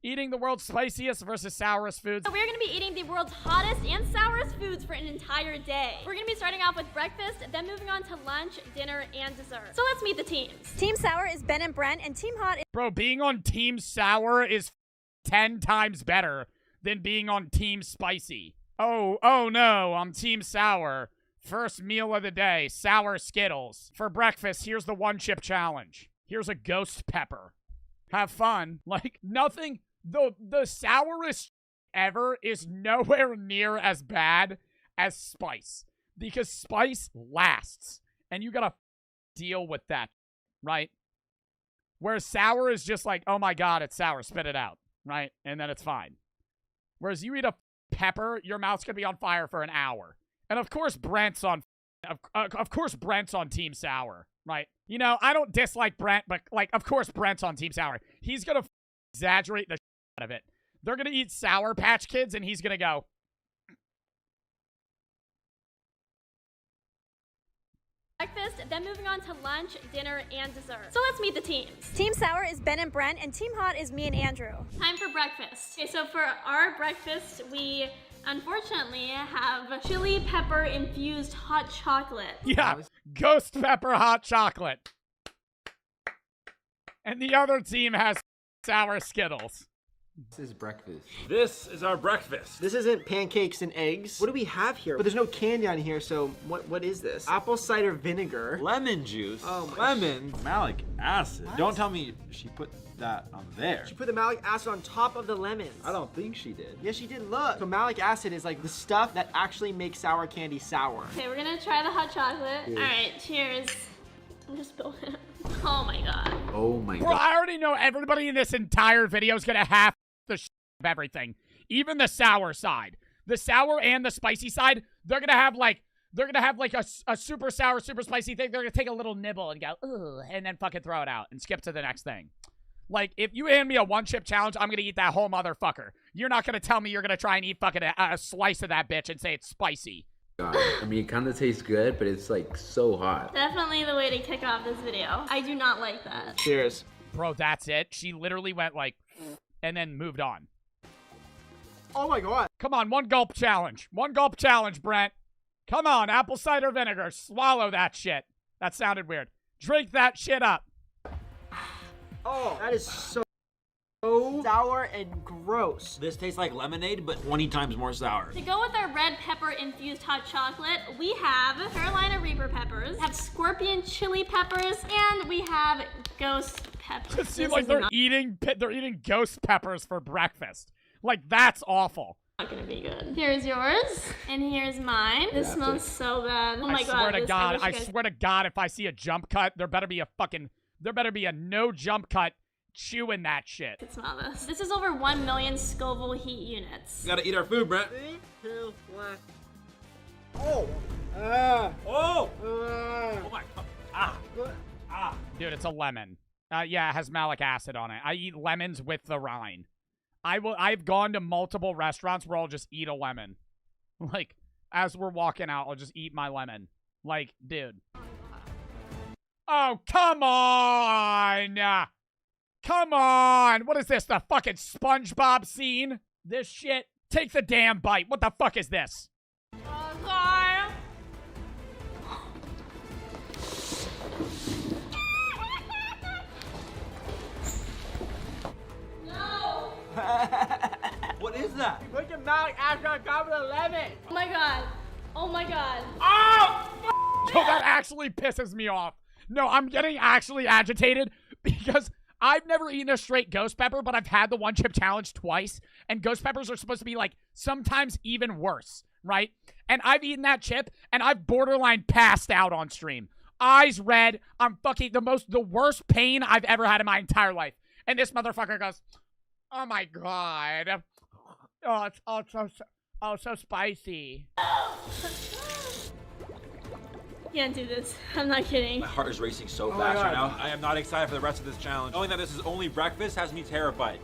Eating the world's spiciest versus sourest foods. So we're gonna be eating the world's hottest and sourest foods for an entire day. We're gonna be starting off with breakfast, then moving on to lunch, dinner, and dessert. So let's meet the teams. Team Sour is Ben and Brent, and Team Hot is... Bro, being on Team Sour is 10 times better than being on Team Spicy. Oh no, I'm Team Sour. First meal of the day, sour Skittles. For breakfast, here's the one chip challenge. Here's a ghost pepper. Have fun. Like, nothing, the sourest ever is nowhere near as bad as spice. Because spice lasts. And you gotta deal with that, right? Whereas sour is just like, oh my god, it's sour, spit it out, right? And then it's fine. Whereas you eat a pepper, your mouth's gonna be on fire for an hour. And of course Brent's on Team Sour, right? You know, I don't dislike Brent, but like, of course Brent's on Team Sour. He's gonna exaggerate the shit out of it. They're gonna eat Sour Patch Kids, and he's gonna go. breakfast, then moving on to lunch, dinner, and dessert. So let's meet the teams. Team Sour is Ben and Brent, and Team Hot is me and Andrew. Time for breakfast. Okay, so for our breakfast, we unfortunately have chili pepper infused hot chocolate. Yeah, ghost pepper hot chocolate. And the other team has sour Skittles. This is breakfast. This is our breakfast. This isn't pancakes and eggs. What do we have here? But there's no candy on here, so what is this? Apple cider vinegar. Lemon juice. Oh my. Lemon. Malic acid. What? Don't tell me she put that on there. She put the malic acid on top of the lemons. I don't think she did. Yes, she did. Look. So malic acid is like the stuff that actually makes sour candy sour. Okay, we're gonna try the hot chocolate. All right, cheers. I'm just spilling it. Oh my god. Oh my Bro, god. I already know everybody in this entire video is gonna have the of everything. Even the sour side. The sour and the spicy side, they're gonna have like a super sour, super spicy thing. They're gonna take a little nibble and go, ugh, and then fucking throw it out and skip to the next thing. Like, if you hand me a one-chip challenge, I'm gonna eat that whole motherfucker. You're not gonna tell me you're gonna try and eat fucking a slice of that bitch and say it's spicy. God. I mean, it kind of tastes good, but it's like so hot. Definitely the way to kick off this video. I do not like that. Cheers. Bro, that's it. She literally went like, and then moved on. Oh my god. Come on, one gulp challenge. One gulp challenge, Brent. Come on, apple cider vinegar. Swallow that shit. That sounded weird. Drink that shit up. Oh, that is so sour and gross. This tastes like lemonade, but 20 times more sour. To go with our red pepper infused hot chocolate, we have Carolina Reaper peppers, have scorpion chili peppers, and we have ghost peppers. It seems like they're eating ghost peppers for breakfast. Like, that's awful. Not gonna be good. Here's yours, and here's mine. This smells so bad. Oh my god. I swear to God, if I see a jump cut, there better be a no jump cut chewing that shit. I can smell this. This is over 1 million Scoville heat units. We gotta eat our food, Brent. 3, 2, 1. Oh! Oh my god. Dude, it's a lemon. Yeah, it has malic acid on it. I eat lemons with the rind. I've gone to multiple restaurants where I'll just eat a lemon. Like, as we're walking out, I'll just eat my lemon. Like, dude. Oh, come on! Come on! What is this, the fucking SpongeBob scene? This shit? Take the damn bite. What the fuck is this? Oh god. No! What is that? Put your malic acid on top of the lemon. Oh my god. Oh my god. Oh! Yo, that actually pisses me off. No, I'm getting actually agitated because I've never eaten a straight ghost pepper, but I've had the one chip challenge twice, and ghost peppers are supposed to be like sometimes even worse, right? And I've eaten that chip, and I've borderline passed out on stream. Eyes red. I'm fucking the worst pain I've ever had in my entire life. And this motherfucker goes, oh my god. Oh, it's so spicy. Can't do this. I'm not kidding. My heart is racing so my fast God. right now. I am not excited for the rest of this challenge. Knowing that this is only breakfast has me terrified.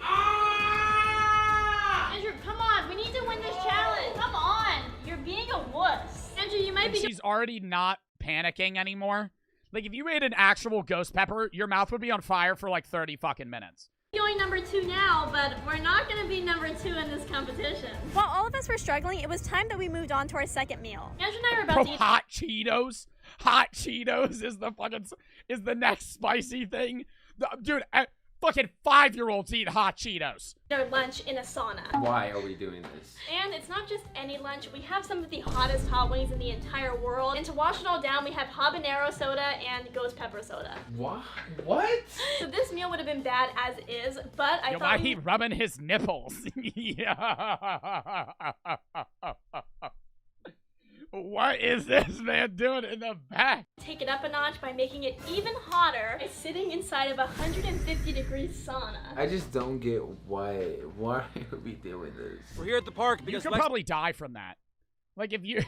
Andrew, come on. We need to win this challenge. Come on. You're being a wuss. Andrew, you might And be... she's already not panicking anymore. Like, if you ate an actual ghost pepper, your mouth would be on fire for like 30 fucking minutes. Going number 2 now, but we're not gonna be number 2 in this competition. While all of us were struggling, it was time that we moved on to our second meal. Andrew and I were about to eat hot Cheetos. Hot Cheetos is the next spicy thing. Dude, fucking 5-year-olds eat hot Cheetos. our lunch in a sauna. Why are we doing this? And it's not just any lunch, we have some of the hottest hot wings in the entire world. And to wash it all down, we have habanero soda and ghost pepper soda. What? What? So this meal would have been bad as is, but I Yo, thought why he rubbing his nipples? Yeah. What is this man doing in the back? Take it up a notch by making it even hotter by sitting inside of a 150-degree sauna. I just don't get why are we doing this? We're here at the park You because could probably die from that. Like if you,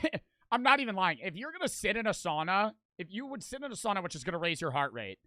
I'm not even lying. If you're gonna sit in a sauna, if you would sit in a sauna, which is gonna raise your heart rate,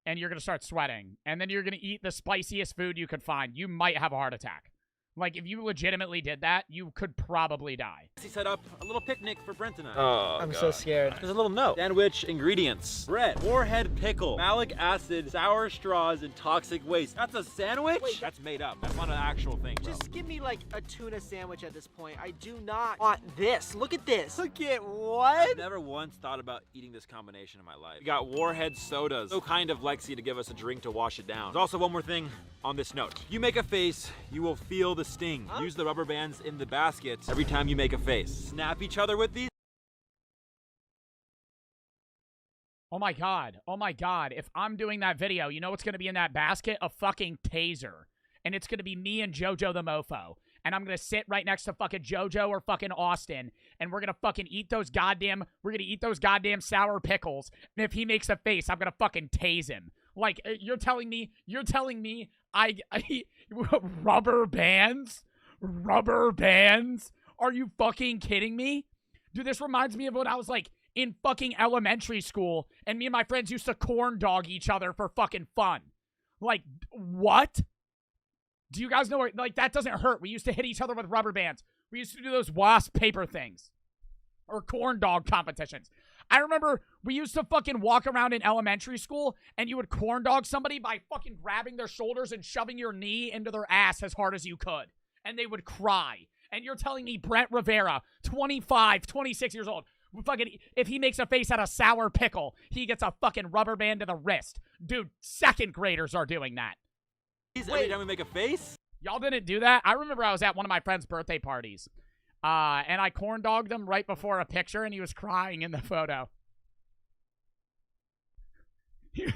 and you're gonna start sweating, and then you're gonna eat the spiciest food you could find, you might have a heart attack. Like, if you legitimately did that, you could probably die. He set up a little picnic for Brent and I. Oh, I'm so scared. There's a little note. Sandwich ingredients. Bread, warhead pickle, malic acid, sour straws, and toxic waste. That's a sandwich? Wait. That's made up. That's not an actual thing, bro. Just give me like a tuna sandwich at this point. I do not want this. Look at this. Look at what? I've never once thought about eating this combination in my life. We got warhead sodas. So kind of Lexi to give us a drink to wash it down. There's also one more thing on this note. You make a face, you will feel the sting. Huh? Use the rubber bands in the basket every time you make a face. Snap each other with these. Oh my god. Oh my god. If I'm doing that video, you know what's gonna be in that basket? A fucking taser. And it's gonna be me and JoJo the Mofo. And I'm gonna sit right next to fucking JoJo or fucking Austin. And we're gonna fucking eat those goddamn sour pickles. And if he makes a face, I'm gonna fucking tase him. Like, you're telling me I rubber bands? Rubber bands? Are you fucking kidding me? Dude, this reminds me of when I was like in fucking elementary school and me and my friends used to corn dog each other for fucking fun. Like, what? Do you guys know where, like, that doesn't hurt. We used to hit each other with rubber bands. We used to do those wasp paper things. Or corn dog competitions. I remember we used to fucking walk around in elementary school and you would corn dog somebody by fucking grabbing their shoulders and shoving your knee into their ass as hard as you could. And they would cry. And you're telling me Brent Rivera, 25, 26 years old, fucking, if he makes a face at a sour pickle, he gets a fucking rubber band to the wrist. Dude, second graders are doing that. Every time we make a face? Y'all didn't do that? I remember I was at one of my friend's birthday parties. And I corn dogged him right before a picture, and he was crying in the photo. It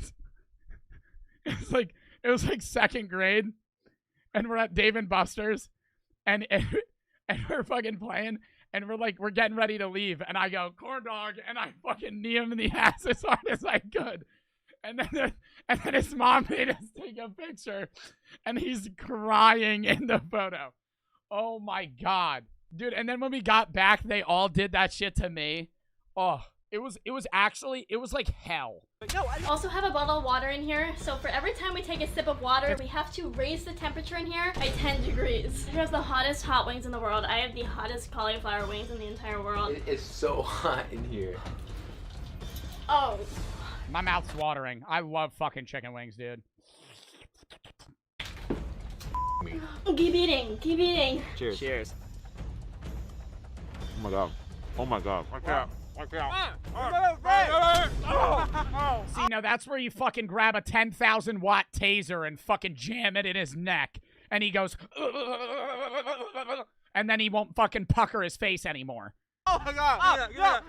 was like second grade, and we're at Dave and Buster's, and we're fucking playing, and we're getting ready to leave, and I go corn dog, and I fucking knee him in the ass as hard as I could, and then his mom made us take a picture, and he's crying in the photo. Oh my god. Dude, and then when we got back, they all did that shit to me. Oh, it was like hell. No, I also have a bottle of water in here, so for every time we take a sip of water, we have to raise the temperature in here by 10 degrees. He has the hottest hot wings in the world. I have the hottest cauliflower wings in the entire world. It is so hot in here. Oh. My mouth's watering. I love fucking chicken wings, dude. Keep eating, keep eating. Cheers. Cheers. Oh my god. Oh my god. See, now that's where you fucking grab a 10,000 watt taser and fucking jam it in his neck. And he goes, and then he won't fucking pucker his face anymore. Oh my god. No.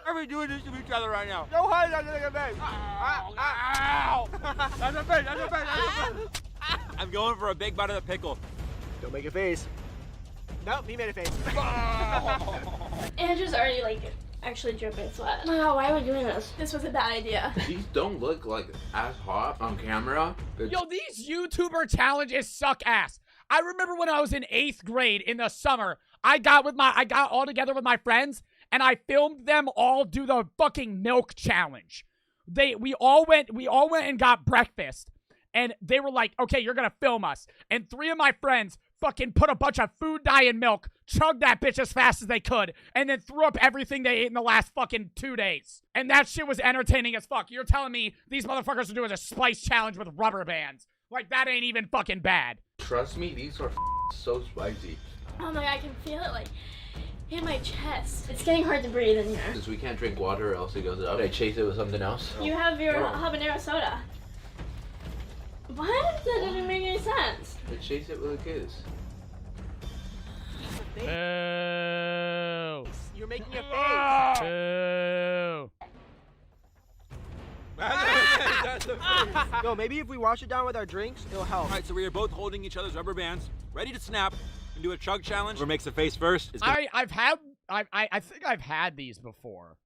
Are we doing this to each other right now? No hide under the face. Ow. That's a face. I'm going for a big bite of the pickle. Don't make a face. Nope, he made a face. Andrew's already like actually dripping sweat. Oh, why are we doing this? This was a bad idea. These don't look like as hot on camera. Yo, these YouTuber challenges suck ass. I remember when I was in 8th grade in the summer, I got all together with my friends and I filmed them all do the fucking milk challenge. We all went and got breakfast. And they were like, okay, you're gonna film us. And 3 of my friends fucking put a bunch of food dye in milk, chugged that bitch as fast as they could, and then threw up everything they ate in the last fucking 2 days. And that shit was entertaining as fuck. You're telling me these motherfuckers are doing a spice challenge with rubber bands. Like, that ain't even fucking bad. Trust me, these are so spicy. Oh my god, I can feel it like in my chest. It's getting hard to breathe in here. Since we can't drink water or else it goes up. Should I chase it with something else? You have your habanero soda. What? That doesn't make any sense. I chase it with a kiss. Boo. You're making a face. Boo. No, maybe if we wash it down with our drinks, it'll help. All right, so we are both holding each other's rubber bands, ready to snap and do a chug challenge. Whoever makes a face first is gonna... I think I've had these before.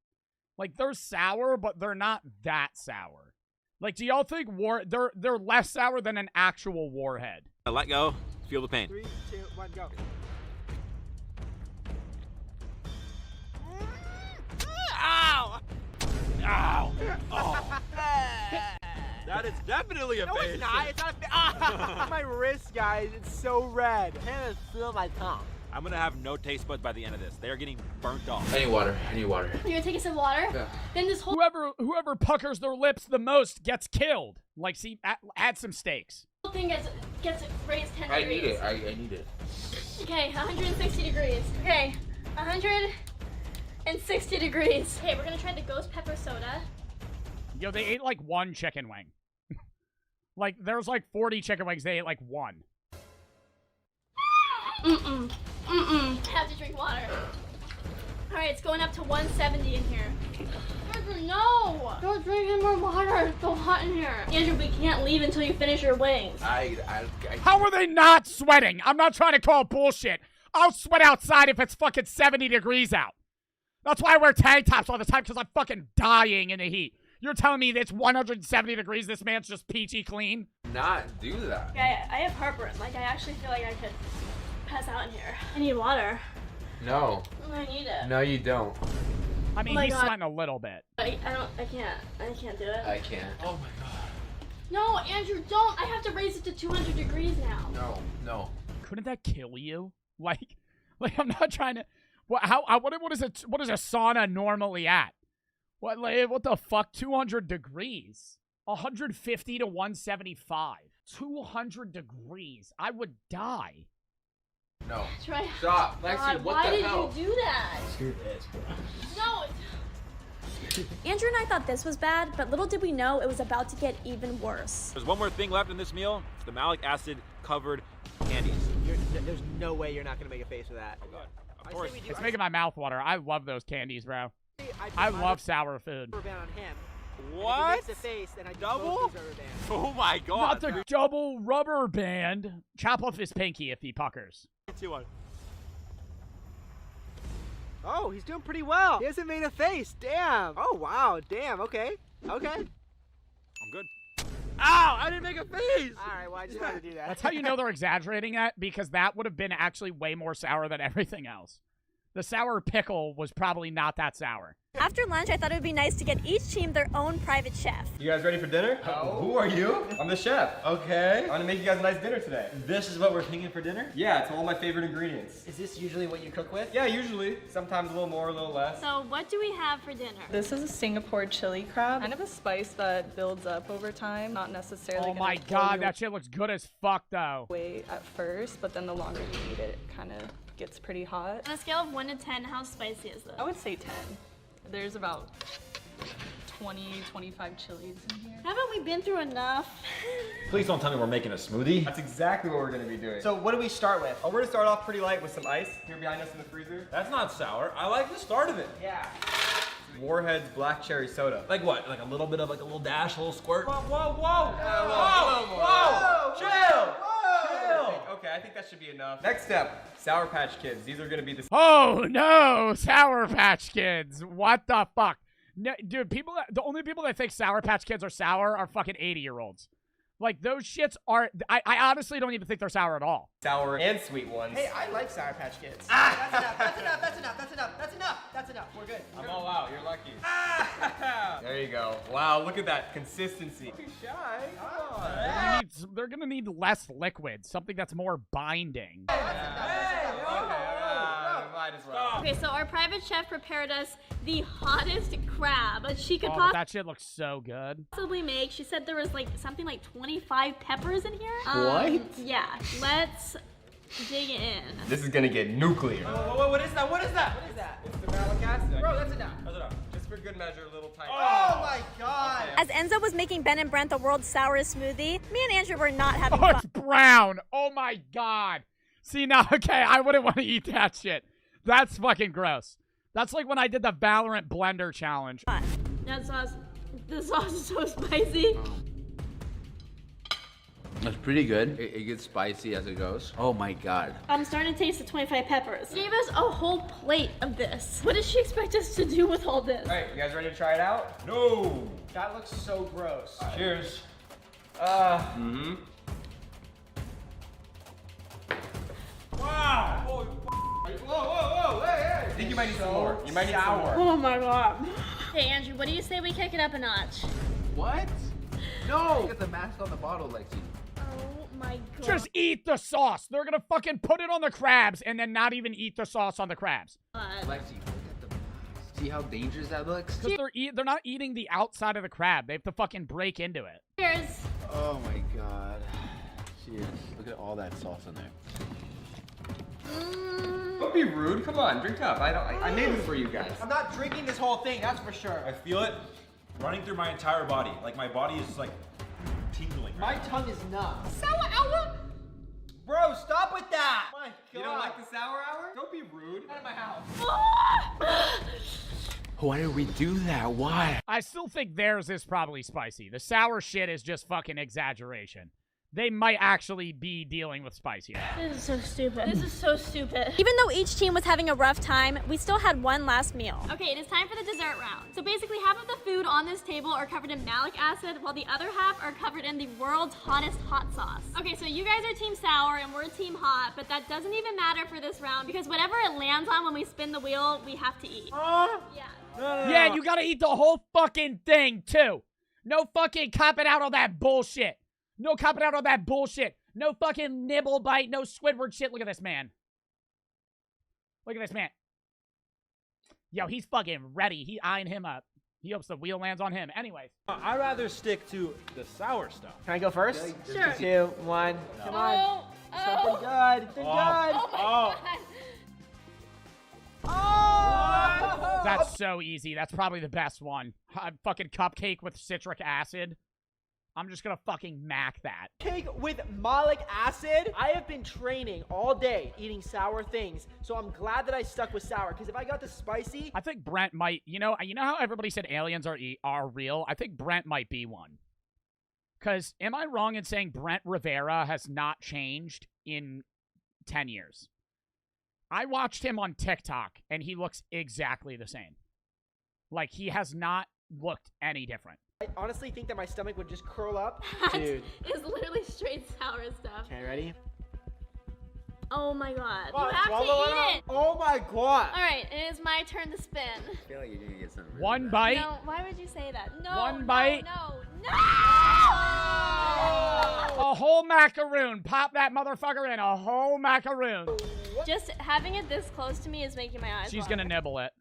Like, they're sour, but they're not that sour. Like, do y'all think they're less sour than an actual warhead? Let go. Feel the pain. 3, 2, 1, go. Ow! Ow! Oh. That is definitely a No, face. it's not. It's not a my wrist, guys. It's so red. I can't feel my tongue. I'm gonna have no taste buds by the end of this. They are getting burnt off. I need water. I need water. You're gonna take a sip of water? Yeah. Then this whole Whoever puckers their lips the most gets killed. Like, see, add some stakes. thing gets raised 10 I degrees. need it. I need it. Okay, 160 degrees. Okay, 160 degrees. Okay, we're gonna try the ghost pepper soda. Yo, they ate like one chicken wing. Like, there's like 40 chicken wings. They ate like one. I have to drink water. All right, it's going up to 170 in here. Andrew, no! Don't drink any more water. It's so hot in here. Andrew, we can't leave until you finish your wings. How are they not sweating? I'm not trying to call bullshit. I'll sweat outside if it's fucking 70 degrees out. That's why I wear tank tops all the time, because I'm fucking dying in the heat. You're telling me it's 170 degrees, this man's just peachy clean? Not do that. Yeah, I have heartburn. Like, I actually feel like I could pass out in here. I need water. No. I need it. No, you don't. I mean, Oh my he's God. sweating a little bit. I can't do it. I can't. Oh my god. No, Andrew, don't. I have to raise it to 200 degrees now. No, no. Couldn't that kill you? Like I'm not trying to. What is a sauna normally at? What the fuck? 200 degrees. 150 to 175. 200 degrees. I would die. No. Try. Stop. God, Lexi, what why the did hell? you do that? Screw this, bro. No. Andrew and I thought this was bad, but little did we know it was about to get even worse. There's one more thing left in this meal. It's the malic acid covered candies. There's no way you're not gonna make a face with that. Oh god. Of I course. say we do- It's making my mouth water. I love those candies, bro. I I love sour food. rubber band on him. What? If he makes a face, then I do Double? both these rubber bands. Oh my Not god. the double rubber band. Chop off his pinky if he puckers. 2, 1. Oh, he's doing pretty well. He hasn't made a face. Damn. Oh wow. Damn. Okay. Okay. I'm good. Ow! I didn't make a face! All right. Well, I just wanted to do that. That's how you know they're exaggerating it, because that would have been actually way more sour than everything else. The sour pickle was probably not that sour. After lunch, I thought it would be nice to get each team their own private chef. You guys ready for dinner? Who are you? I'm the chef. Okay. I'm gonna make you guys a nice dinner today. This is what we're thinking for dinner? Yeah, it's all my favorite ingredients. Is this usually what you cook with? Yeah, usually. Sometimes a little more, a little less. So what do we have for dinner? This is a Singapore chili crab. Kind of a spice that builds up over time, not necessarily Oh gonna my pull god, your that shit looks good as fuck though. weight at first, but then the longer you eat it, it kind of gets pretty hot. On a scale of 1 to 10, how spicy is this? I would say 10. There's about 20, 25 chilies in here. Haven't we been through enough? Please don't tell me we're making a smoothie. That's exactly what we're gonna be doing. So what do we start with? We're gonna start off pretty light with some ice here behind us in the freezer. That's not sour. I like the start of it. Yeah. Warhead's black cherry soda. Like what? Like a little bit of like a little dash, a little squirt? Whoa, whoa, whoa! Whoa! Chill! Okay, I think that should be enough. Next step, Sour Patch Kids. These are gonna be the Oh no, Sour Patch Kids. What the fuck? No, dude, the only people that think Sour Patch Kids are sour are fucking 80-year-olds. Like, those shits are, I honestly don't even think they're sour at all. sour and sweet ones. Hey, I like Sour Patch Kids. That's enough. That's enough. That's enough. That's enough. That's enough. That's enough. We're good. I'm all out. You're lucky. There you go. Wow, look at that consistency. Don't be shy. Come on. They're gonna need less liquid, something that's more binding. Might as well. Okay, so our private chef prepared us the hottest crab she could Oh, that shit looks so good. possibly make. She said there was like something like 25 peppers in here. What? Yeah, let's dig in. This is gonna get nuclear. What is that? What is that? What is that? It's the malic acid. Bro, that's enough. That's enough. Just for good measure, a little tiny. Oh my god. As Enzo was making Ben and Brent the world's sourest smoothie, me and Andrew were not having Oh, fun. it's brown. Oh my god. See, now, okay, I wouldn't want to eat that shit. That's fucking gross. That's like when I did the Valorant blender challenge. That sauce, the sauce is so spicy. That's pretty good. It gets spicy as it goes. Oh my god. I'm starting to taste the 25 peppers. She gave us a whole plate of this. What does she expect us to do with all this? All right, you guys ready to try it out? No. That looks so gross. Cheers. Wow. Whoa, hey. I think you might need some more. You might need some more. Oh my god. Hey Andrew, what do you say we kick it up a notch? What? No! Get the mask on the bottle, Lexi. Oh my god. Just eat the sauce. They're gonna fucking put it on the crabs and then not even eat the sauce on the crabs. Lexi, look at the mask. See how dangerous that looks? Because they're not eating the outside of the crab. They have to fucking break into it. Cheers. Oh my god. Cheers. Look at all that sauce in there. Don't be rude. Come on, drink up. I made it for you guys. I'm not drinking this whole thing, that's for sure. I feel it running through my entire body. Like my body is like tingling. My tongue is numb. Sour hour? Bro, stop with that! My god. You don't like the sour hour? Don't be rude. Out of my house. Why did we do that? Why? I still think theirs is probably spicy. The sour shit is just fucking exaggeration. They might actually be dealing with spice here. This is so stupid. This is so stupid. Even though each team was having a rough time, we still had one last meal. Okay, it is time for the dessert round. So basically half of the food on this table are covered in malic acid, while the other half are covered in the world's hottest hot sauce. Okay, so you guys are team sour and we're team hot, but that doesn't even matter for this round because whatever it lands on when we spin the wheel, we have to eat. Yeah. Yeah, you gotta eat the whole fucking thing, too. No fucking copping out on that bullshit. No copping out on that bullshit. No fucking nibble bite, no Squidward shit. Look at this man. Look at this man. Yo, he's fucking ready. He eyeing him up. He hopes the wheel lands on him. Anyways. I'd rather stick to the sour stuff. Can I go first? Sure. 2, 1. Come on. Something good. Something good. Oh my god. Oh! That's so easy. That's probably the best one. Fucking cupcake with citric acid. I'm just gonna fucking mac that. Cake with malic acid? I have been training all day eating sour things, so I'm glad that I stuck with sour, because if I got the spicy... I think Brent might, you know how everybody said aliens are real? I think Brent might be one. Because am I wrong in saying Brent Rivera has not changed in 10 years? I watched him on TikTok, and he looks exactly the same. Like, he has not looked any different. I honestly think that my stomach would just curl up. That Dude. is literally straight sour stuff. Okay, ready? Oh my god. Oh, You have to eat it. Oh my god. Alright, it is my turn to spin. I feel like you're gonna get something. Really One bad. bite. No, why would you say that? No. One bite. No. A whole macaroon. Pop that motherfucker in. A whole macaroon. Just having it this close to me is making my eyes She's water. gonna nibble it.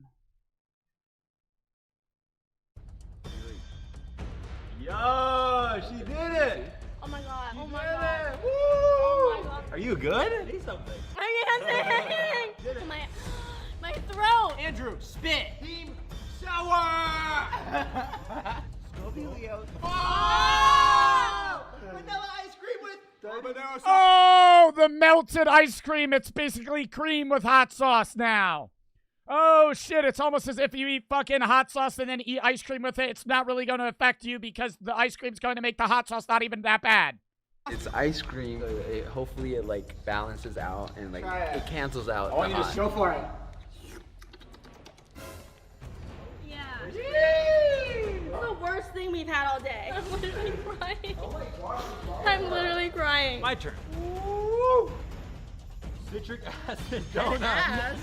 Yo, she did it. Oh my god. Oh my did god. it. Oh my god. Are you good? Need something. I can't say my throat. Andrew, spit. Team sour. Scoville. Oh! Vanilla ice cream with... Oh, the melted ice cream. It's basically cream with hot sauce now. Oh, shit. It's almost as if you eat fucking hot sauce and then eat ice cream with it. It's not really going to affect you because the ice cream's going to make the hot sauce not even that bad. It's ice cream. Hopefully it like balances out and like Try it. it cancels out. I want the you to hot. go for it. Yeah. The worst thing we've had all day. I'm literally crying. Oh my god. I'm literally crying. My turn. Citric acid donut.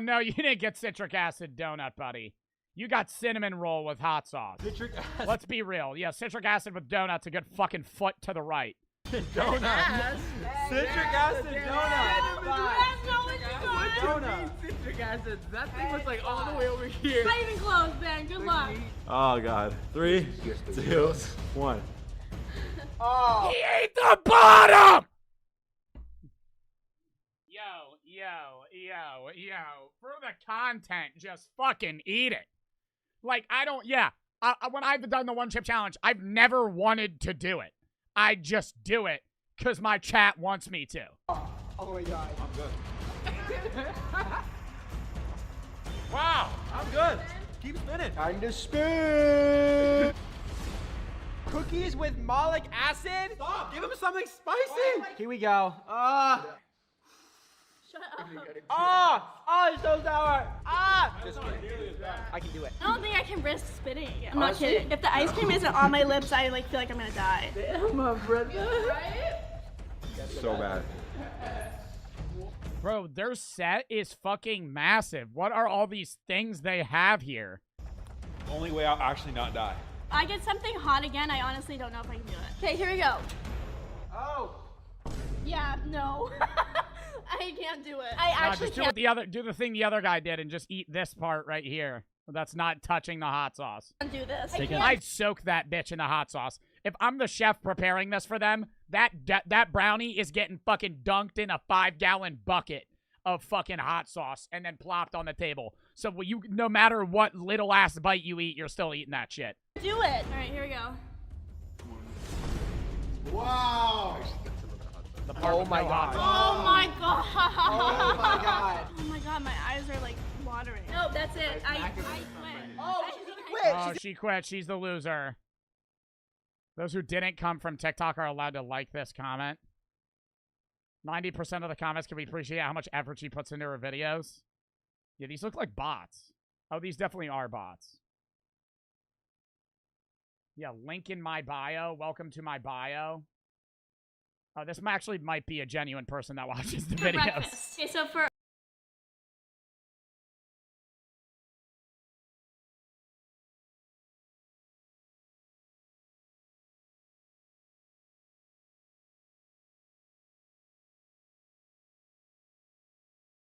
No, you didn't get citric acid donut, buddy. You got cinnamon roll with hot sauce. Citric acid Let's be real. Yeah, citric acid with donut's a good fucking foot to the right. donut. Citric acid donut. That's not what you got. Jonah. Citric acid. That thing was like all the way over here. Not even close, Ben. Good luck. Oh God. 3, 2, 1. Oh. He ate the bottom! Yo. For the content, just fucking eat it. Like, I don't, when I've done the one chip challenge, I've never wanted to do it. I just do it because my chat wants me to. Oh my God. I'm good. Wow. I'm good. Keep spinning. Time to spin. Cookies with malic acid? Stop. Give him something spicy. Here we go. Shut up. Oh, it's so sour. Just kidding. I can do it. I don't think I can risk spitting it. I'm not kidding. If the ice cream isn't on my lips, I like feel like I'm gonna die. My brother. So bad. Bro, their set is fucking massive. What are all these things they have here? Only way I'll actually not die. I get something hot again, I honestly don't know if I can do it. Okay, here we go. Oh. Yeah, no. I can't do it. I No, actually just do can't do the thing the other guy did and just eat this part right here. That's not touching the hot sauce. do this. I can't. I'd soak that bitch in the hot sauce. If I'm the chef preparing this for them, that brownie is getting fucking dunked in a 5-gallon bucket of fucking hot sauce and then plopped on the table. So no matter what little ass bite you eat, you're still eating that shit. Do it. All right, here we go. Wow. The part with no hot sauce. Oh my god. Oh my God. Oh my god, my eyes are like watering. No, that's it. I quit. Oh, I she's gonna quit. quit. Oh, she quit. She's the loser. Those who didn't come from TikTok are allowed to like this comment. 90% of the comments can we appreciate how much effort she puts into her videos. Yeah, these look like bots. Oh, these definitely are bots. Yeah, link in my bio. Welcome to my bio. Oh, this actually might be a genuine person that watches the For videos. breakfast. Okay, so for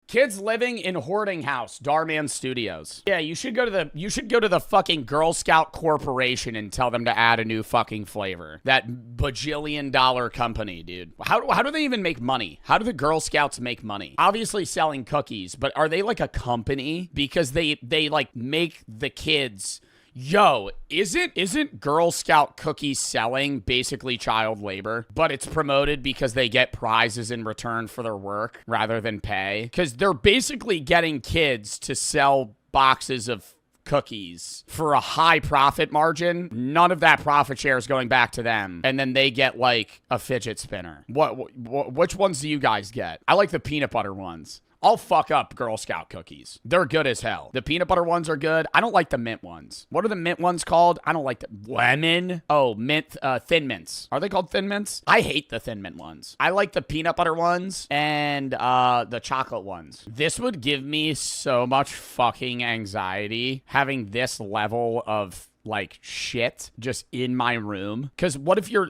Kids living in hoarding house, Darman Studios. Yeah, you should go to the fucking Girl Scout Corporation and tell them to add a new fucking flavor. That bajillion-dollar company, dude. How do they even make money? How do the Girl Scouts make money? Obviously selling cookies, but are they like a company? Because they like make the kids. Yo, isn't Girl Scout cookies selling basically child labor? But it's promoted because they get prizes in return for their work rather than pay. Because they're basically getting kids to sell boxes of cookies for a high profit margin. None of that profit share is going back to them. And then they get like a fidget spinner. Which ones do you guys get? I like the peanut butter ones. I'll fuck up Girl Scout cookies. They're good as hell. The peanut butter ones are good. I don't like the mint ones. What are the mint ones called? I don't like the lemon. Oh, mint, Thin Mints. Are they called Thin Mints? I hate the Thin Mint ones. I like the peanut butter ones and the chocolate ones. This would give me so much fucking anxiety having this level of like shit just in my room. Because what if you,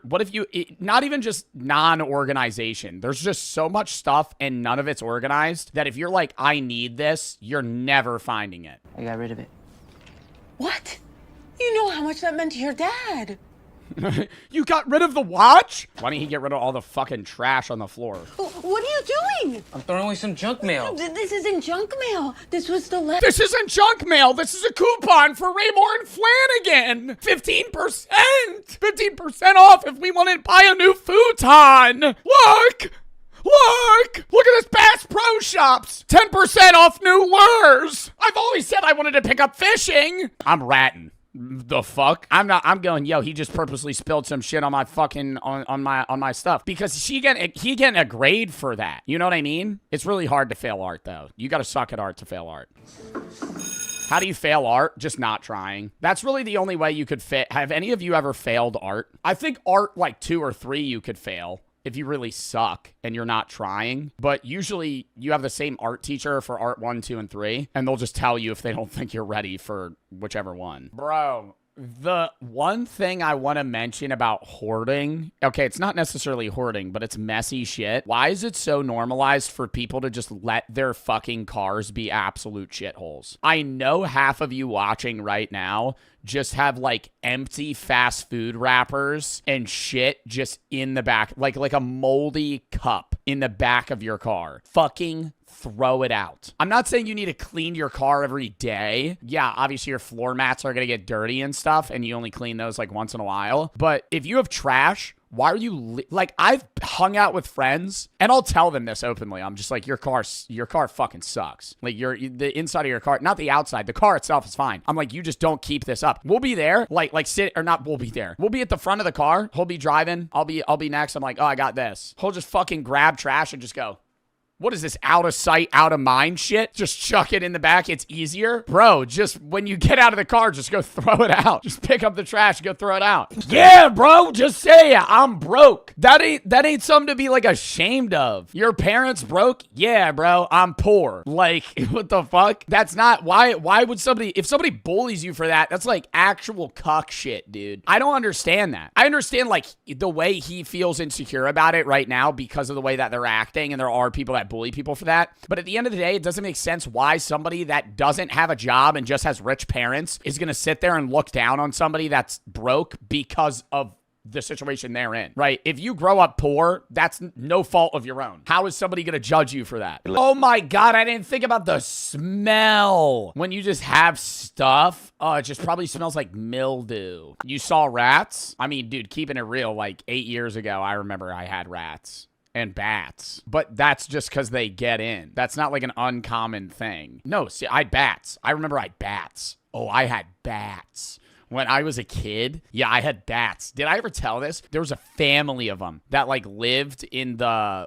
not even just non-organization, there's just so much stuff and none of it's organized that if you're like, I need this, you're never finding it. I got rid of it. What? You know how much that meant to your dad. You got rid of the watch? Why didn't he get rid of all the fucking trash on the floor? What are you doing? I'm throwing away some junk mail. This isn't junk mail. This was the letter. This isn't junk mail. This is a coupon for Raymore and Flanagan. 15%. 15% off if we want to buy a new futon. Look. Look at this Bass Pro Shops. 10% off new lures. I've always said I wanted to pick up fishing. I'm ratting. The fuck? I'm going, yo, he just purposely spilled some shit on my fucking, on my stuff. Because he getting a grade for that. You know what I mean? It's really hard to fail art, though. You gotta suck at art to fail art. How do you fail art? Just not trying. That's really the only way you could fail. Have any of you ever failed art? I think art, like 2 or 3, you could fail if you really suck and you're not trying. But usually you have the same art teacher for art 1, 2, and 3, and they'll just tell you if they don't think you're ready for whichever one. Bro, The one thing I want to mention about hoarding, okay, it's not necessarily hoarding, but it's messy shit. Why is it so normalized for people to just let their fucking cars be absolute shitholes? I know half of you watching right now just have like empty fast food wrappers and shit just in the back, like a moldy cup in the back of your car. Fucking throw it out. I'm not saying you need to clean your car every day. Yeah, obviously your floor mats are going to get dirty and stuff, and you only clean those like once in a while. But if you have trash, why are you like, I've hung out with friends and I'll tell them this openly. I'm just like, your car fucking sucks. Like the inside of your car, not the outside. The car itself is fine. I'm like, you just don't keep this up. We'll be there. We'll be there. We'll be at the front of the car. He'll be driving. I'll be next. I'm like, oh, I got this. He'll just fucking grab trash and just go, what is this out of sight, out of mind shit? Just chuck it in the back. It's easier. Bro, just when you get out of the car, just go throw it out. Just pick up the trash, go throw it out. Yeah, bro, just say it. I'm broke. That ain't something to be like ashamed of. Your parents broke? Yeah, bro, I'm poor. Like, what the fuck? That's not, why would somebody, if somebody bullies you for that, that's like actual cuck shit, dude. I don't understand that. I understand like the way he feels insecure about it right now because of the way that they're acting, and there are people that bully people for that. But at the end of the day, it doesn't make sense why somebody that doesn't have a job and just has rich parents is going to sit there and look down on somebody that's broke because of the situation they're in, right? If you grow up poor, that's no fault of your own. How is somebody going to judge you for that? Oh my God, I didn't think about the smell. When you just have stuff, oh, it just probably smells like mildew. You saw rats? I mean, dude, keeping it real, like 8 years ago, I remember I had rats. And bats. But that's just because they get in. That's not like an uncommon thing. No, see, I had bats. I remember I had bats. Oh, I had bats. When I was a kid, yeah, I had bats. Did I ever tell this? There was a family of them that like lived in the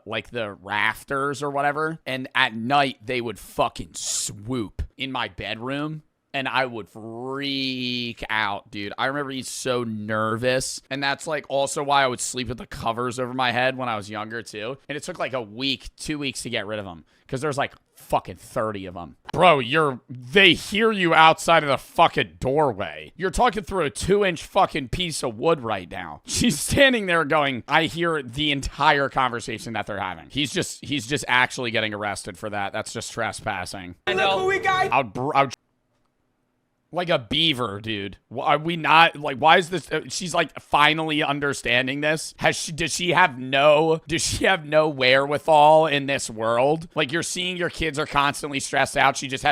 rafters or whatever. And at night, they would fucking swoop in my bedroom. And I would freak out, dude. I remember being so nervous. And that's like also why I would sleep with the covers over my head when I was younger too. And it took like a week, 2 weeks to get rid of them. Because there's like fucking 30 of them. Bro, they hear you outside of the fucking doorway. You're talking through a 2-inch fucking piece of wood right now. She's standing there going, I hear the entire conversation that they're having. He's just actually getting arrested for that. That's just trespassing. I know. Look who we got. I'd like a beaver, dude. Are we not, like, why is this, she's like finally understanding this? Does she have no wherewithal in this world? Like, you're seeing your kids are constantly stressed out. She just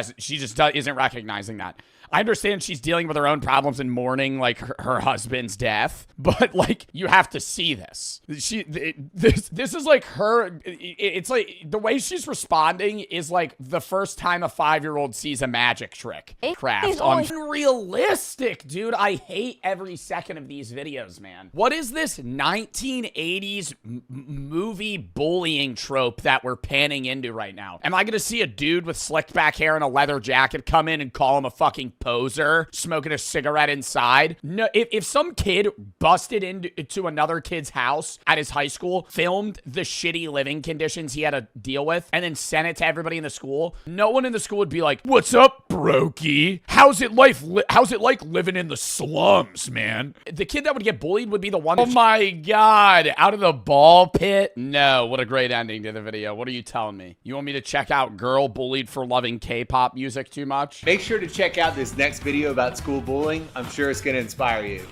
isn't recognizing that. I understand she's dealing with her own problems and mourning like her husband's death, but like you have to see this. This is like her. It's like the way she's responding is like the first time a 5-year-old sees a magic trick craft on. Unrealistic, dude. I hate every second of these videos, man. What is this 1980s movie bullying trope that we're panning into right now? Am I gonna see a dude with slicked back hair and a leather jacket come in and call him a fucking poser smoking a cigarette inside? No, if some kid busted into another kid's house at his high school, filmed the shitty living conditions he had to deal with, and then sent it to everybody in the school, no one in the school would be like, what's up, brokey? How's it like living in the slums, man? The kid that would get bullied would be the one. Oh my God, out of the ball pit? No, what a great ending to the video. What are you telling me? You want me to check out girl bullied for loving K-pop music too much? Make sure to check out this next video about school bullying. I'm sure it's gonna inspire you.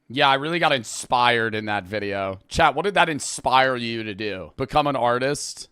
Yeah, I really got inspired in that video. Chat, what did that inspire you to do? Become an artist?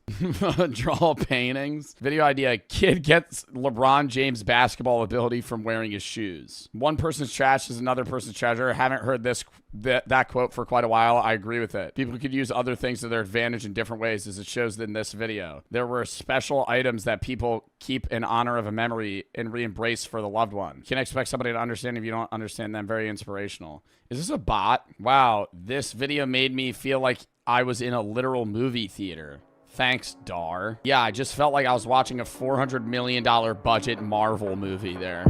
Draw paintings? Video idea, kid gets LeBron James basketball ability from wearing his shoes. One person's trash is another person's treasure. Haven't heard that quote for quite a while. I agree with it. People could use other things to their advantage in different ways, as it shows in this video. There were special items that people keep in honor of a memory and re-embrace for the loved one. You can expect somebody to understand if you don't understand them. Very inspirational. Is this a bot? Wow, this video made me feel like I was in a literal movie theater. Thanks, Dar. Yeah, I just felt like I was watching a $400 million budget Marvel movie there.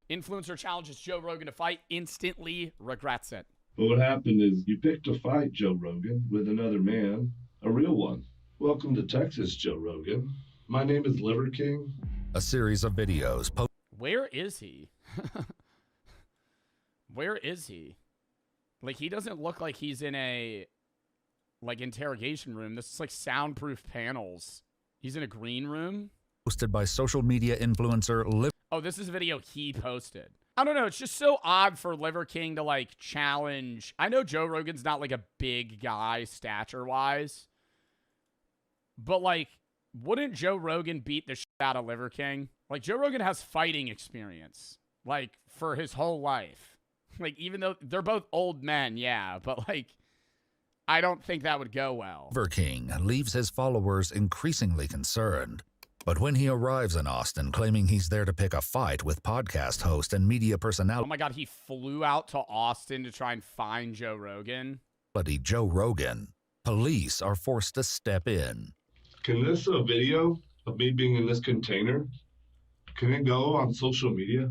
Influencer challenges Joe Rogan to fight, instantly regrets it. But what happened is you picked a fight, Joe Rogan, with another man, a real one. Welcome to Texas, Joe Rogan. My name is Liver King. A series of videos. Where is he? Where is he? Like, he doesn't look like he's in a, like, interrogation room. This is like soundproof panels. He's in a green room. Posted by social media influencer Liver. Oh, this is a video he posted. I don't know. It's just so odd for Liver King to, like, challenge. I know Joe Rogan's not, like, a big guy stature-wise. But, like, wouldn't Joe Rogan beat the shit out of Liver King? Like, Joe Rogan has fighting experience, like, for his whole life. Like, even though they're both old men, yeah, but, like, I don't think that would go well. Liver King leaves his followers increasingly concerned. But when he arrives in Austin claiming he's there to pick a fight with podcast host and media personality, oh my God, he flew out to Austin to try and find Joe Rogan. Joe Rogan, police are forced to step in. Can this video of me being in this container, can it go on social media?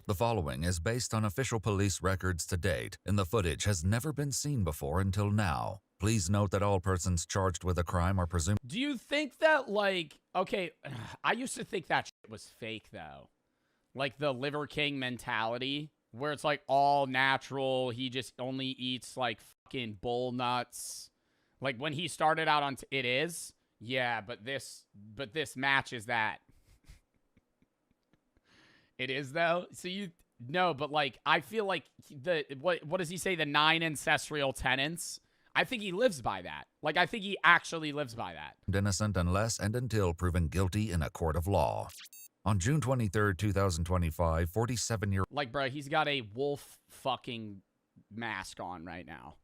The following is based on official police records to date, and the footage has never been seen before until now. Please note that all persons charged with a crime are presumed. Do you think that, like, okay, I used to think that shit was fake, though. Like, the Liver King mentality, where it's, like, all natural, he just only eats, like, fucking bull nuts. Like, when he started out on, it is? Yeah, but this matches that. It is, though? So you, no, but, like, I feel like what does he say, the 9 ancestral tenets? I think he lives by that. Like, I think he actually lives by that. Innocent unless and until proven guilty in a court of law. On June 23rd, 2025, 47-year-old... Like, bro, he's got a wolf fucking mask on right now.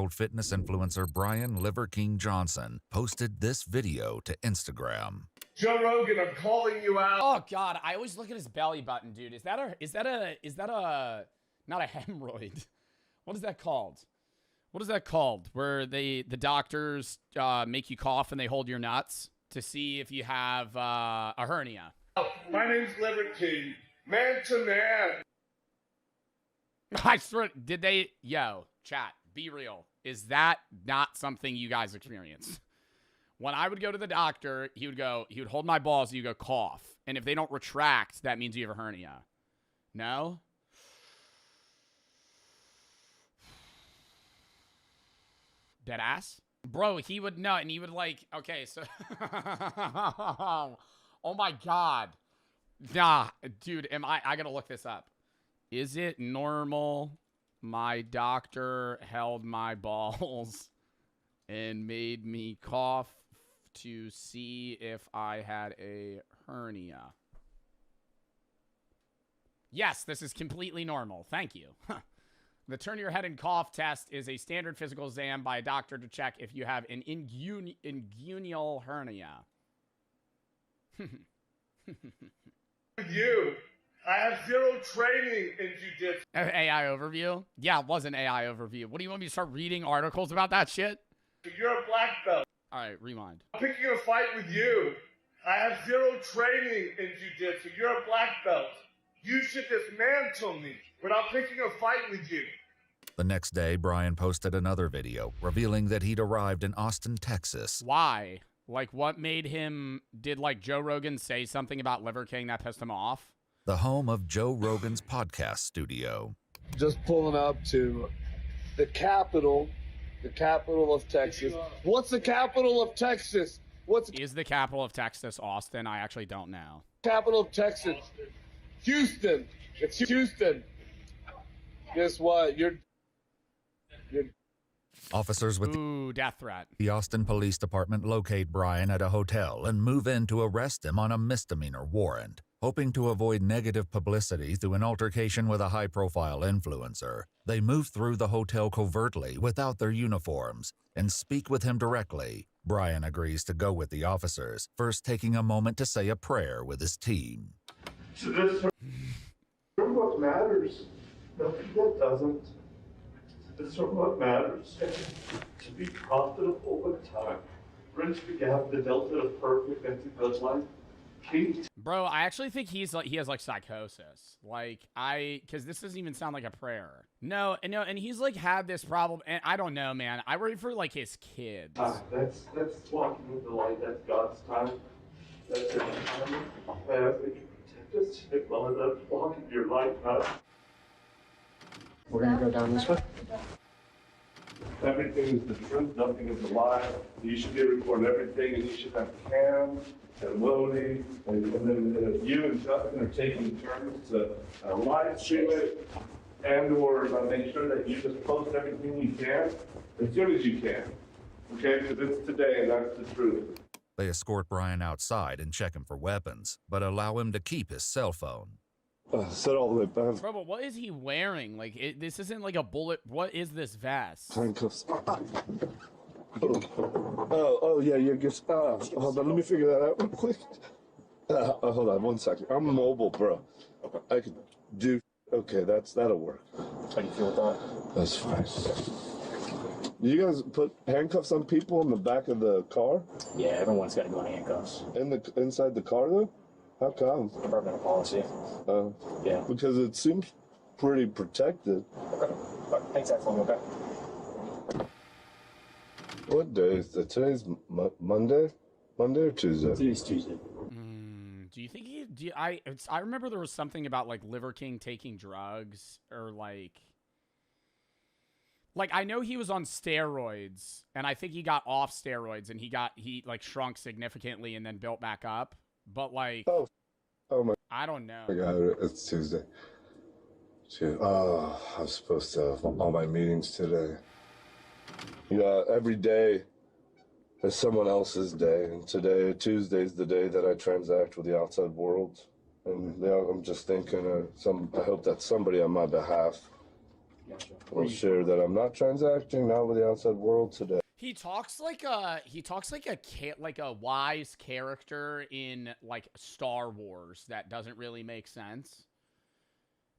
Fitness influencer Brian Liver King Johnson posted this video to Instagram. Joe Rogan, I'm calling you out. Oh God, I always look at his belly button, dude. Is that a not a hemorrhoid? What is that called? What is that called? Where the doctors make you cough and they hold your nuts to see if you have a hernia. My name's Liver King, man to man. I swear, yo, chat, be real. Is that not something you guys experience? When I would go to the doctor, he would hold my balls, and you go cough. And if they don't retract, that means you have a hernia. No? Dead ass? Bro, he would nut, and he would like, okay, so. Oh my God. Nah, dude, I gotta look this up. Is it normal? My doctor held my balls and made me cough to see if I had a hernia. Yes, this is completely normal. Thank you. The turn your head and cough test is a standard physical exam by a doctor to check if you have an inguinal hernia. You. I have zero training in jiu-jitsu. AI overview? Yeah, it was an AI overview. What do you want me to start reading articles about that shit? You're a black belt. All right, rewind. I'm picking a fight with you. I have zero training in jiu-jitsu. You're a black belt. You should dismantle me, but I'm picking a fight with you. The next day, Brian posted another video revealing that he'd arrived in Austin, Texas. Why? Like, what made him... Did, like, Joe Rogan say something about Liver King that pissed him off? The home of Joe Rogan's podcast studio. Just pulling up to the capital of Texas. What's the capital of Texas? Is the capital of Texas Austin? I actually don't know. Capital of Texas. Houston. It's Houston. Guess what? You're Officers with death threat. The Austin Police Department locate Brian at a hotel and move in to arrest him on a misdemeanor warrant. Hoping to avoid negative publicity through an altercation with a high-profile influencer, they move through the hotel covertly without their uniforms and speak with him directly. Brian agrees to go with the officers, first taking a moment to say a prayer with his team. So this is what matters. Nothing that doesn't. This is what matters. To be profitable with time. Bridge the gap, the delta of perfect into good life. Bro, I actually think he has like psychosis. Like because this doesn't even sound like a prayer. No, and he's like had this problem, and I don't know, man. I worry for like his kids. That's walking with the light. That's God's time. That's your time. I ask that you protect us while that's walking your light path. We're gonna go down this way. Everything is the truth. Nothing is a lie. You should be recording everything, and you should have Cam and Lodi, and then you and Justin are taking turns to live stream it and/or make sure that you just post everything you can as soon as you can. Okay, because it's today, and that's the truth. They escort Brian outside and check him for weapons, but allow him to keep his cell phone. Set all the way back. Bro, but what is he wearing? Like, this isn't like a bullet. What is this vest? Handcuffs. Oh, yeah, you just, hold on, let me figure that out real quick. Hold on, 1 second. I'm mobile, bro. I can do, okay, that'll work. How do you feel with that? That's fine. You guys put handcuffs on people in the back of the car? Yeah, everyone's got to go in handcuffs. Inside the car, though? How come? Department of policy. Yeah. Because it seems pretty protected. Okay. Right, thanks, excellent. Okay. What day is it? Today's Monday? Monday or Tuesday? Today's Tuesday. Do you think I remember there was something about like Liver King taking drugs or like I know he was on steroids and I think he got off steroids and he like shrunk significantly and then built back up. But like, oh my! I don't know. I got it. It's Tuesday. Oh, I'm supposed to have all my meetings today. You know, every day is someone else's day, and today, Tuesday's the day that I transact with the outside world. And yeah, I'm just thinking, I hope that somebody on my behalf will share that I'm not transacting now with the outside world today. He talks like a wise character in like Star Wars that doesn't really make sense.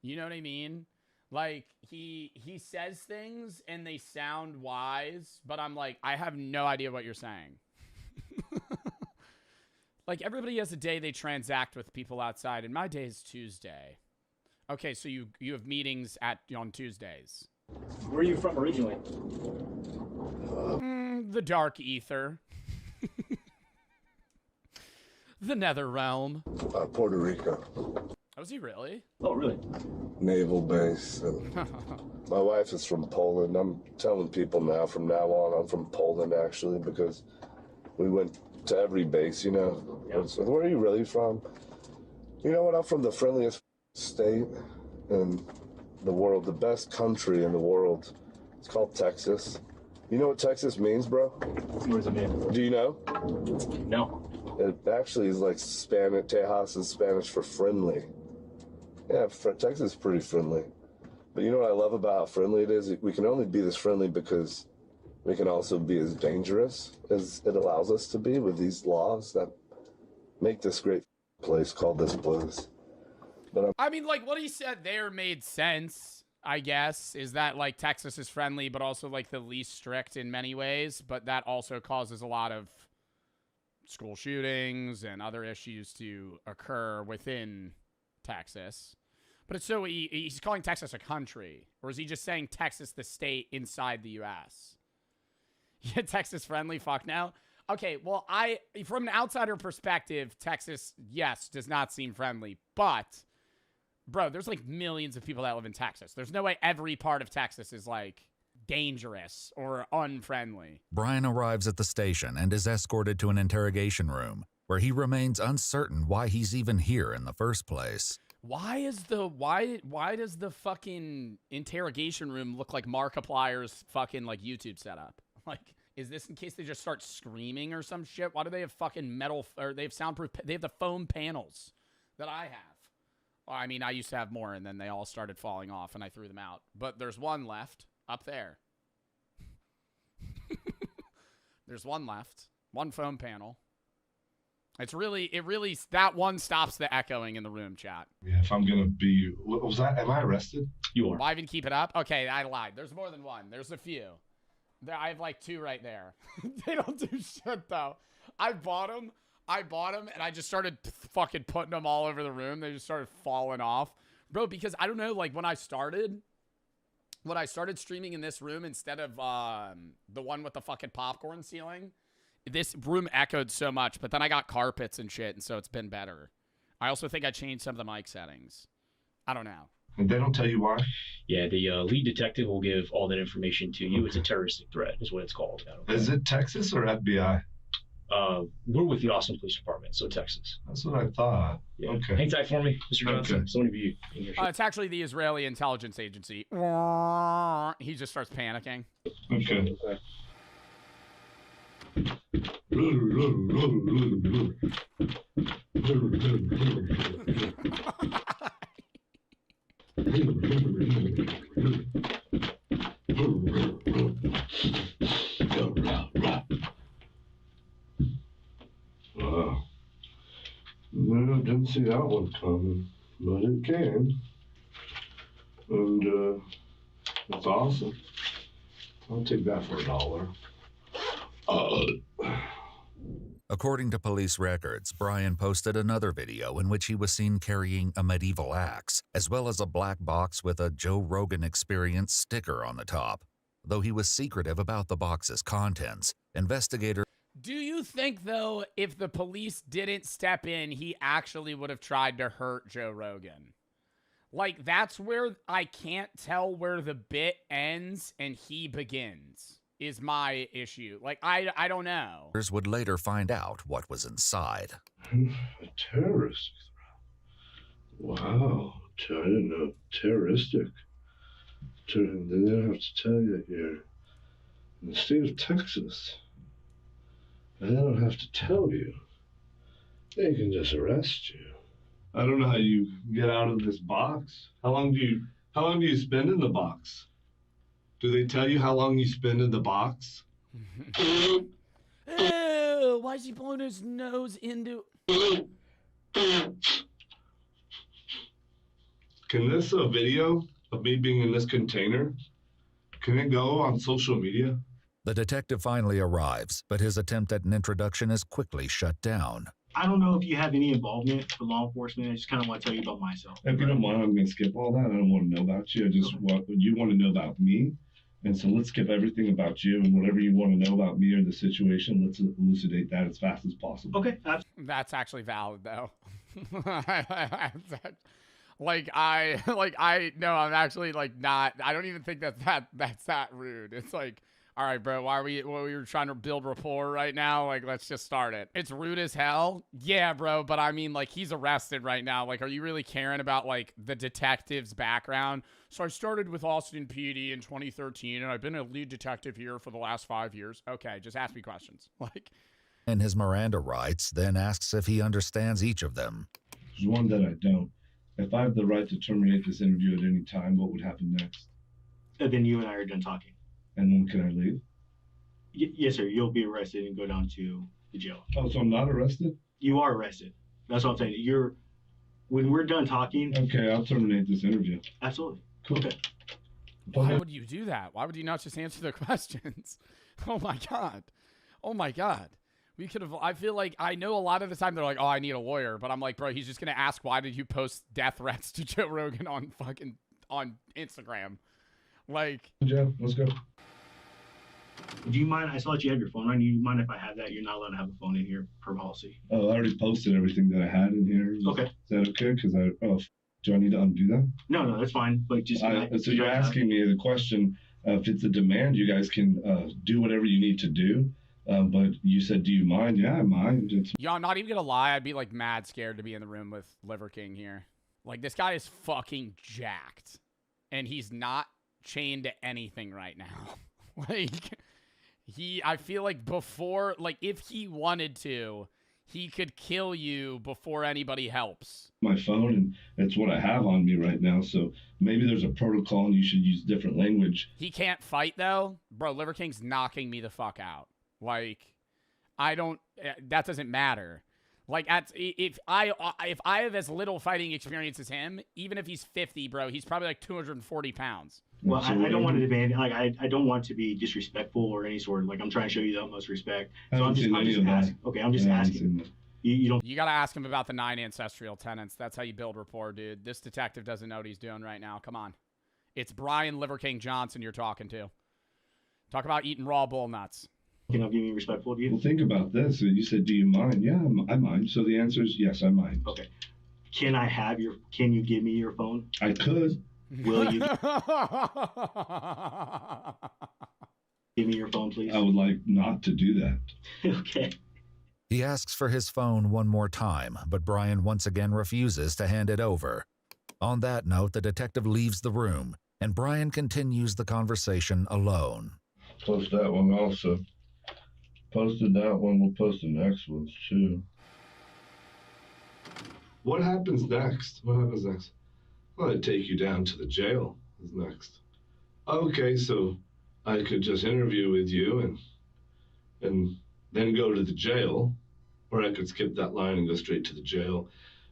You know what I mean? Like he says things and they sound wise, but I'm like, I have no idea what you're saying. Like everybody has a day they transact with people outside, and my day is Tuesday. Okay, so you have meetings on Tuesdays. Where are you from originally? The Dark Ether. The Nether Realm. Puerto Rico. Was he really? Oh, really? Naval base. And my wife is from Poland. I'm telling people now, from now on, I'm from Poland, actually, because we went to every base, you know. Yeah. So where are you really from? You know what? I'm from the friendliest state in the world, the best country in the world. It's called Texas. You know what Texas means, bro? What does it mean? Do you know? No. It actually is like Spanish. Tejas is Spanish for friendly. Yeah, Texas is pretty friendly. But you know what I love about how friendly it is? We can only be this friendly because we can also be as dangerous as it allows us to be with these laws that make this great place called this place. But I mean, like, what he said there made sense, I guess, is that, like, Texas is friendly, but also, like, the least strict in many ways, but that also causes a lot of school shootings and other issues to occur within Texas. But it's so, he's calling Texas a country, or is he just saying Texas the state inside the U.S.? Yeah, Texas friendly, fuck now. Okay, well, from an outsider perspective, Texas, yes, does not seem friendly, but bro, there's like millions of people that live in Texas. There's no way every part of Texas is like dangerous or unfriendly. Brian arrives at the station and is escorted to an interrogation room where he remains uncertain why he's even here in the first place. Why does the fucking interrogation room look like Markiplier's fucking like YouTube setup? Like, is this in case they just start screaming or some shit? Why do they have fucking metal, or they have soundproof, they have the foam panels that I have? Well, I mean, I used to have more, and then they all started falling off, and I threw them out. But there's one left up there. There's one left. One foam panel. It really, that one stops the echoing in the room, chat. yeah, if I'm gonna be, what was that? Am I arrested? You are. Why even keep it up? Okay, I lied. There's more than one. There's a few. I have like two right there. They don't do shit, though. I bought them. I bought them, and I just started fucking putting them all over the room. They just started falling off. Bro, because I don't know, like, when I started streaming in this room instead of the one with the fucking popcorn ceiling, this room echoed so much, but then I got carpets and shit, and so it's been better. I also think I changed some of the mic settings. I don't know. And they don't tell you why? Yeah, the lead detective will give all that information to you. It's a terroristic threat, is what it's called. Is it Texas or FBI? We're with the Austin Police Department, so Texas. That's what I thought. Yeah. Okay. Hang tight for me, Mr. Johnson. Okay. So many of you in here. It's actually the Israeli intelligence agency. He just starts panicking. Okay. Wow. No, I didn't see that one coming, but it came. And it's awesome. I'll take that for $1. According to police records, Brian posted another video in which he was seen carrying a medieval axe, as well as a black box with a Joe Rogan Experience sticker on the top. Though he was secretive about the box's contents, investigators... Do you think, though, if the police didn't step in, he actually would have tried to hurt Joe Rogan? Like, that's where I can't tell where the bit ends and he begins, is my issue. Like, I don't know. would later find out what was inside. A terrorist threat. Wow. I didn't know terroristic. They didn't have to tell you here. In the state of Texas, they don't have to tell you. They can just arrest you. I don't know how you get out of this box. How long do you spend in the box? Do they tell you how long you spend in the box? Ew, why is he blowing his nose into... Can this video of me being in this container, can it go on social media? The detective finally arrives, but his attempt at an introduction is quickly shut down. I don't know if you have any involvement with law enforcement. I just kind of want to tell you about myself. If you don't mind, I'm going to skip all that. I don't want to know about you. You want to know about me. And so let's skip everything about you, and whatever you want to know about me or the situation, let's elucidate that as fast as possible. Okay. That's actually valid, though. I'm actually like not, I don't even think that's that rude. It's like, all right, bro, we were trying to build rapport right now. Like, let's just start it. It's rude as hell. Yeah, bro. But I mean, like, he's arrested right now. Like, are you really caring about, like, the detective's background? So I started with Austin PD in 2013, and I've been a lead detective here for the last 5 years. Okay, just ask me questions. Like, In his Miranda rights, then asks if he understands each of them. There's one that I don't. If I have the right to terminate this interview at any time, what would happen next? Then you and I are done talking. And when can I leave? Yes, sir. You'll be arrested and go down to the jail. Oh, so I'm not arrested? You are arrested. That's what I'm saying. When we're done talking... Okay, I'll terminate this interview. Absolutely. Cool. Okay. Why would you do that? Why would you not just answer the questions? Oh, my God. Oh, my God. We could have... I feel like I know a lot of the time they're like, oh, I need a lawyer. But I'm like, bro, he's just going to ask, why did you post death threats to Joe Rogan on Instagram? Like... Joe, let's go. Do you mind? I saw that you have your phone on. Do you mind if I have that? You're not allowed to have a phone in here per policy. Oh, I already posted everything that I had in here. Okay. Is that okay? Because do I need to undo that? No, that's fine. But just so you're asking me the question, if it's a demand, you guys can do whatever you need to do. But you said, do you mind? Yeah, I mind. Yo, I'm not even gonna lie. I'd be like mad scared to be in the room with Liver King here. Like, this guy is fucking jacked, and he's not chained to anything right now. Like, I feel like before, like, if he wanted to, he could kill you before anybody helps. My phone, and it's what I have on me right now, so maybe there's a protocol and you should use different language. He can't fight, though. Bro, Liver King's knocking me the fuck out. Like, that doesn't matter. Like, if I have as little fighting experience as him, even if he's 50, bro, he's probably like 240 pounds. Well, I don't want to demand, like, I don't want to be disrespectful or any sort of, like, I'm trying to show you the utmost respect. So I'm just asking. Okay, I'm just asking. You don't. You got to ask him about the 9 ancestral tenants. That's how you build rapport, dude. This detective doesn't know what he's doing right now. Come on. It's Brian Liver King Johnson you're talking to. Talk about eating raw bull nuts. Can I be respectful to you? Well, think about this. You said, do you mind? Yeah, I mind. So the answer is yes, I mind. Okay. Can you give me your phone? I could. Will you give me your phone, please? I would like not to do that. Okay. He asks for his phone one more time, but Brian once again refuses to hand it over. On that note, the detective leaves the room, and Brian continues the conversation alone. Post that one also. Posted that one, we'll post the next ones too. What happens next? What happens next? Well, I'd take you down to the jail is next. Okay, so I could just interview with you and then go to the jail, or I could skip that line and go straight to the jail.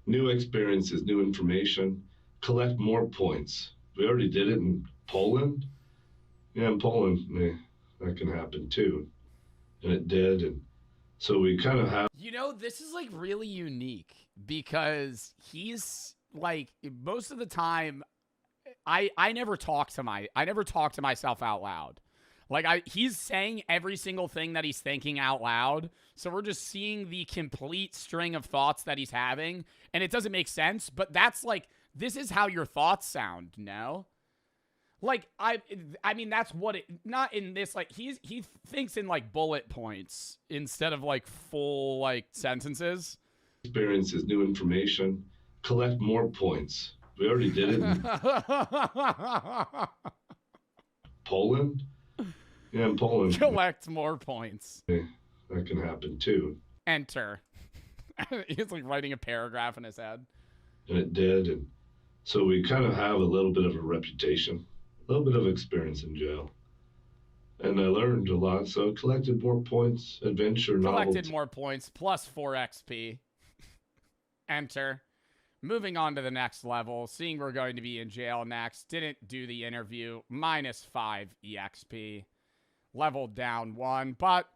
New experiences, new information, collect more points. We already did it in Poland. Yeah, in Poland, that can happen too. And it did, and so we kind of have... You know, this is, like, really unique because he's, like, most of the time, I never talk to myself out loud. Like, he's saying every single thing that he's thinking out loud, so we're just seeing the complete string of thoughts that he's having, and it doesn't make sense, but that's, like, this is how your thoughts sound, no? Like, I mean, that's what it, not in this, like, he thinks in, like, bullet points instead of, like, full, like, sentences. Experiences, new information, collect more points. We already did it in Poland. Yeah, in Poland. Collect more points. That can happen too. Enter. He's, like, writing a paragraph in his head. And it did, and so we kind of have a little bit of a reputation. A little bit of experience in jail. And I learned a lot, so I collected more points, adventure, novelty. Collected more points, plus 4 XP. Enter. Moving on to the next level, seeing we're going to be in jail next, didn't do the interview, minus 5 EXP. Leveled down 1, but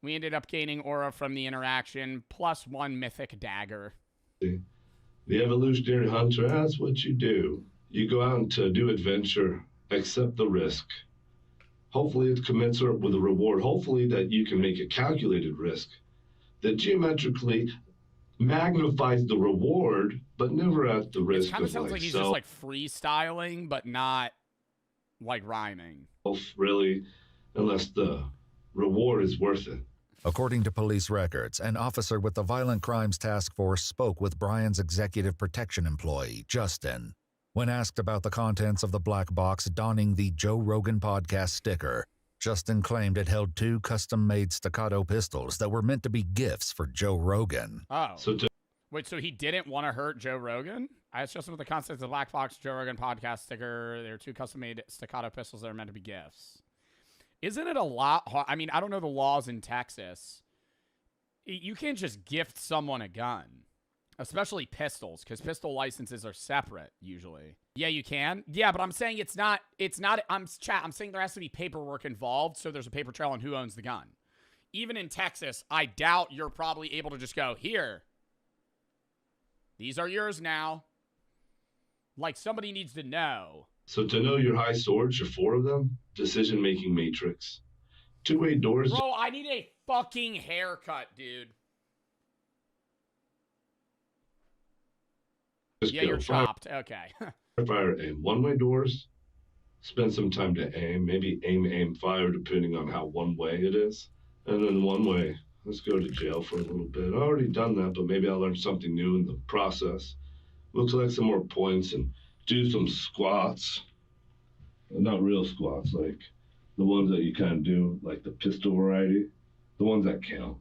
we ended up gaining aura from the interaction, plus 1 mythic dagger. The evolutionary hunter, that's what you do. You go out to do adventure, accept the risk. Hopefully it's commensurate with the reward. Hopefully that you can make a calculated risk that geometrically magnifies the reward, but never at the risk It kind of sounds like like he's just like freestyling, but not like rhyming. Really, unless the reward is worth it. According to police records, an officer with the Violent Crimes Task Force spoke with Brian's executive protection employee, Justin. When asked about the contents of the black box donning the Joe Rogan podcast sticker, Justin claimed it held 2 custom-made staccato pistols that were meant to be gifts for Joe Rogan. Oh. Wait, so he didn't want to hurt Joe Rogan? I asked Justin with the contents of the black box Joe Rogan podcast sticker. There are 2 custom-made staccato pistols that are meant to be gifts. Isn't it a lot hard? I mean, I don't know the laws in Texas. You can't just gift someone a gun. Especially pistols, because pistol licenses are separate, usually. Yeah, you can. Yeah, but I'm saying it's not, I'm saying there has to be paperwork involved, so there's a paper trail on who owns the gun. Even in Texas, I doubt you're probably able to just go, here. These are yours now. Like, somebody needs to know. So to know your high swords, your 4 of them, decision-making matrix. 2-way doors. Bro, I need a fucking haircut, dude. Yeah, you're chopped. Okay. Fire, aim. 1-way doors. Spend some time to aim. Maybe aim, fire, depending on how one-way it is. And then 1-way. Let's go to jail for a little bit. I've already done that, but maybe I'll learn something new in the process. We'll collect some more points and do some squats. Not real squats, like the ones that you kind of do, like the pistol variety. The ones that count.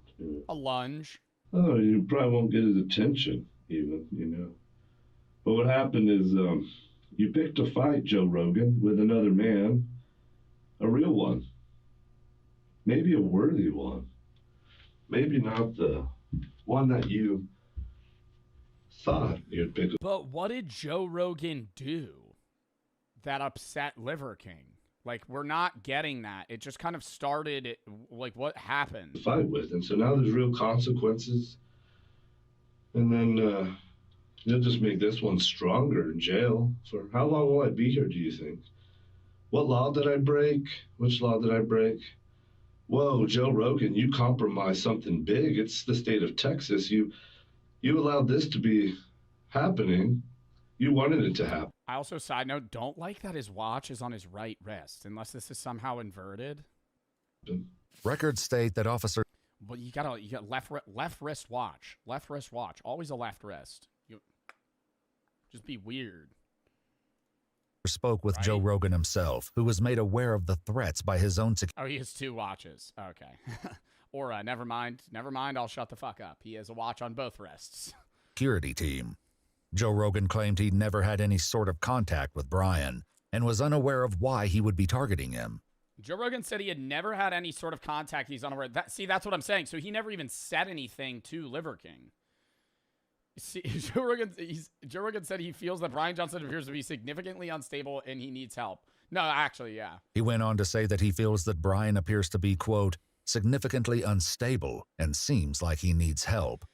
A lunge. Oh, you probably won't get his attention, even, you know. But what happened is you picked a fight, Joe Rogan, with another man, a real one, maybe a worthy one, maybe not the one that you thought you'd pick. But what did Joe Rogan do that upset Liver King? Like, we're not getting that. It just kind of started, like, what happened? Fight with, and so now there's real consequences. And then you'll just make this one stronger in jail. For how long will I be here, do you think? What law did I break? Which law did I break? Whoa, Joe Rogan, you compromised something big. It's the state of Texas. You allowed this to be happening. You wanted it to happen. I also, side note, don't like that his watch is on his right wrist, unless this is somehow inverted. Records state that officers... Well, you got left wrist watch. Left wrist watch. Always a left wrist. Just be weird. Spoke with Joe Rogan himself, who was made aware of the threats by his own security. Oh, he has 2 watches. Okay. Or, never mind. Never mind, I'll shut the fuck up. He has a watch on both wrists. Security team. Joe Rogan claimed he'd never had any sort of contact with Brian and was unaware of why he would be targeting him. Joe Rogan said he had never had any sort of contact. He's unaware. See, that's what I'm saying. So he never even said anything to Liver King. See, Joe Rogan said he feels that Brian Johnson appears to be significantly unstable and he needs help. No, actually, yeah. He went on to say that he feels that Brian appears to be, quote, significantly unstable and seems like he needs help.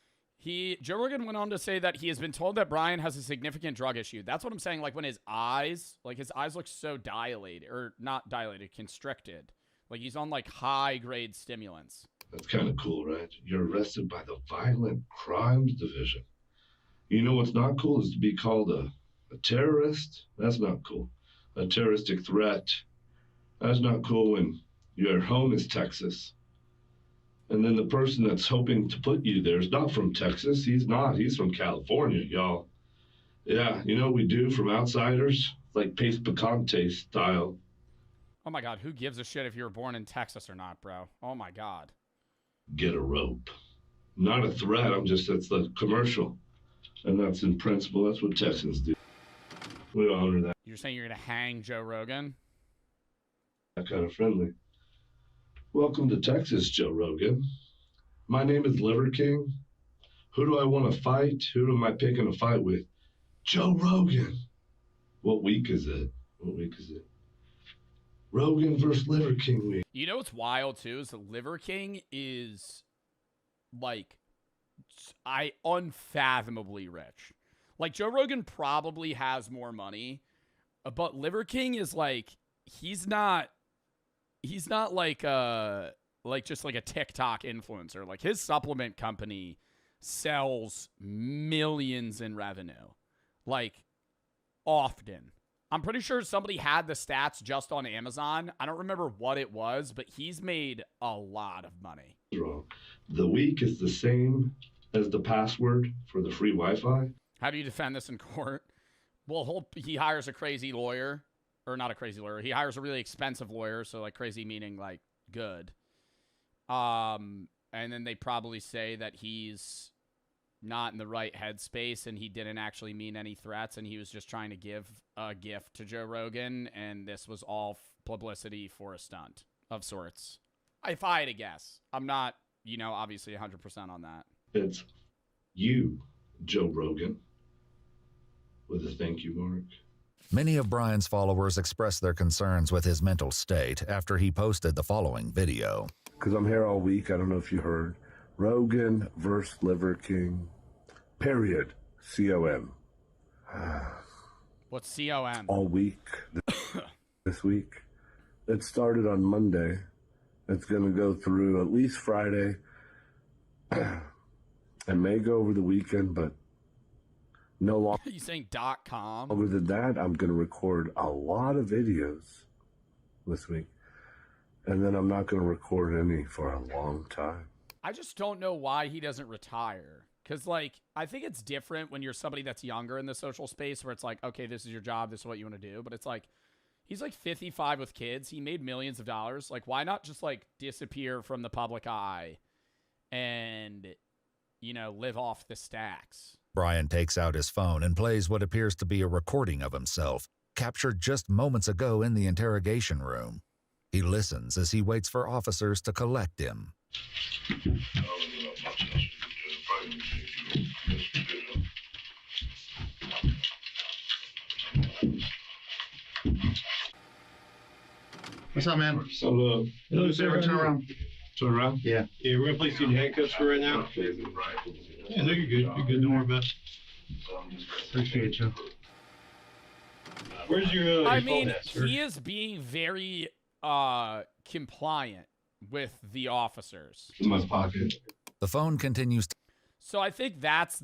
Joe Rogan went on to say that he has been told that Brian has a significant drug issue. That's what I'm saying. Like when his eyes look so dilated, or not dilated, constricted. Like he's on like high grade stimulants. That's kind of cool, right? You're arrested by the Violent Crimes Division. You know what's not cool is to be called a terrorist. That's not cool. A terroristic threat. That's not cool when your home is Texas. And then the person that's hoping to put you there is not from Texas. He's not. He's from California, y'all. Yeah, you know what we do from outsiders? Like Pace Picante style. Oh my God, who gives a shit if you were born in Texas or not, bro? Oh my God. Get a rope. Not a threat. That's the commercial. And that's in principle. That's what Texans do. We honor that. You're saying you're going to hang Joe Rogan? That kind of friendly. Welcome to Texas, Joe Rogan. My name is Liver King. Who do I want to fight? Who am I picking a fight with? Joe Rogan. What week is it? Rogan versus Liver King week. You know what's wild, too, is that Liver King is, like, unfathomably rich. Like, Joe Rogan probably has more money, but Liver King is, like, he's not like just like a TikTok influencer. Like his supplement company sells millions in revenue, like often. I'm pretty sure somebody had the stats just on Amazon. I don't remember what it was, but he's made a lot of money. The week is the same as the password for the free Wi-Fi. How do you defend this in court? Well, he hires a crazy lawyer. Or not a crazy lawyer. He hires a really expensive lawyer, so like crazy meaning like good. And then they probably say that he's not in the right headspace and he didn't actually mean any threats and he was just trying to give a gift to Joe Rogan and this was all publicity for a stunt of sorts. If I had to guess. I'm not, obviously 100% on that. It's you, Joe Rogan, with a thank you mark. Many of Brian's followers expressed their concerns with his mental state after he posted the following video. Because I'm here all week. I don't know if you heard. Rogan versus Liver King. Period. C-O-M. What's C-O-M? All week. This week. It started on Monday. It's going to go through at least Friday. It may go over the weekend, but no longer. You saying .com? Other than that, I'm going to record a lot of videos this week. And then I'm not going to record any for a long time. I just don't know why he doesn't retire. Because, I think it's different when you're somebody that's younger in the social space where it's like, okay, this is your job. This is what you want to do. But it's like, he's 55 with kids. He made millions of dollars. Why not just, disappear from the public eye and, live off the stacks? Brian takes out his phone and plays what appears to be a recording of himself, captured just moments ago in the interrogation room. He listens as he waits for officers to collect him. What's up, man? Hello. Hello, sir. Turn around. Turn around? Yeah. Yeah, we're gonna place you in handcuffs for right now. Yeah, no, you're good. You're good. Don't worry about it. Appreciate you. Where's your I your mean, phone at, sir? he is being very compliant with the officers. In my pocket. The phone continues So I think that's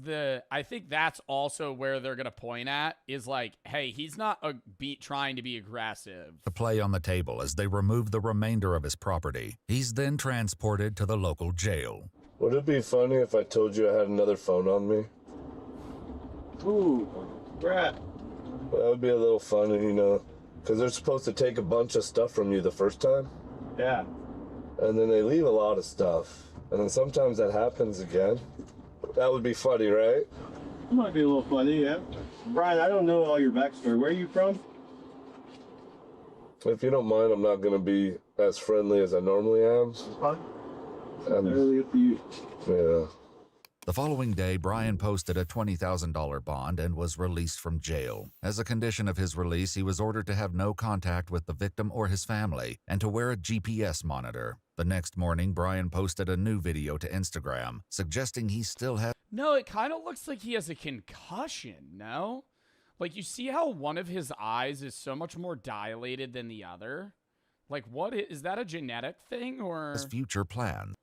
also where they're gonna point at, is like, hey, he's not trying to be aggressive. to play on the table as they remove the remainder of his property. He's then transported to the local jail. Would it be funny if I told you I had another phone on me? Ooh, Brad. That would be a little funny, you know, because they're supposed to take a bunch of stuff from you the first time. Yeah. And then they leave a lot of stuff. And then sometimes that happens again. That would be funny, right? It might be a little funny, yeah. Brian, I don't know all your backstory. Where are you from? If you don't mind, I'm not going to be as friendly as I normally am. Really up to you. Yeah. The following day, Brian posted a $20,000 bond and was released from jail. As a condition of his release, he was ordered to have no contact with the victim or his family and to wear a GPS monitor. The next morning, Brian posted a new video to Instagram, suggesting he still had... No, it kind of looks like he has a concussion, no? Like, you see how one of his eyes is so much more dilated than the other? Like, what is that a genetic thing, or... his future plans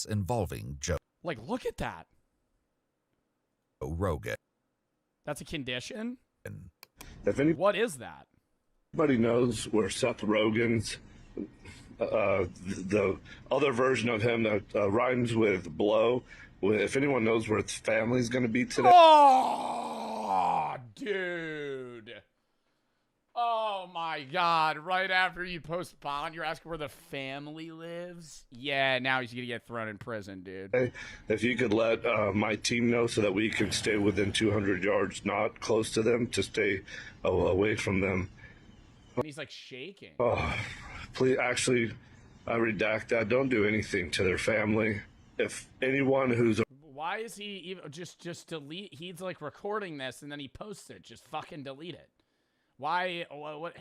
involving Joe. Like, look at that. Rogan. That's a condition? If What is that? anybody knows where Seth Rogen's, the other version of him that rhymes with blow, if anyone knows where its family's going to be today. Oh, dude. Oh, my God. Right after you post bond, you're asking where the family lives? Yeah, now he's going to get thrown in prison, dude. If you could let my team know so that we can stay within 200 yards, not close to them, to stay away from them. And he's, like, shaking. Oh, please, actually, I redact that. Don't do anything to their family. If anyone who's... Why is he even... Just delete... He's, like, recording this, and then he posts it. Just fucking delete it. Why? What?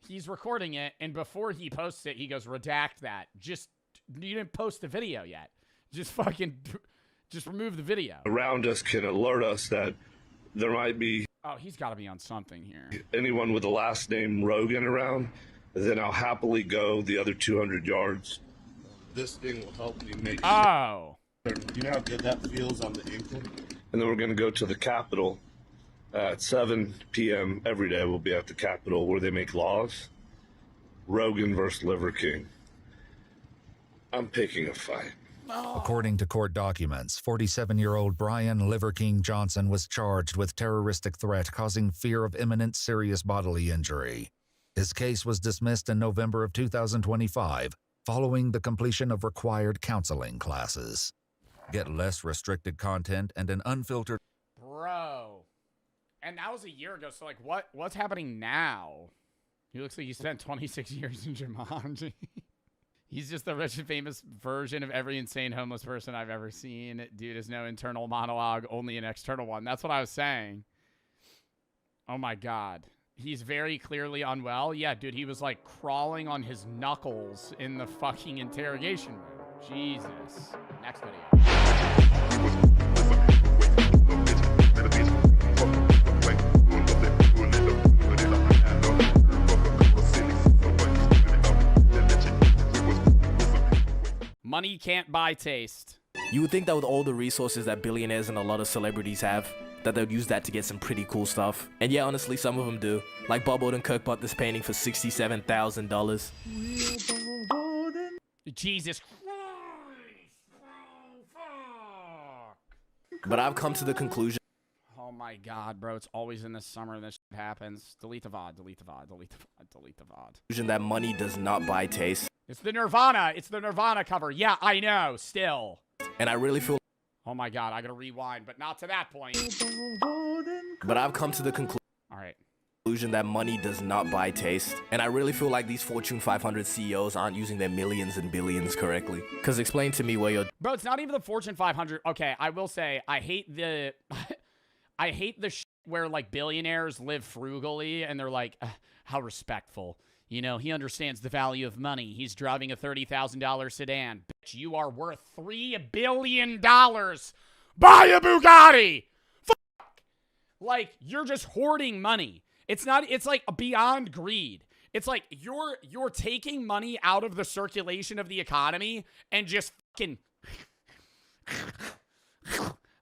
He's recording it, and before he posts it, he goes, redact that. Just, you didn't post the video yet. Just fucking, just remove the video. Around us can alert us that there might be... Oh, he's got to be on something here. Anyone with the last name Rogan around, then I'll happily go the other 200 yards. This thing will help me make... Oh. You know how good that feels on the ankle? And then we're going to go to the Capitol. At 7 p.m. every day, we'll be at the Capitol where they make laws. Rogan versus Liver King. I'm picking a fight. According to court documents, 47-year-old Brian Liver King Johnson was charged with terroristic threat causing fear of imminent serious bodily injury. His case was dismissed in November of 2025, following the completion of required counseling classes. Get less restricted content and an unfiltered... Bro. And that was a year ago, so, like, what's happening now? He looks like he spent 26 years in Jumanji. He's just the rich and famous version of every insane homeless person I've ever seen. Dude has no internal monologue, only an external one. That's what I was saying. Oh, my God. He's very clearly unwell. Yeah, dude, he was, like, crawling on his knuckles in the fucking interrogation room. Jesus. Next video. Money can't buy taste. You would think that with all the resources that billionaires and a lot of celebrities have, that they'd use that to get some pretty cool stuff. And yeah, honestly, some of them do. Like Bob Odenkirk bought this painting for $67,000. Jesus Christ. But I've come to the conclusion. Oh my God, bro. It's always in the summer this shit happens. Delete the VOD, delete the VOD, delete the VOD, delete the VOD. That money does not buy taste. It's the Nirvana. It's the Nirvana cover. Yeah, I know. Still. And I really feel... Oh my God, I gotta rewind, but not to that point. But I've come to the conclusion that money does not buy taste. And I really feel like these Fortune 500 CEOs aren't using their millions and billions correctly. Because explain to me where you're... Bro, it's not even the Fortune 500. Okay, I will say, I hate the... I hate the shit where, like, billionaires live frugally, and they're like, how respectful. You know, he understands the value of money. He's driving a $30,000 sedan. Bitch, you are worth $3 billion Buy a Bugatti. Fuck. Like, you're just hoarding money. It's like beyond greed. It's like you're taking money out of the circulation of the economy and just fucking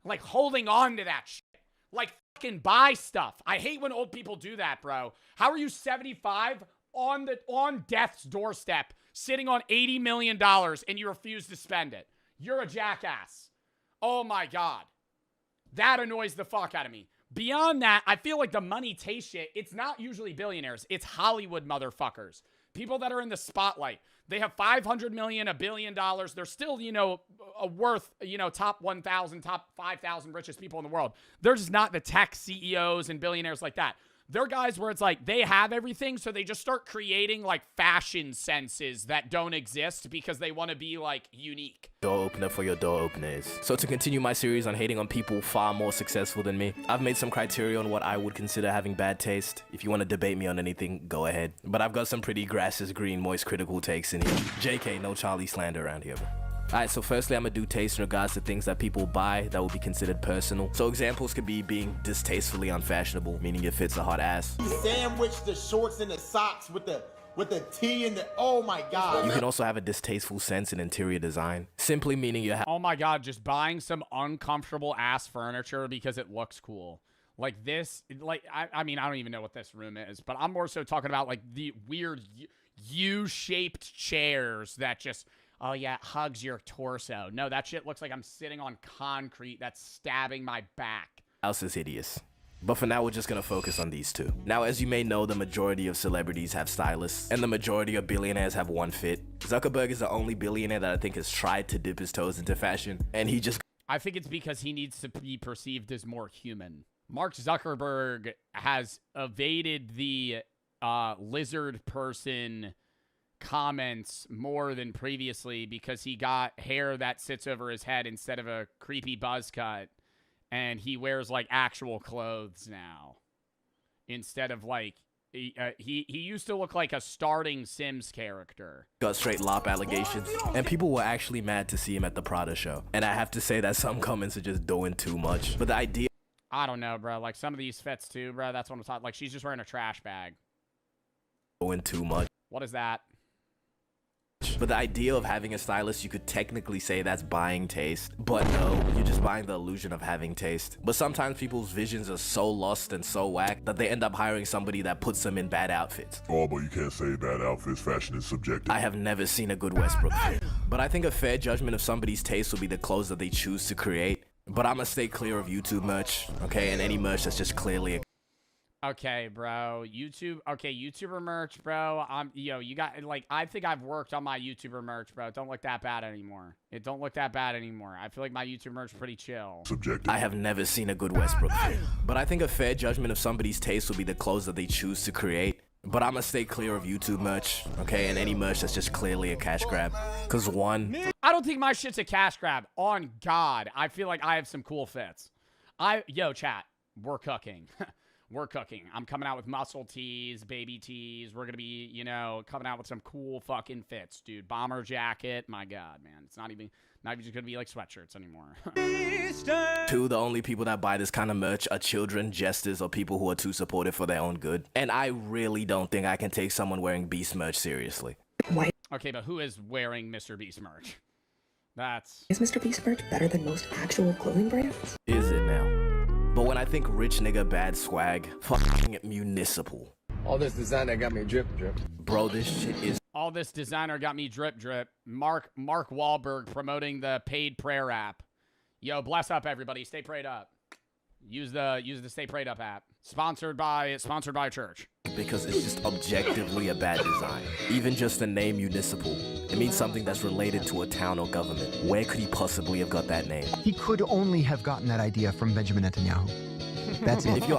like holding on to that shit. Like, fucking buy stuff. I hate when old people do that, bro. How are you 75 on death's doorstep, sitting on $80 million and you refuse to spend it? You're a jackass. Oh my God. That annoys the fuck out of me. Beyond that, I feel like the money taste shit, it's not usually billionaires. It's Hollywood motherfuckers. People that are in the spotlight. They have $500 million, $1 billion. They're still, you know, worth, you know, top 1,000, top 5,000 richest people in the world. They're just not the tech CEOs and billionaires like that. They're guys where it's like they have everything, so they just start creating like fashion senses that don't exist because they want to be like unique. Door opener for your door openers. So to continue my series on hating on people far more successful than me, I've made some criteria on what I would consider having bad taste. If you want to debate me on anything, go ahead. But I've got some pretty grass is green, moist critical takes in here. JK, no Charlie slander around here, bro. Alright, so firstly, I'm gonna do taste in regards to things that people buy that will be considered personal. So examples could be being distastefully unfashionable, meaning it fits a hot ass. You sandwich the shorts and the socks with the tee and the, oh my God. You can also have a distasteful sense in interior design, simply meaning you have. Oh my God, just buying some uncomfortable ass furniture because it looks cool. Like this, like, I mean, I don't even know what this room is, but I'm more so talking about like the weird U-shaped chairs that just, oh yeah, it hugs your torso. No, that shit looks like I'm sitting on concrete that's stabbing my back. House is hideous. But for now, we're just gonna focus on these two. Now, as you may know, the majority of celebrities have stylists, and the majority of billionaires have one fit. Zuckerberg is the only billionaire that I think has tried to dip his toes into fashion, and he just... I think it's because he needs to be perceived as more human. Mark Zuckerberg has evaded the lizard person comments more than previously because he got hair that sits over his head instead of a creepy buzz cut, and he wears like actual clothes now instead of like he used to look like a starting Sims character. Got straight lop allegations, and people were actually mad to see him at the Prada show, and I have to say that some comments are just doing too much. But the idea, I don't know, bro, like some of these fits too, bro. That's what I'm talking, like she's just wearing a trash bag. Doing too much. What is that? But the idea of having a stylist, you could technically say that's buying taste. But no, you're just buying the illusion of having taste. But sometimes people's visions are so lost and so whack that they end up hiring somebody that puts them in bad outfits. Oh, but you can't say bad outfits. Fashion is subjective. I have never seen a good Westbrook fit. But I think a fair judgment of somebody's taste will be the clothes that they choose to create. But I'm gonna stay clear of YouTube merch, okay? And any merch that's just clearly a... Okay, bro. YouTuber merch, bro. Yo, you got, like, I think I've worked on my YouTuber merch, bro. It don't look that bad anymore. It don't look that bad anymore. I feel like my YouTuber merch is pretty chill. Subjective. I have never seen a good Westbrook fit. But I think a fair judgment of somebody's taste will be the clothes that they choose to create. But I'm gonna stay clear of YouTube merch, okay? And any merch that's just clearly a cash grab. Cause one... I don't think my shit's a cash grab. On God. I feel like I have some cool fits. Yo, chat. We're cooking. We're cooking. I'm coming out with muscle tees, baby tees. We're going to be, you know, coming out with some cool fucking fits, dude. Bomber jacket. My God, man. It's not even just going to be like sweatshirts anymore. Two, the only people that buy this kind of merch are children, jesters, or people who are too supportive for their own good. And I really don't think I can take someone wearing Beast merch seriously. Why? Okay, but who is wearing Mr. Beast merch? Is Mr. Beast merch better than most actual clothing brands? Is it now? But when I think rich nigga bad swag, fucking municipal. All this designer got me drip. Bro, this shit is... All this designer got me drip. Mark Wahlberg promoting the paid prayer app. Yo, bless up everybody. Stay prayed up. Use the Stay Prayed Up app. Sponsored by church. Because it's just objectively a bad design. Even just the name municipal. It means something that's related to a town or government. Where could he possibly have got that name? He could only have gotten that idea from Benjamin Netanyahu. That's it. If you're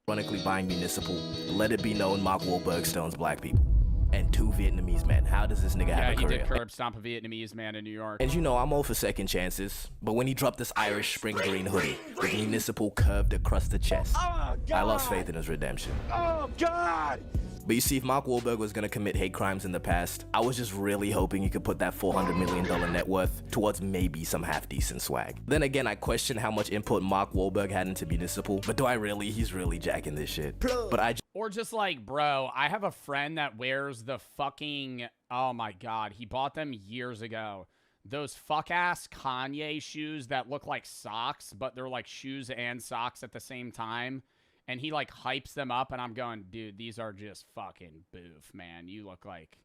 unironically buying municipal, let it be known Mark Wahlberg stones black people. And 2 Vietnamese men. How does this nigga have a career? Yeah, he did curb stomp a Vietnamese man in New York. And you know, I'm all for second chances. But when he dropped this Irish spring green hoodie with municipal curved across the chest, I lost faith in his redemption. Oh, God! But you see, if Mark Wahlberg was gonna commit hate crimes in the past, I was just really hoping he could put that $400 million net worth towards maybe some half-decent swag. Then again, I question how much input Mark Wahlberg had into Municipal, but do I really? He's really jacking this shit. But I Or just like, bro, I have a friend that wears the fucking, oh my God, he bought them years ago. Those fuck-ass Kanye shoes that look like socks, but they're like shoes and socks at the same time. And he like hypes them up, and I'm going, dude, these are just fucking boof, man. You look like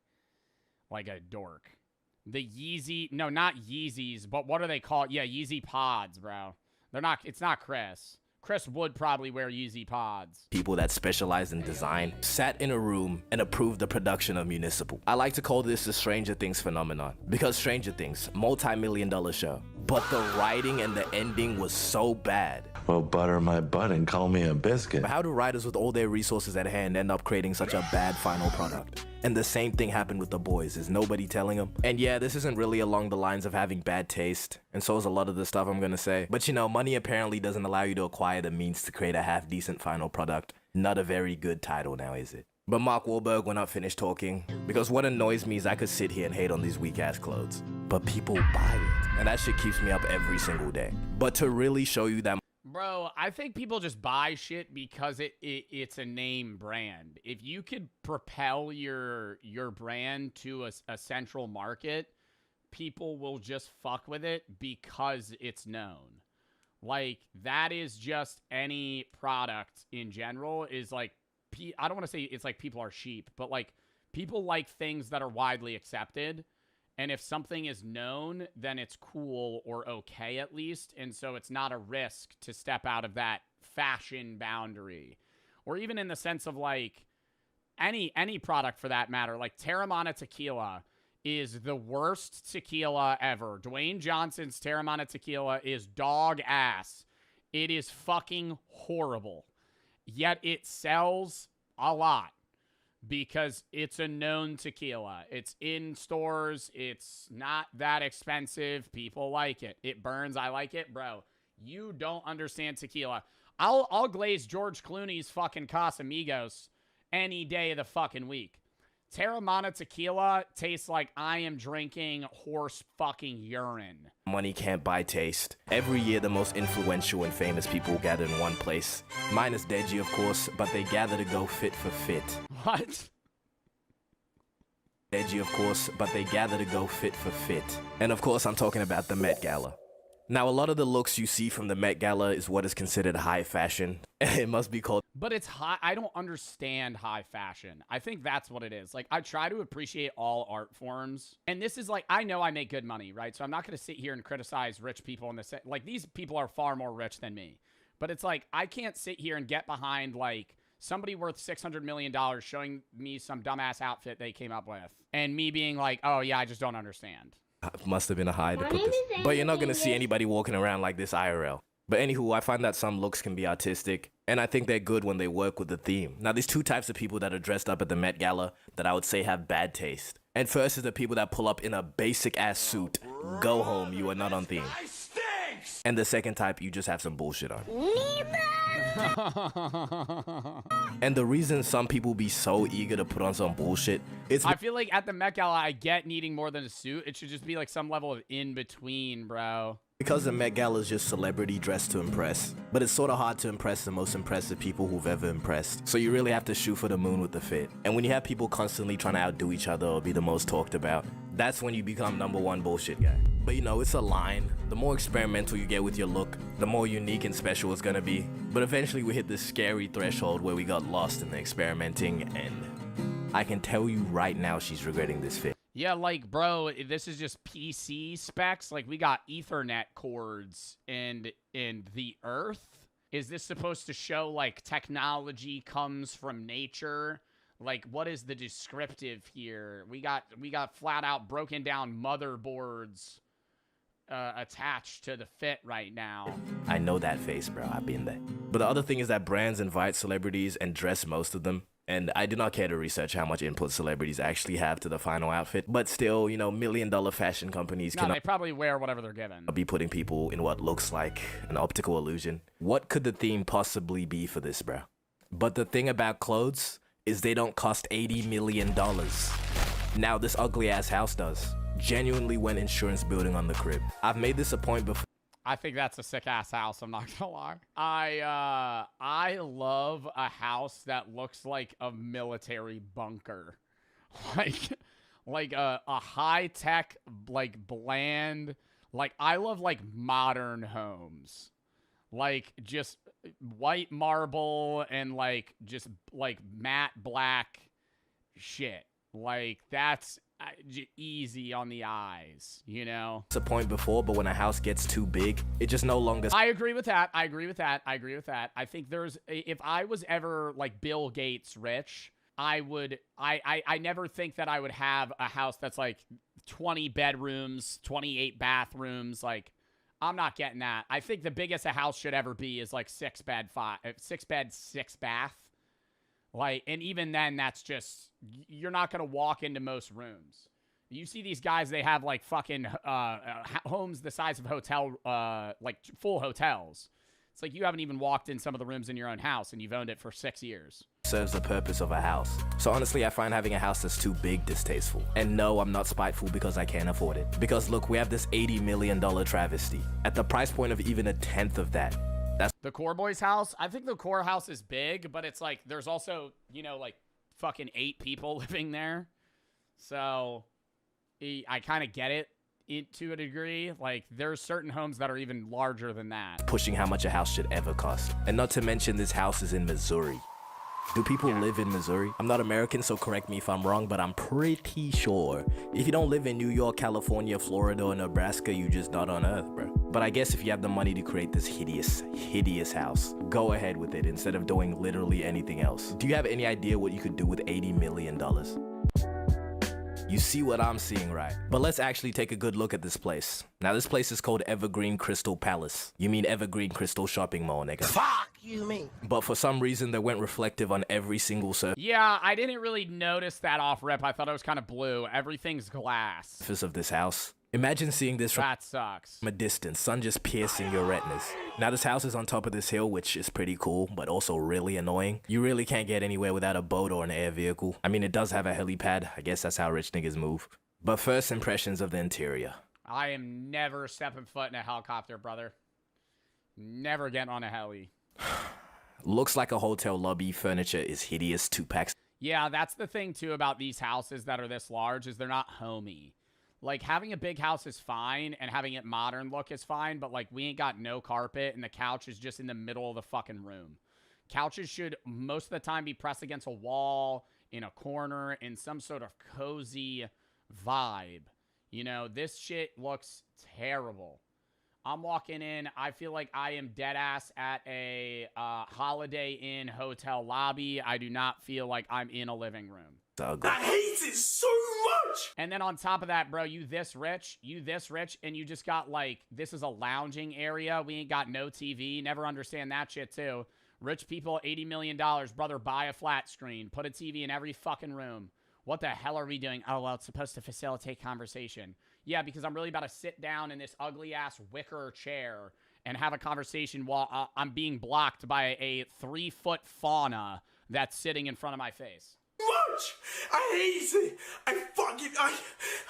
a dork. The Yeezy, no, not Yeezys, but what are they called? Yeah, Yeezy Pods, bro. They're not, it's not Chris. Chris would probably wear Yeezy Pods. People that specialize in design sat in a room and approved the production of Municipal. I like to call this the Stranger Things phenomenon, because Stranger Things, multi-million-dollar show, but the writing and the ending was so bad. Well, butter my butt and call me a biscuit. But how do writers with all their resources at hand end up creating such a bad final product? And the same thing happened with The Boys. Is nobody telling them? And yeah, this isn't really along the lines of having bad taste, and so is a lot of the stuff I'm gonna say. But you know, money apparently doesn't allow you to acquire the means to create a half-decent final product. Not a very good title now, is it? But Mark Wahlberg will not finish talking, because what annoys me is I could sit here and hate on these weak-ass clothes, but people buy it, and that shit keeps me up every single day. But to really show you that, bro, I think people just buy shit because it's a name brand. If you could propel your brand to a central market, people will just fuck with it because it's known. Like, that is just any product in general is like, I don't want to say it's like people are sheep, but like people like things that are widely accepted. And if something is known, then it's cool or okay at least. And so it's not a risk to step out of that fashion boundary. Or even in the sense of like any product for that matter. Like Terramana Tequila is the worst tequila ever. Dwayne Johnson's Terramana Tequila is dog ass. It is fucking horrible. Yet it sells a lot. Because it's a known tequila. It's in stores. It's not that expensive. People like it. It burns. I like it. Bro, you don't understand tequila. I'll glaze George Clooney's fucking Casamigos any day of the fucking week. Terramana Tequila tastes like I am drinking horse fucking urine. money can't buy taste. Every year, the most influential and famous people gather in one place. Minus Deji, of course, but they gather to go fit for fit. What? Deji, of course, but they gather to go fit for fit. And of course, I'm talking about the Met Gala. Now, a lot of the looks you see from the Met Gala is what is considered high fashion. It must be called... But it's high... I don't understand high fashion. I think that's what it is. Like, I try to appreciate all art forms. And this is like... I know I make good money, right? So I'm not going to sit here and criticize rich people in this... Like, these people are far more rich than me. But it's like, I can't sit here and get behind, like, somebody worth $600 million showing me some dumbass outfit they came up with. And me being like, oh, yeah, I just don't understand. Must have been a high to put this. But you're not going to see anybody walking around like this IRL. But anywho, I find that some looks can be artistic, and I think they're good when they work with the theme. Now, there's two types of people that are dressed up at the Met Gala that I would say have bad taste. And first is the people that pull up in a basic-ass suit. Go home, you are not on theme. And the second type, you just have some bullshit on. And the reason some people be so eager to put on some bullshit, it's... I feel like at the Met Gala, I get needing more than a suit. It should just be like some level of in-between, bro. Because the Met Gala is just celebrity dressed to impress. But it's sort of hard to impress the most impressive people who've ever impressed. So you really have to shoot for the moon with the fit. And when you have people constantly trying to outdo each other or be the most talked about, that's when you become #1 bullshit guy. But you know, it's a line. The more experimental you get with your look, the more unique and special it's gonna be. But eventually we hit this scary threshold where we got lost in the experimenting, and I can tell you right now she's regretting this fit. Yeah, like, bro, this is just PC specs. Like, we got Ethernet cords and the Earth. Is this supposed to show, like, technology comes from nature? Like, what is the descriptive here? We got flat out broken down motherboards attached to the fit right now. I know that face, bro. I've been there. But the other thing is that brands invite celebrities and dress most of them. And I do not care to research how much input celebrities actually have to the final outfit. But still, you know, $1 million fashion companies No, they probably wear whatever they're given. Be putting people in what looks like an optical illusion. What could the theme possibly be for this, bro? But the thing about clothes is they don't cost $80 million. Now this ugly ass house does. Genuinely went insurance building on the crib. I've made this a point before. I think that's a sick ass house, I'm not gonna lie. I love a house that looks like a military bunker. Like a high tech, like bland, like I love like modern homes. Like just white marble and like just like matte black shit. Like that's easy on the eyes, you know? It's a point before, but when a house gets too big, it just no longer... I agree with that. I agree with that. I agree with that. I think there's... If I was ever, like, Bill Gates rich, I would... I never think that I would have a house that's, like, 20 bedrooms, 28 bathrooms. Like, I'm not getting that. I think the biggest a house should ever be is, like, 6 bed, 6 bath. Like, and even then, that's just, you're not going to walk into most rooms. You see these guys, they have, like, fucking homes the size of hotel, like, full hotels. It's like you haven't even walked in some of the rooms in your own house, and you've owned it for 6 years. Serves the purpose of a house. So honestly, I find having a house that's too big distasteful. And no, I'm not spiteful because I can't afford it. Because look, we have this $80 million travesty. At the price point of even a tenth of that. That's the Core Boys house. I think the Core house is big, but it's like there's also, you know, like fucking 8 people living there. So I kind of get it to a degree. Like there's certain homes that are even larger than that. Pushing how much a house should ever cost. And not to mention this house is in Missouri. Do people live in Missouri? I'm not American, so correct me if I'm wrong, but I'm pretty sure if you don't live in New York, California, Florida, or Nebraska, you're just not on Earth, bro. But I guess if you have the money to create this hideous, hideous house, go ahead with it instead of doing literally anything else. Do you have any idea what you could do with $80 million? You see what I'm seeing, right? But let's actually take a good look at this place. Now, this place is called Evergreen Crystal Palace. You mean Evergreen Crystal Shopping Mall, nigga. Fuck you mean. But for some reason, they went reflective on every single surface. Yeah, I didn't really notice that off rip. I thought it was kind of blue. Everything's glass. Of this house. Imagine seeing this that sucks. From a distance, sun just piercing your retinas. Now this house is on top of this hill, which is pretty cool, but also really annoying. You really can't get anywhere without a boat or an air vehicle. I mean, it does have a helipad. I guess that's how rich niggas move. But first impressions of the interior. I am never stepping foot in a helicopter, brother. Never getting on a heli. Looks like a hotel lobby. Furniture is hideous. 2-packs. Yeah, that's the thing too about these houses that are this large is they're not homey. Like, having a big house is fine, and having it modern look is fine, but, like, we ain't got no carpet, and the couch is just in the middle of the fucking room. Couches should, most of the time, be pressed against a wall, in a corner, in some sort of cozy vibe. You know, this shit looks terrible. I'm walking in, I feel like I am dead-ass at a Holiday Inn hotel lobby. I do not feel like I'm in a living room. I hate it so much. And then on top of that, bro, you this rich, and you just got, like, this is a lounging area. We ain't got no TV. Never understand that shit, too. Rich people, $80 million. Brother, buy a flat screen. Put a TV in every fucking room. What the hell are we doing? Oh, well, it's supposed to facilitate conversation. Yeah, because I'm really about to sit down in this ugly-ass wicker chair and have a conversation while I'm being blocked by a 3-foot fauna that's sitting in front of my face. Much. I hate it.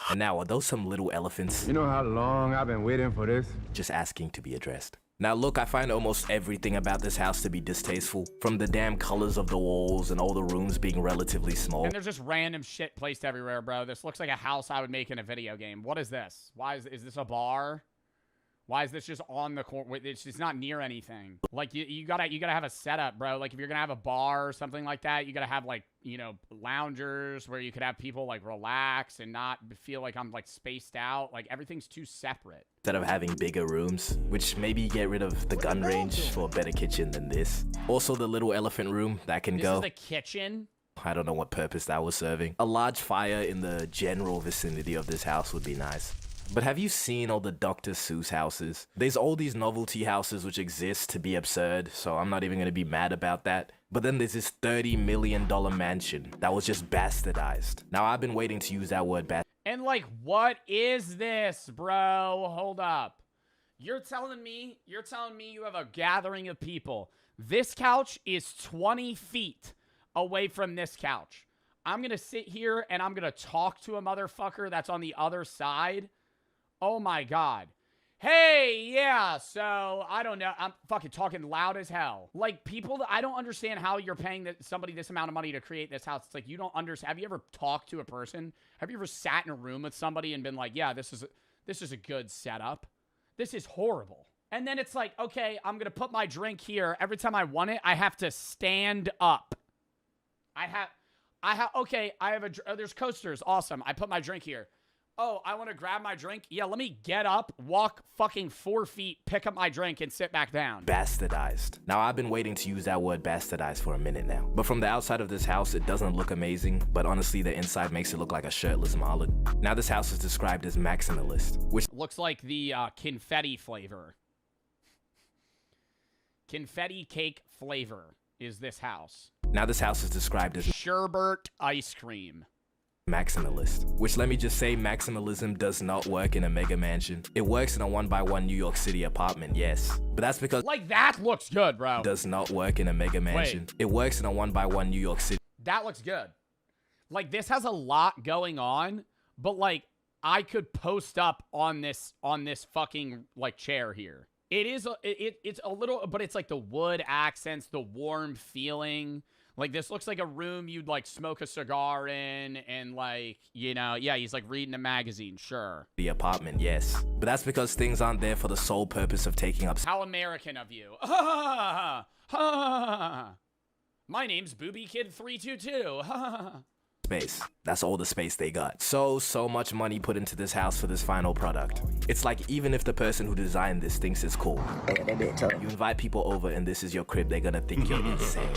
And now, are those some little elephants? You know how long I've been waiting for this? Just asking to be addressed. Now look, I find almost everything about this house to be distasteful. From the damn colors of the walls and all the rooms being relatively small. And there's just random shit placed everywhere, bro. This looks like a house I would make in a video game. What is this? Why is this a bar? Why is this just on the corner? It's just not near anything. Like, you gotta have a setup, bro. Like, if you're gonna have a bar or something like that, you gotta have, like, you know, loungers where you could have people, like, relax and not feel like I'm, like, spaced out. Like, everything's too separate. Instead of having bigger rooms, which maybe get rid of the gun range for a better kitchen than this. Also, the little elephant room, that can go. This is the kitchen? I don't know what purpose that was serving. A large fire in the general vicinity of this house would be nice. But have you seen all the Dr. Seuss houses? There's all these novelty houses which exist to be absurd, so I'm not even going to be mad about that. But then there's this $30 million mansion that was just bastardized. Now, I've been waiting to use that word And, like, what is this, bro? Hold up. You're telling me you have a gathering of people. This couch is 20 feet away from this couch. I'm going to sit here and I'm going to talk to a motherfucker that's on the other side. Oh my God. Hey, yeah, so, I don't know. I'm fucking talking loud as hell. Like, people, I don't understand how you're paying somebody this amount of money to create this house. It's like, you don't understand. Have you ever talked to a person? Have you ever sat in a room with somebody and been like, yeah, this is a good setup. This is horrible. And then it's like, okay, I'm going to put my drink here. Every time I want it, I have to stand up. Okay, there's coasters. Awesome. I put my drink here. Oh, I want to grab my drink? Yeah, let me get up, walk fucking 4 feet, pick up my drink, and sit back down. Bastardized. Now, I've been waiting to use that word bastardized for a minute now. But from the outside of this house, it doesn't look amazing, but honestly, the inside makes it look like a shirtless Marlin. Now, this house is described as maximalist, which looks like the confetti flavor. Confetti cake flavor is this house. Now, this house is described as sherbet ice cream. Maximalist, which let me just say, maximalism does not work in a mega mansion. It works in a 1x1 New York City apartment, yes. But that's because like that looks good, bro. Does not work in a mega mansion. Wait. It works in a 1x1 New York City. That looks good. Like this has a lot going on, but like I could post up on this fucking like chair here. It is it's a little, but it's like the wood accents, the warm feeling. Like, this looks like a room you'd, like, smoke a cigar in and, like, you know, yeah, he's, like, reading a magazine, sure. The apartment, yes. But that's because things aren't there for the sole purpose of taking up... How American of you. My name's Booby Kid 322. Space. That's all the space they got. So much money put into this house for this final product. It's like even if the person who designed this thinks it's cool, you invite people over and this is your crib, they're gonna think you're insane.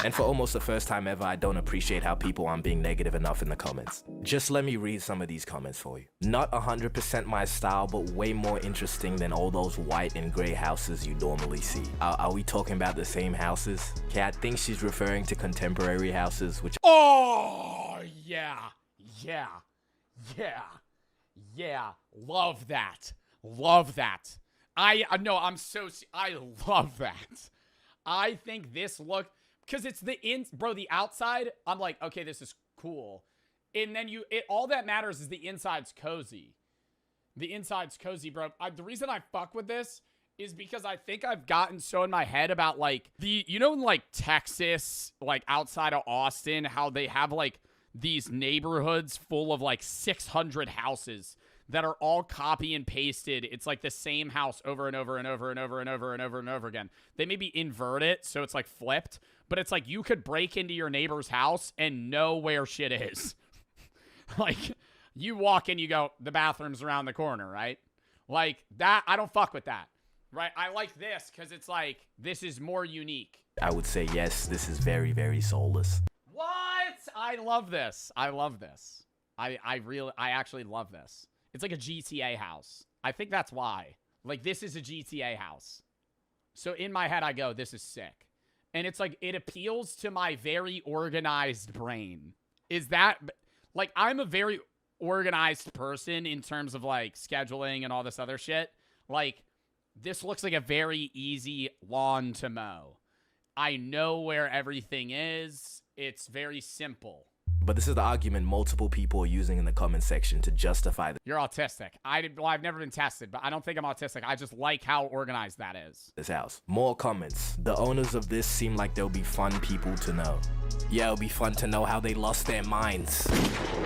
And for almost the first time ever, I don't appreciate how people aren't being negative enough in the comments. Just let me read some of these comments for you. Not 100% my style, but way more interesting than all those white and gray houses you normally see. Are we talking about the same houses? Okay, I think she's referring to contemporary houses, which... Oh, yeah. Love that. I love that. I think this look, because it's the outside, I'm like, okay, this is cool. And then all that matters is the inside's cozy. The inside's cozy, bro. The reason I fuck with this is because I think I've gotten so in my head about like you know, in like Texas, like outside of Austin, how they have like these neighborhoods full of like 600 houses that are all copy and pasted. It's like the same house over and over and over and over and over and over and over again. They maybe invert it so it's like flipped, but it's like you could break into your neighbor's house and know where shit is. Like you walk in, you go, the bathroom's around the corner, right? Like that, I don't fuck with that, right? I like this because it's like, this is more unique. I would say yes, this is very, very soulless. What? I love this. I actually love this. It's like a GTA house. I think that's why. Like, this is a GTA house. So in my head, I go, this is sick. And it's like, it appeals to my very organized brain. Is that, like, I'm a very organized person in terms of, like, scheduling and all this other shit. Like, this looks like a very easy lawn to mow. I know where everything is. It's very simple. But this is the argument multiple people are using in the comment section to justify You're autistic. I've never been tested, but I don't think I'm autistic. I just like how organized that is. This house. More comments. The owners of this seem like they'll be fun people to know. Yeah, it'll be fun to know how they lost their minds.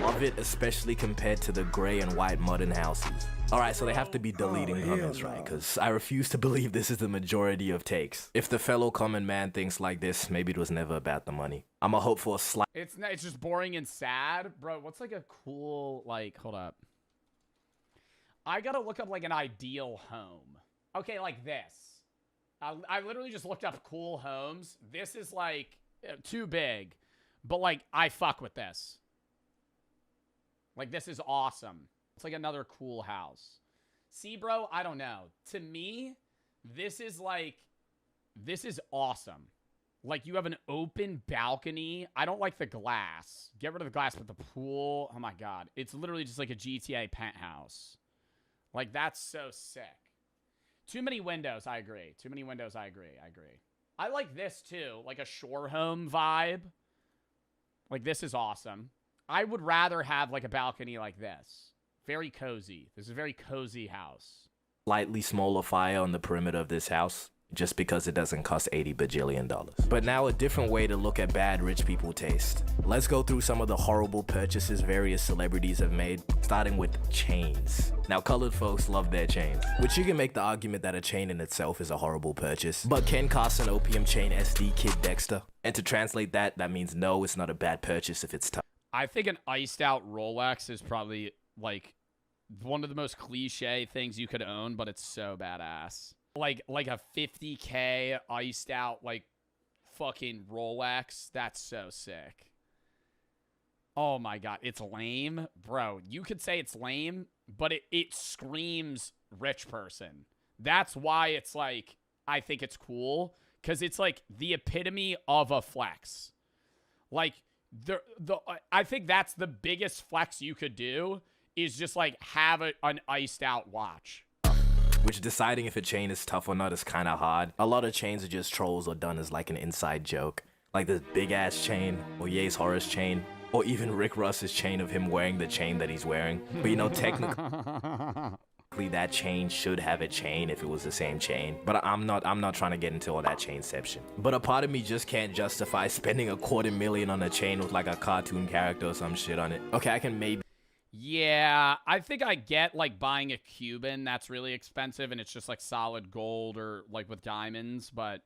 Love it, especially compared to the gray and white modern houses. Alright, so they have to be deleting comments, right? Because I refuse to believe this is the majority of takes. If the fellow common man thinks like this, maybe it was never about the money. I'ma hope for a slight... It's just boring and sad. Bro, what's like a cool, like, hold up. I gotta look up like an ideal home. Okay, like this. I literally just looked up cool homes. This is like too big. But like, I fuck with this. Like, this is awesome. It's like another cool house. See, bro, I don't know. To me, this is like, this is awesome. Like, you have an open balcony. I don't like the glass. Get rid of the glass, but the pool, oh my God. It's literally just like a GTA penthouse. Like, that's so sick. Too many windows, I agree. Too many windows, I agree. I like this too. Like a shore home vibe. Like, this is awesome. I would rather have, like, a balcony like this. Very cozy. This is a very cozy house. Slightly smaller fire on the perimeter of this house, just because it doesn't cost $80 bajillion. But now a different way to look at bad rich people taste. Let's go through some of the horrible purchases various celebrities have made, starting with chains. Now, colored folks love their chains, which you can make the argument that a chain in itself is a horrible purchase. But Ken costs an opium chain SD Kid Dexter. And to translate that, that means no, it's not a bad purchase if it's tough. I think an iced out Rolex is probably, like, one of the most cliche things you could own, but it's so badass. Like a 50K iced out, like, fucking Rolex. That's so sick. Oh my god, it's lame. Bro, you could say it's lame, but it screams rich person. That's why it's like, I think it's cool, because it's like the epitome of a flex. Like, I think that's the biggest flex you could do, is just like have an iced out watch. Which deciding if a chain is tough or not is kind of hard. A lot of chains are just trolls or done as like an inside joke. Like this big ass chain, or Ye's Horace chain, or even Rick Ross's chain of him wearing the chain that he's wearing. But you know, technically that chain should have a chain if it was the same chain. But I'm not trying to get into all that chainception. But a part of me just can't justify spending $250,000 on a chain with like a cartoon character or some shit on it. Okay, I can maybe. Yeah, I think I get, like, buying a Cuban that's really expensive and it's just, like, solid gold or, like, with diamonds, but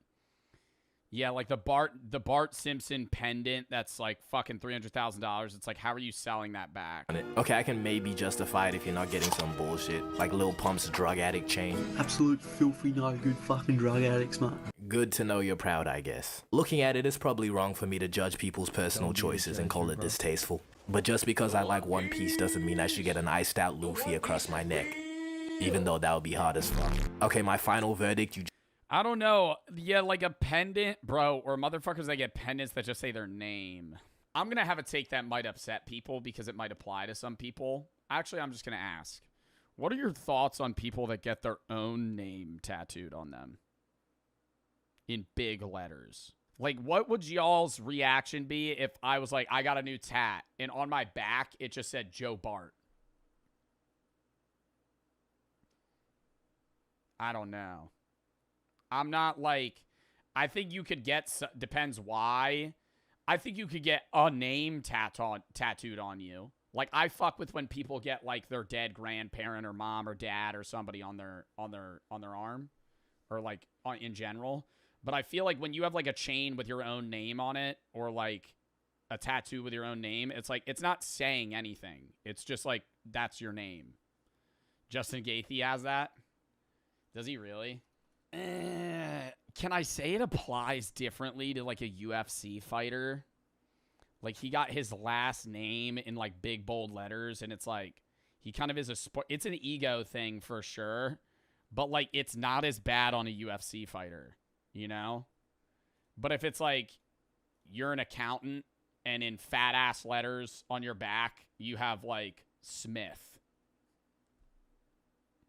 yeah, like, the Bart Simpson pendant that's, like, fucking $300,000. It's like, how are you selling that back? Okay, I can maybe justify it if you're not getting some bullshit, like Lil Pump's drug addict chain. Absolute filthy, no good fucking drug addicts, man. Good to know you're proud, I guess. Looking at it, it's probably wrong for me to judge people's personal choices and call it distasteful. But just because I like One Piece doesn't mean I should get an iced out Luffy across my neck. Even though that would be hard as fuck. Okay, my final verdict, I don't know. Yeah, like a pendant, bro, or motherfuckers that get pendants that just say their name. I'm going to have a take that might upset people because it might apply to some people. Actually, I'm just going to ask. What are your thoughts on people that get their own name tattooed on them? In big letters. Like, what would y'all's reaction be if I was like, I got a new tat, and on my back, it just said Joe Bart? I don't know. I'm not like, I think you could get, depends why. I think you could get a name tattooed on you. Like, I fuck with when people get, like, their dead grandparent or mom or dad or somebody on their arm, or, like, in general. But I feel like when you have, like, a chain with your own name on it, or, like, a tattoo with your own name, it's like, it's not saying anything. It's just, like, that's your name. Justin Gaethje has that? Does he really? Can I say it applies differently to, like, a UFC fighter? Like, he got his last name in, like, big, bold letters, and it's, like, he kind of is a sport. It's an ego thing for sure, but, like, it's not as bad on a UFC fighter. You know? But if it's like you're an accountant and in fat ass letters on your back, you have like Smith.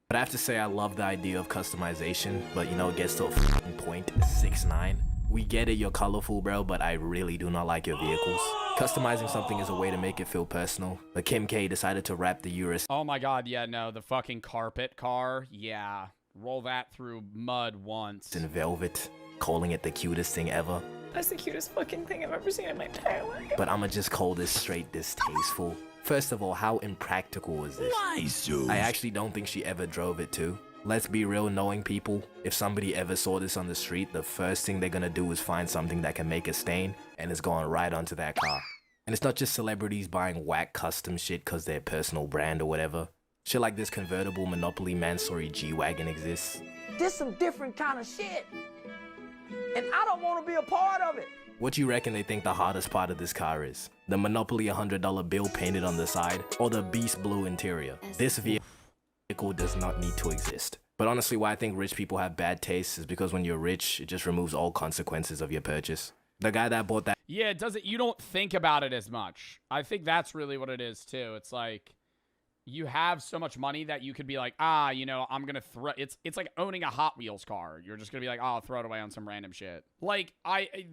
But I have to say I love the idea of customization, but you know, it gets to a f***ing point. 6'9". We get it, you're colorful, bro, but I really do not like your vehicles. Customizing something is a way to make it feel personal. But Kim K decided to wrap the Urus. Oh my god, yeah, no, the fucking carpet car, yeah. Roll that through mud once. In velvet, calling it the cutest thing ever. That's the cutest fucking thing I've ever seen in my entire life. But I'ma just call this straight distasteful. First of all, how impractical was this? Why, Zeus? I actually don't think she ever drove it too. Let's be real, knowing people, if somebody ever saw this on the street, the first thing they're gonna do is find something that can make a stain, and it's going right onto that car. And it's not just celebrities buying whack custom shit cause their personal brand or whatever. Shit like this convertible Monopoly Mansory G-Wagon exists. This some different kind of shit. And I don't want to be a part of it. What you reckon they think the hardest part of this car is? The Monopoly $100 bill painted on the side, or the beast blue interior? This vehicle does not need to exist. But honestly, why I think rich people have bad taste is because when you're rich, it just removes all consequences of your purchase. The guy that bought that... Yeah, it doesn't... You don't think about it as much. I think that's really what it is, too. It's like... you have so much money that you could be like, I'm going to throw it's like owning a Hot Wheels car. You're just going to be like, I'll throw it away on some random shit. Like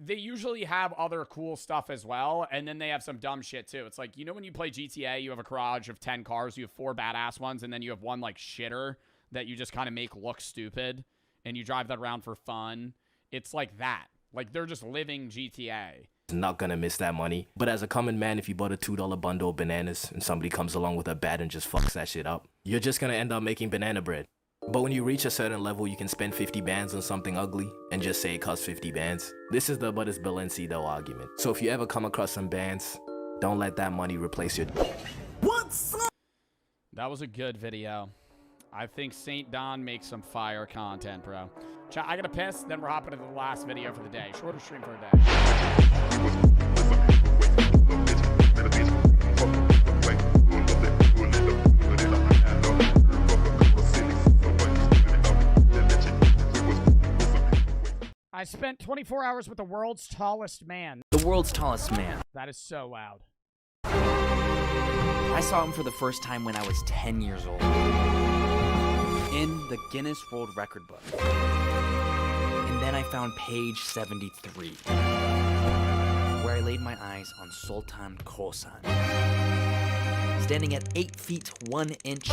they usually have other cool stuff as well, and then they have some dumb shit too. It's like, when you play GTA, you have a garage of 10 cars, you have 4 badass ones, and then you have one like shitter that you just kind of make look stupid, and you drive that around for fun. It's like that. Like they're just living GTA. Not gonna miss that money. But as a common man, if you bought a $2 bundle of bananas and somebody comes along with a bat and just fucks that shit up, you're just gonna end up making banana bread. But when you reach a certain level, you can spend 50 bands on something ugly and just say it costs 50 bands. This is the but it's Balenci though argument. So if you ever come across some bands, don't let that money replace your... What's up? That was a good video. I think St. Don makes some fire content, bro. Chat, I gotta piss, then we're hopping into the last video for the day. Shorter stream for the day. I spent 24 hours with the world's tallest man. The world's tallest man. That is so loud. I saw him for the first time when I was 10 years old. In the Guinness World Record book. And then I found page 73, where I laid my eyes on Sultan Khosan, standing at 8 feet 1 inch.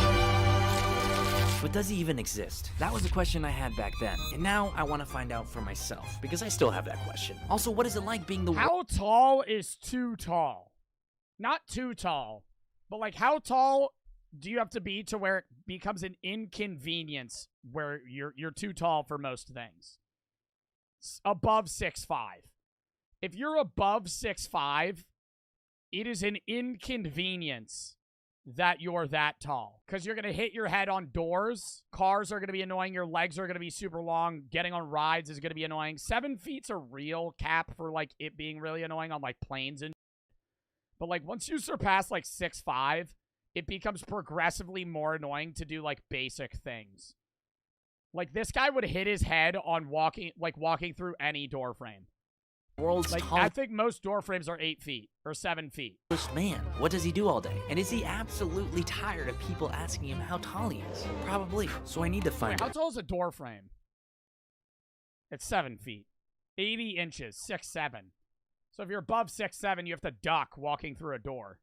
But does he even exist? That was a question I had back then, and now I want to find out for myself, because I still have that question. Also, what is it like being the... How tall is too tall? Not too tall, but like how tall do you have to be to where it becomes an inconvenience where you're too tall for most things? Above 6'5". If you're above 6'5", it is an inconvenience that you're that tall. Because you're going to hit your head on doors. Cars are going to be annoying. Your legs are going to be super long. Getting on rides is going to be annoying. 7 feet's a real cap for like it being really annoying on like planes and... But like once you surpass like 6'5", it becomes progressively more annoying to do like basic things. Like this guy would hit his head on walking through any door frame. World's like I think most door frames are 8 feet or 7 feet. Man, what does he do all day? And is he absolutely tired of people asking him how tall he is? Probably. So I need to find out. How tall is a door frame? It's 7 feet. 80 inches, 6'7". So if you're above 6'7", you have to duck walking through a door.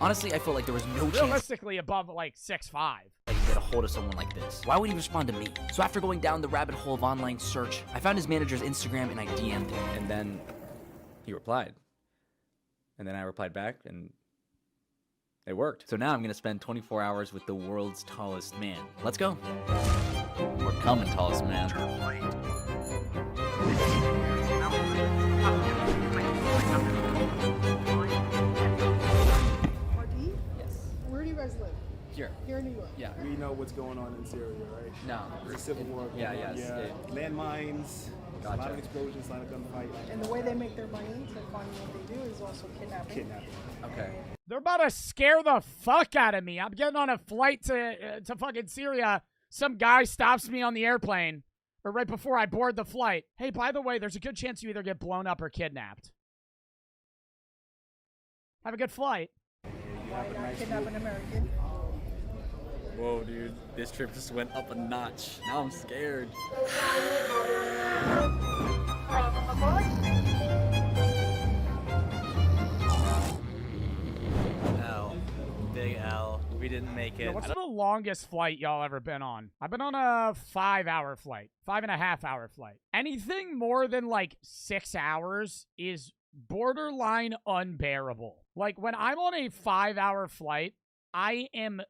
Honestly, I feel like there was no chance. Realistically, above like 6'5". I can get a hold of someone like this. Why would he respond to me? So after going down the rabbit hole of online search, I found his manager's Instagram and I DM'd him. And then he replied. And then I replied back and it worked. So now I'm gonna spend 24 hours with the world's tallest man. Let's go. We're coming, tallest man. Here. Here in New York. Yeah. We know what's going on in Syria, right? No. There's a civil war going on. Yes. Yeah. Landmines, Gotcha. a lot of explosions, a lot of gunfight. And the way they make their money to fund what they do is also kidnapping. Okay. They're about to scare the fuck out of me. I'm getting on a flight to fucking Syria. Some guy stops me on the airplane, or right before I board the flight. Hey, by the way, there's a good chance you either get blown up or kidnapped. Have a good flight. Why not kidnap an American? Whoa, dude. This trip just went up a notch. Now I'm scared. L. Big L. We didn't make it. Yo, what's the longest flight y'all ever been on? I've been on a 5-hour flight. 5.5-hour flight. Anything more than like 6 hours is borderline unbearable. Like when I'm on a 5-hour flight, I am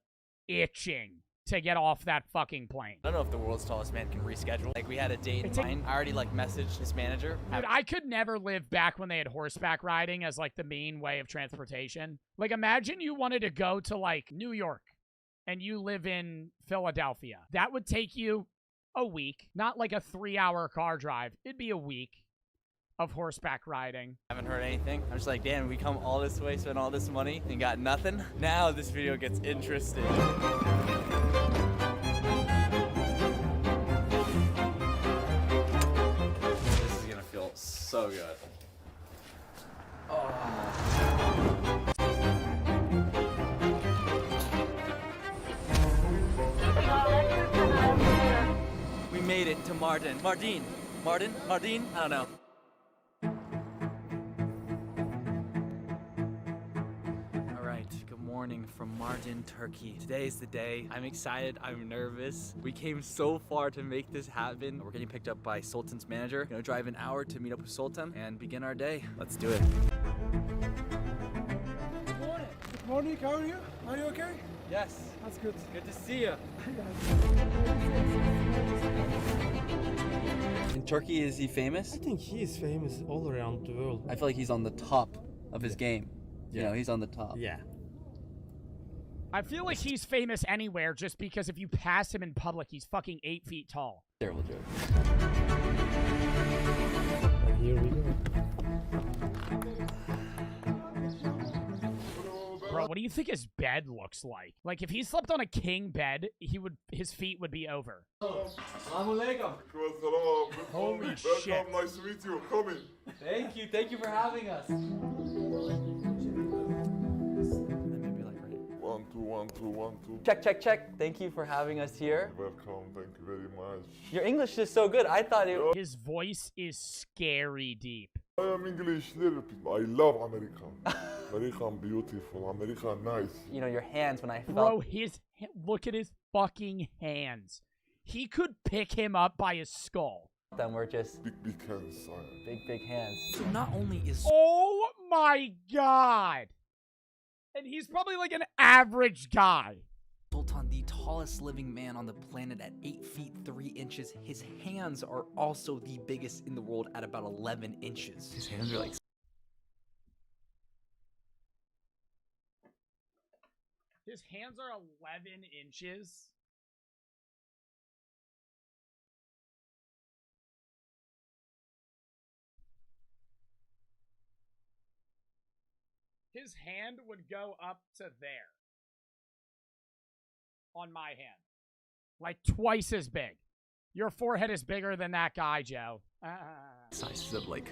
itching to get off that fucking plane. I don't know if the world's tallest man can reschedule. Like we had a date in mind. I already like messaged his manager. Dude, I could never live back when they had horseback riding as like the main way of transportation. Like imagine you wanted to go to like New York and you live in Philadelphia. That would take you a week, not like a 3-hour car drive. It'd be a week of horseback riding. Haven't heard anything. I'm just like, damn, we come all this way, spend all this money, and got nothing. Now this video gets interesting. This is gonna feel so good. made it to Mardin. Mardin? Mardin? I don't know. Alright, good morning from Mardin, Turkey. Today is the day. I'm excited, I'm nervous. We came so far to make this happen. We're getting picked up by Sultan's manager. Gonna drive an hour to meet up with Sultan and begin our day. Let's do it. Good morning, how are you? Are you okay? Yes. That's good. Good to see you. In Turkey, is he famous? I think he is famous all around the world. I feel like he's on the top of his game. You know, he's on the top. Yeah. I feel like he's famous anywhere just because if you pass him in public, he's fucking 8 feet tall. Terrible joke. Here we go. Bro, what do you think his bed looks like? Like, if he slept on a king bed, his feet would be over. Assalamualaikum. Holy shit. Nice to meet you. Come in. Thank you for having us. One, two. Check. Thank you for having us here. Welcome. Thank you very much. Your English is so good. I thought it. His voice is scary deep. I am English little people. I love America. America beautiful. America nice. You know, your hands when I felt. Bro, look at his fucking hands. He could pick him up by his skull. Then we're just Big hands. big hands. So not only is Oh my god. And he's probably like an average guy. Sultan the tallest living man on the planet at 8 feet 3 inches, his hands are also the biggest in the world at about 11 inches. His hands are like... His hands are 11 inches. His hand would go up to there. On my hand. Like twice as big. Your forehead is bigger than that guy, Joe. Sizes of like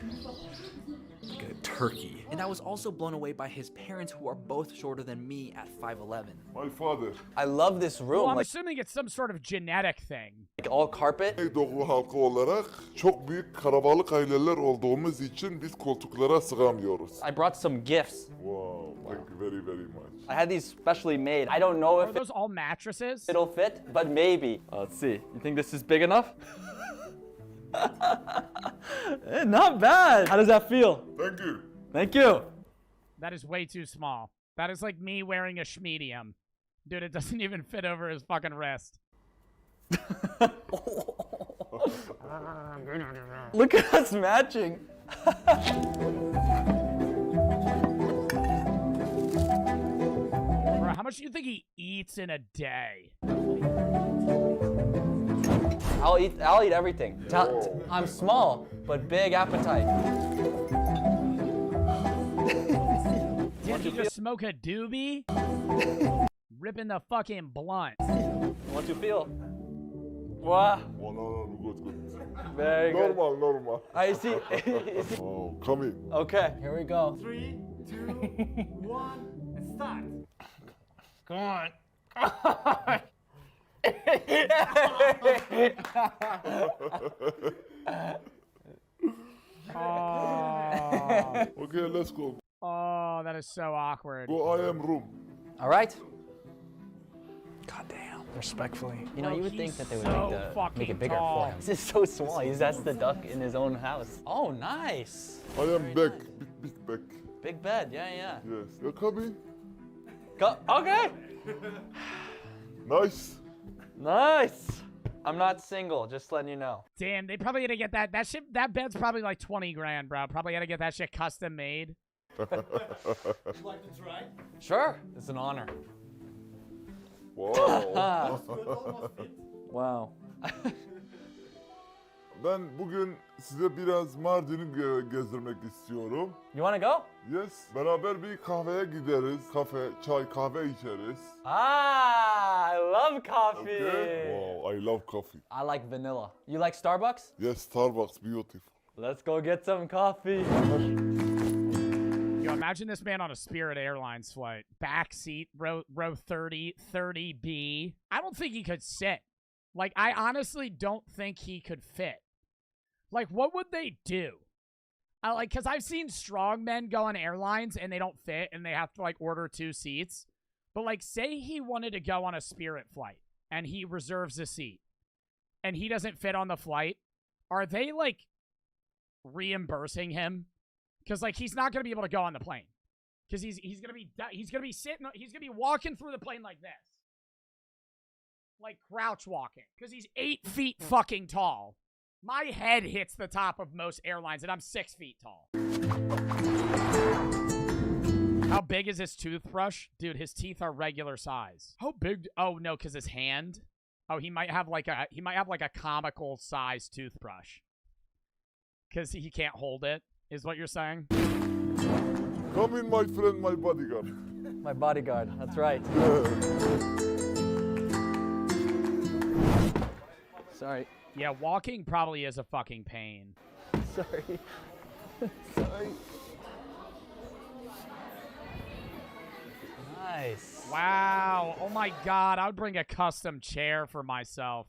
a turkey. And I was also blown away by his parents, who are both shorter than me at 5'11". My father. I love this room. Well, I'm like assuming it's some sort of genetic thing. all carpet. Doğu halkı olarak çok büyük karabalık aileler olduğumuz için biz koltuklara sığamıyoruz. I brought some gifts. Wow, thank you very, very much. I had these specially made. I don't know Are if those all mattresses? it'll fit, but maybe. Let's see. You think this is big enough? Not bad. How does that feel? Thank you. Thank you. That is way too small. That is like me wearing a schmedium. Dude, it doesn't even fit over his fucking wrist. Look at us matching. Bro, how much do you think he eats in a day? I'll eat everything. I'm small, but big appetite. Did you just smoke a doobie? Ripping the fucking blunt. What you feel? Wow. Oh, no, good. Very good. Normal. I see. Oh, come in. Okay, here we go. 3, 2, 1, and start. Come on. Okay, let's go. Oh, that is so awkward. Go, I am room. All right. God damn. Respectfully. You know, Bro, you would he's think that they would so make it fucking bigger tall. for him. This is so small. That's the duck in his own house. Oh, nice. I am big. Big back. Big bed. Yeah. Yes. You're coming? Go. Okay. Nice. Nice. I'm not single, just letting you know. Damn, they probably had to get that. That bed's probably like 20 grand, bro. Probably had to get that shit custom made. Would you like to try? Sure. It's an honor. Wow. Wow. Ben bugün size biraz Mardin'i gezdirmek istiyorum. You want to go? Yes. Beraber bir kahveye gideriz. Kafe, çay, kahve içeriz. I love coffee. Okay. Wow, I love coffee. I like vanilla. You like Starbucks? Yes, Starbucks, beautiful. Let's go get some coffee. Yo, imagine this man on a Spirit Airlines flight. Back seat, row 30, 30B. I don't think he could sit. Like, I honestly don't think he could fit. Like, what would they do? Because I've seen strong men go on airlines and they don't fit and they have to, like, order 2 seats. But, like, say he wanted to go on a Spirit flight and he reserves a seat and he doesn't fit on the flight. Are they, like, reimbursing him? Because, like, he's not going to be able to go on the plane. Because he's going to be sitting, he's going to be walking through the plane like this. Like crouch walking. Because he's 8 feet fucking tall. My head hits the top of most airlines, and I'm 6 feet tall. How big is his toothbrush? Dude, his teeth are regular size. How big? Oh, no, because his hand. Oh, he might have like a comical size toothbrush. Because he can't hold it, is what you're saying? Come in, my friend, my bodyguard. My bodyguard, that's right. Sorry. Yeah, walking probably is a fucking pain. Sorry. Sorry. Nice. Wow. Oh my god, I would bring a custom chair for myself.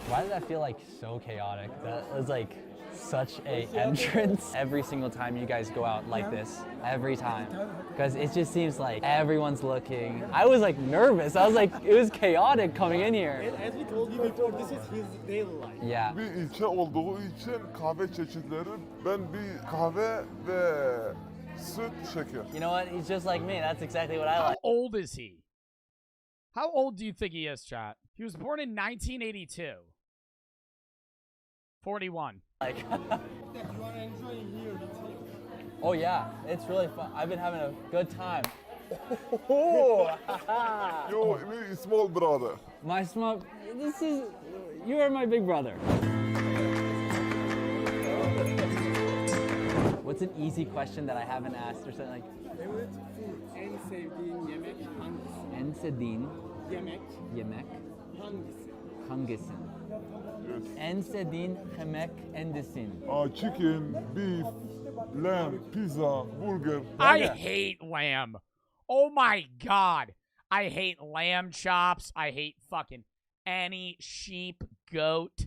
Why did that feel like so chaotic? That was like such a entrance. Every single time you guys go out like this, every time. Because it just seems like everyone's looking. I was like nervous. I was like, it was chaotic coming in here. As we told you before, this is his daily life. Yeah. Bir ilçe olduğu için kahve çeşitleri, ben bir kahve ve süt şeker. You know what? He's just like me. That's exactly what I like. How old is he? How old do you think he is, chat? He was born in 1982. 41. Like, You are enjoying here. oh yeah, it's really fun. I've been having a good time. Yo, me small brother. My small, you are my big brother. What's an easy question that I haven't asked or something like? Favorite food. En sevdiğin yemek hangisi? En sevdiğin Yemek yemek hangisi? hangisi? En sevdiğin yemek endesin. Chicken, beef, lamb, pizza, burger. I hate lamb. Oh my god. I hate lamb chops. I hate fucking any sheep, goat,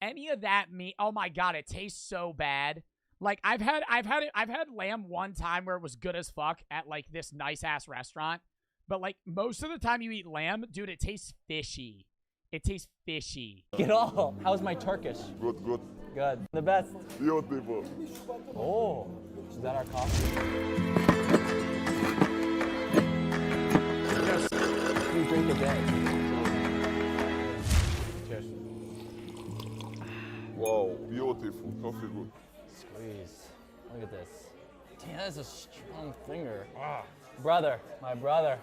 any of that meat. Oh my god, it tastes so bad. Like I've had lamb one time where it was good as fuck at like this nice ass restaurant. But like most of the time you eat lamb, dude, it tastes fishy. It tastes fishy. Get all. How's my Turkish? Good, good. Good. The best. Beautiful. Oh, is that our coffee? Just 2 drink a day. Cheers. Wow, beautiful. Coffee good. Squeeze. Look at this. Damn, that's a strong finger. Oh. Brother, my brother.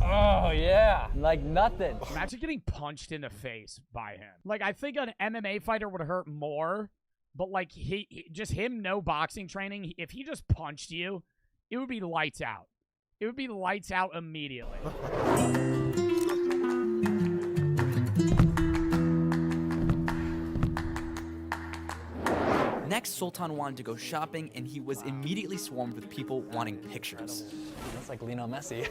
Oh, yeah. Like nothing. Imagine getting punched in the face by him. Like, I think an MMA fighter would hurt more, but, like, just him, no boxing training, if he just punched you, it would be lights out. It would be lights out immediately. Next, Sultan wanted to go shopping, and he was immediately swarmed with people wanting pictures. That's like Lionel Messi.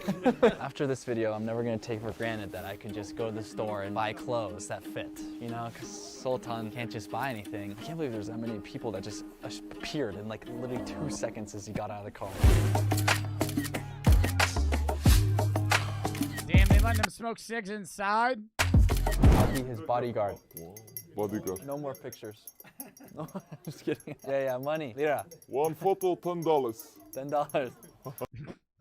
After this video, I'm never gonna take for granted that I can just go to the store and buy clothes that fit, you know? Because Sultan can't just buy anything. I can't believe there's that many people that just appeared in like literally 2 seconds as he got out of the car. Damn, they letting him smoke cigs inside? I'll be his bodyguard. Bodyguard. No more pictures. No, I'm just kidding. Yeah, money. Lira. One photo, $10. $10.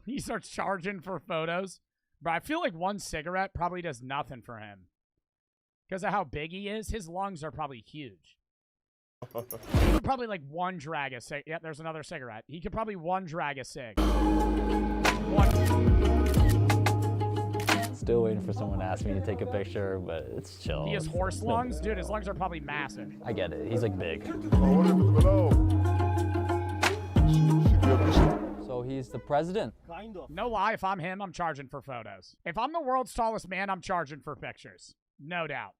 He starts charging for photos. But I feel like one cigarette probably does nothing for him. Because of how big he is, his lungs are probably huge. He could probably like one drag a cig. Yeah, there's another cigarette. He could probably one drag a cig. Still waiting for someone to ask me to take a picture, but it's chill. He has horse lungs? Dude, his lungs are probably massive. I get it. He's like big. So he's the president? Kind of. No lie, if I'm him, I'm charging for photos. If I'm the world's tallest man, I'm charging for pictures. No doubt.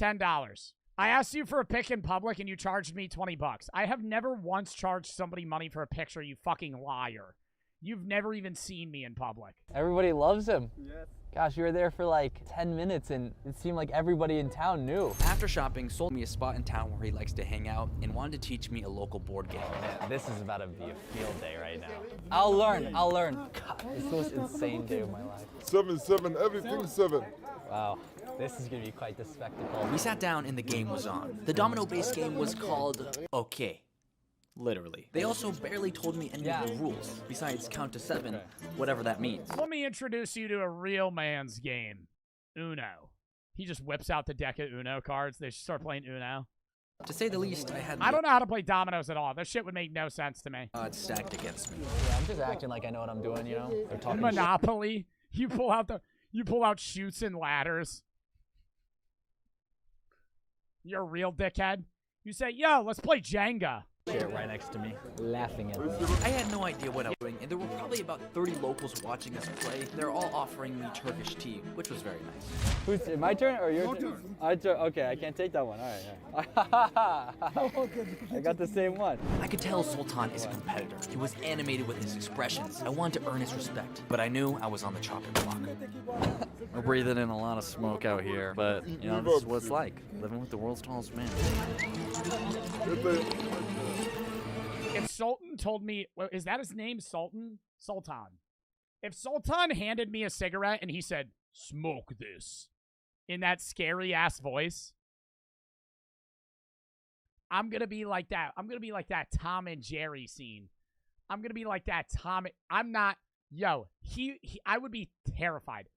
$10. I asked you for a pic in public and you charged me $20. I have never once charged somebody money for a picture, you fucking liar. You've never even seen me in public. Everybody loves him. Yes. Gosh, you were there for like 10 minutes and it seemed like everybody in town knew. After shopping, sold me a spot in town where he likes to hang out and wanted to teach me a local board game. Man, this is about to be a field day right now. I'll learn. God, it's the most insane day of my life. 7-7, everything 7. Wow, this is gonna be quite the spectacle. We sat down and the game was on. The domino-based game was called Okay. Literally. They also barely told me any of the rules, besides count to 7, whatever that means. Let me introduce you to a real man's game, Uno. He just whips out the deck of Uno cards. They should start playing Uno. To say the least, I don't know how to play dominoes at all. That shit would make no sense to me. Odds stacked against me. Yeah, I'm just acting like I know what I'm doing, you know? They're talking Monopoly. You pull out chutes and ladders. You're a real dickhead. You say, yo, let's play Jenga. Chair right next to me, laughing at me. I had no idea what I was doing, and there were probably about 30 locals watching us play. They're all offering me Turkish tea, which was very nice. Who's my turn or your turn? Okay, I can't take that one. All right. I got the same one. I could tell Sultan is a competitor. He was animated with his expressions. I wanted to earn his respect, but I knew I was on the chopping block. We're breathing in a lot of smoke out here, but you know, this is what it's like, living with the world's tallest man. If Sultan told me, well, is that his name, Sultan? Sultan. If Sultan handed me a cigarette and he said, smoke this, in that scary-ass voice, I'm going to be like that. I'm going to be like that Tom and Jerry scene. I'm going to be like that Tom. I'm not, yo, I would be terrified.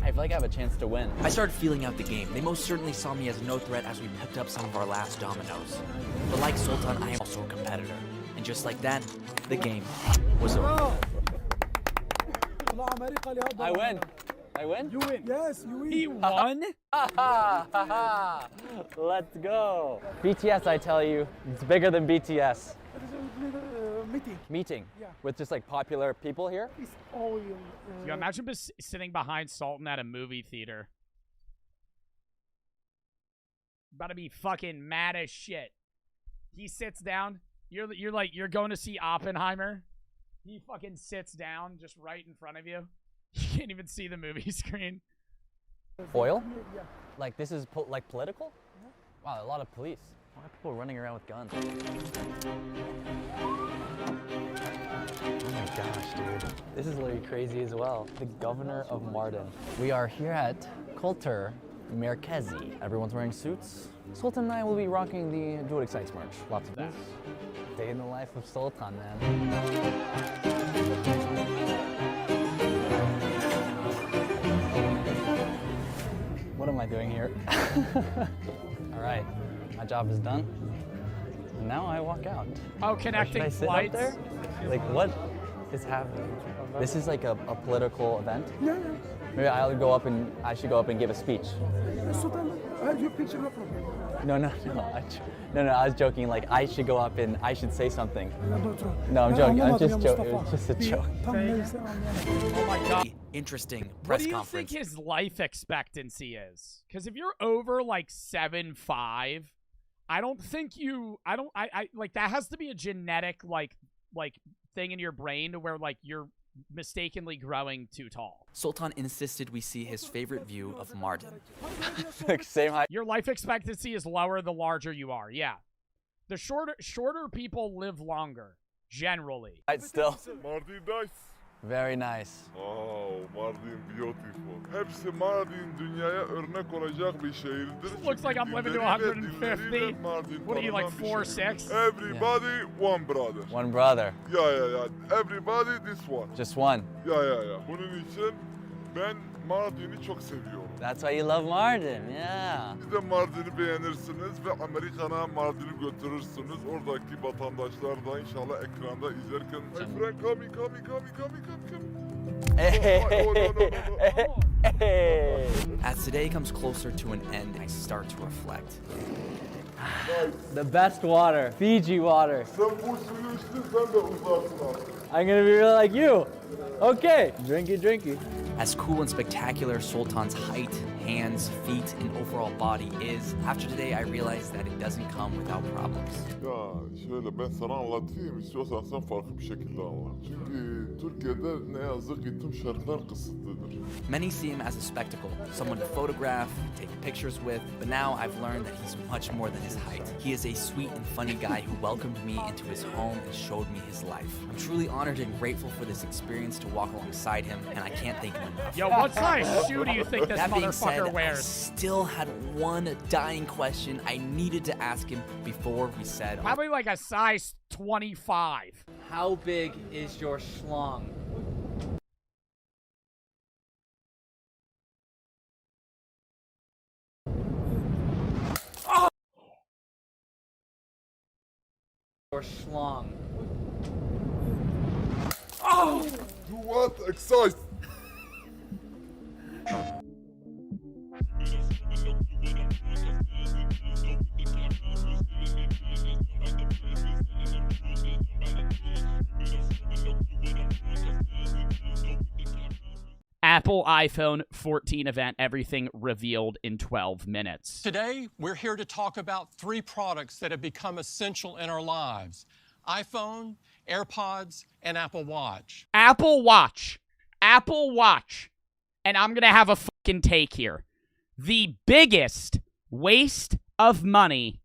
I feel like I have a chance to win. I started feeling out the game. They most certainly saw me as no threat as we picked up some of our last dominoes. But like Sultan, I am also a competitor. And just like that, the game was over. I win. I win? You win. Yes, you win. He won? Let's go. BTS, I tell you, it's bigger than BTS. Meeting. Yeah. With just like popular people here? It's all Yo, imagine sitting behind Sultan at a movie theater. About to be fucking mad as shit. He sits down. You're going to see Oppenheimer. He fucking sits down just right in front of you. You can't even see the movie screen. Foil? Yeah. Like this is like political? Yeah. Wow, a lot of police. A lot of people running around with guns. Oh my gosh, dude. This is literally crazy as well. The governor of Mardin. We are here at Kultur Merkezi. Everyone's wearing suits. Sultan and I will be rocking the Do What Excites merch. Lots of this. Day in the life of Sultan, man. What am I doing here? All right, my job is done. And now I walk out. Oh, connecting should I sit flights? Up there? Like, what is happening? This is like a political event? Yeah. Maybe I should go up and give a speech. Sultan, I have your picture, no problem. No. I was joking. Like, I should go up and I should say something. No, I'm joking. I'm just joking. It's just a joke. Oh my god. Interesting press conference. What do you think his life expectancy is? Because if you're over like 7'5", I don't think like that has to be a genetic like thing in your brain to where like you're mistakenly growing too tall. Sultan insisted we see his favorite view of Mardin. Like same height. Your life expectancy is lower the larger you are. Yeah. The shorter people live longer, generally. Still. Mardin nice. Very nice. Oh, Mardin beautiful. Hepsi Mardin dünyaya örnek olacak bir şehirdir. Looks like I'm living to 150. What are you, like 4'6"? Everybody, one brother. One brother. Yeah. Everybody, this one. Just one. Yeah. Bunun için ben Mardin'i çok seviyorum. That's why you love Mardin, yeah. Siz de Mardin'i beğenirsiniz ve Amerika'na Mardin'i götürürsünüz. Oradaki vatandaşlar da inşallah ekranda izlerken my friend coming. Hey. As today comes closer to an end, I start to reflect. The best water, Fiji water. Sen bu suyu içtin, sen de uzarsın artık. I'm gonna be really like you. Okay, drinky. As cool and spectacular Sultan's height, hands, feet, and overall body is, after today I realized that it doesn't come without problems. şöyle ben sana anlatayım istiyorsan sen farklı bir şekilde anlat. Çünkü Türkiye'de ne yazık ki tüm şartlar kısıtlıdır. Many see him as a spectacle, someone to photograph, take pictures with, but now I've learned that he's much more than his height. He is a sweet and funny guy who welcomed me into his home and showed me his life. I'm truly honored and grateful for this experience to walk alongside him, and I can't thank him enough. Yo, what size shoe do you think this That being motherfucker said, I wears? still had one dying question I needed to ask him before we said Probably like a size 25. How big is your schlong? Oh! Your schlong. Oh! Do what? Exercise. Apple iPhone 14 event, everything revealed in 12 minutes. Today, we're here to talk about 3 products that have become essential in our lives: iPhone, AirPods, and Apple Watch. Apple Watch. Apple Watch. And I'm going to have a fucking take here. The biggest waste of money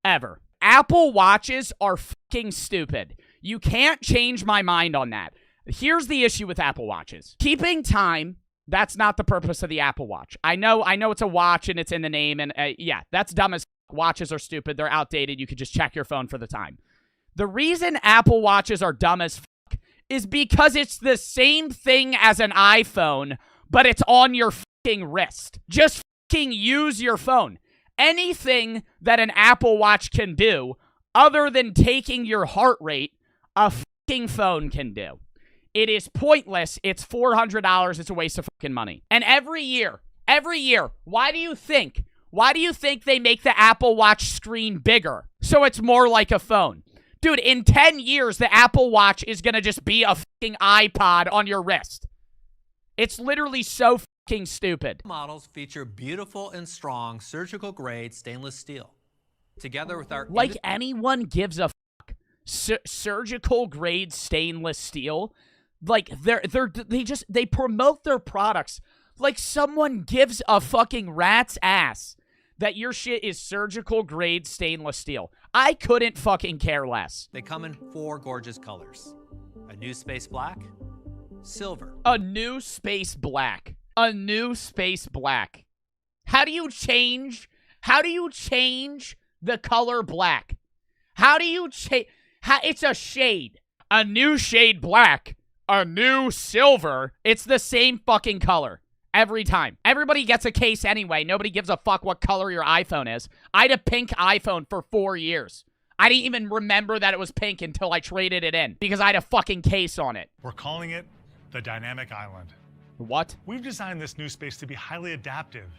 ever. Apple Watches are fucking stupid. You can't change my mind on that. Here's the issue with Apple Watches. Keeping time, that's not the purpose of the Apple Watch. I know it's a watch and it's in the name, and yeah, that's dumb as fuck. Watches are stupid. They're outdated. You could just check your phone for the time. The reason Apple Watches are dumb as fuck is because it's the same thing as an iPhone, but it's on your fucking wrist. Just fucking use your phone. Anything that an Apple Watch can do, other than taking your heart rate, a fucking phone can do. It is pointless. It's $400. It's a waste of fucking money. And every year, why do you think they make the Apple Watch screen bigger? So it's more like a phone. Dude, in 10 years, the Apple Watch is going to just be a fucking iPod on your wrist. It's literally so fucking stupid. Models feature beautiful and strong surgical grade stainless steel. Together with our... Like anyone gives a fuck. Surgical grade stainless steel. Like they promote their products like someone gives a fucking rat's ass that your shit is surgical grade stainless steel. I couldn't fucking care less. They come in 4 gorgeous colors: a new space black, silver, a new space black, a new space black. How do you change the color black? How do you change? It's a shade. A new shade black. A new silver. It's the same fucking color every time. Everybody gets a case anyway. Nobody gives a fuck what color your iPhone is. I had a pink iPhone for 4 years. I didn't even remember that it was pink until I traded it in because I had a fucking case on it. We're calling it the Dynamic Island. What? We've designed this new space to be highly adaptive,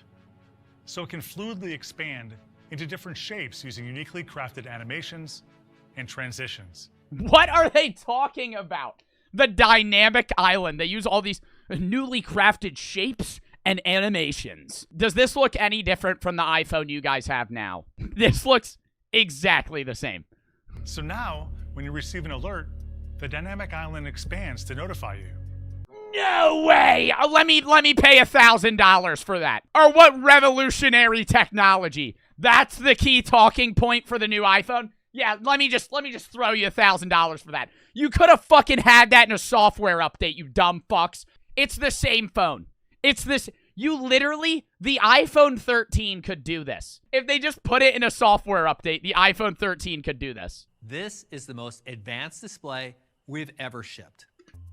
so it can fluidly expand into different shapes using uniquely crafted animations and transitions. What are they talking about? The Dynamic Island. They use all these newly crafted shapes and animations. Does this look any different from the iPhone you guys have now? This looks exactly the same. So now, when you receive an alert, the Dynamic Island expands to notify you. No way! Let me pay $1,000 for that. Or what revolutionary technology? That's the key talking point for the new iPhone? Yeah, let me just throw you $1,000 for that. You could have fucking had that in a software update, you dumb fucks. It's the same phone. It's this. You literally, the iPhone 13 could do this. If they just put it in a software update, the iPhone 13 could do this. This is the most advanced display we've ever shipped.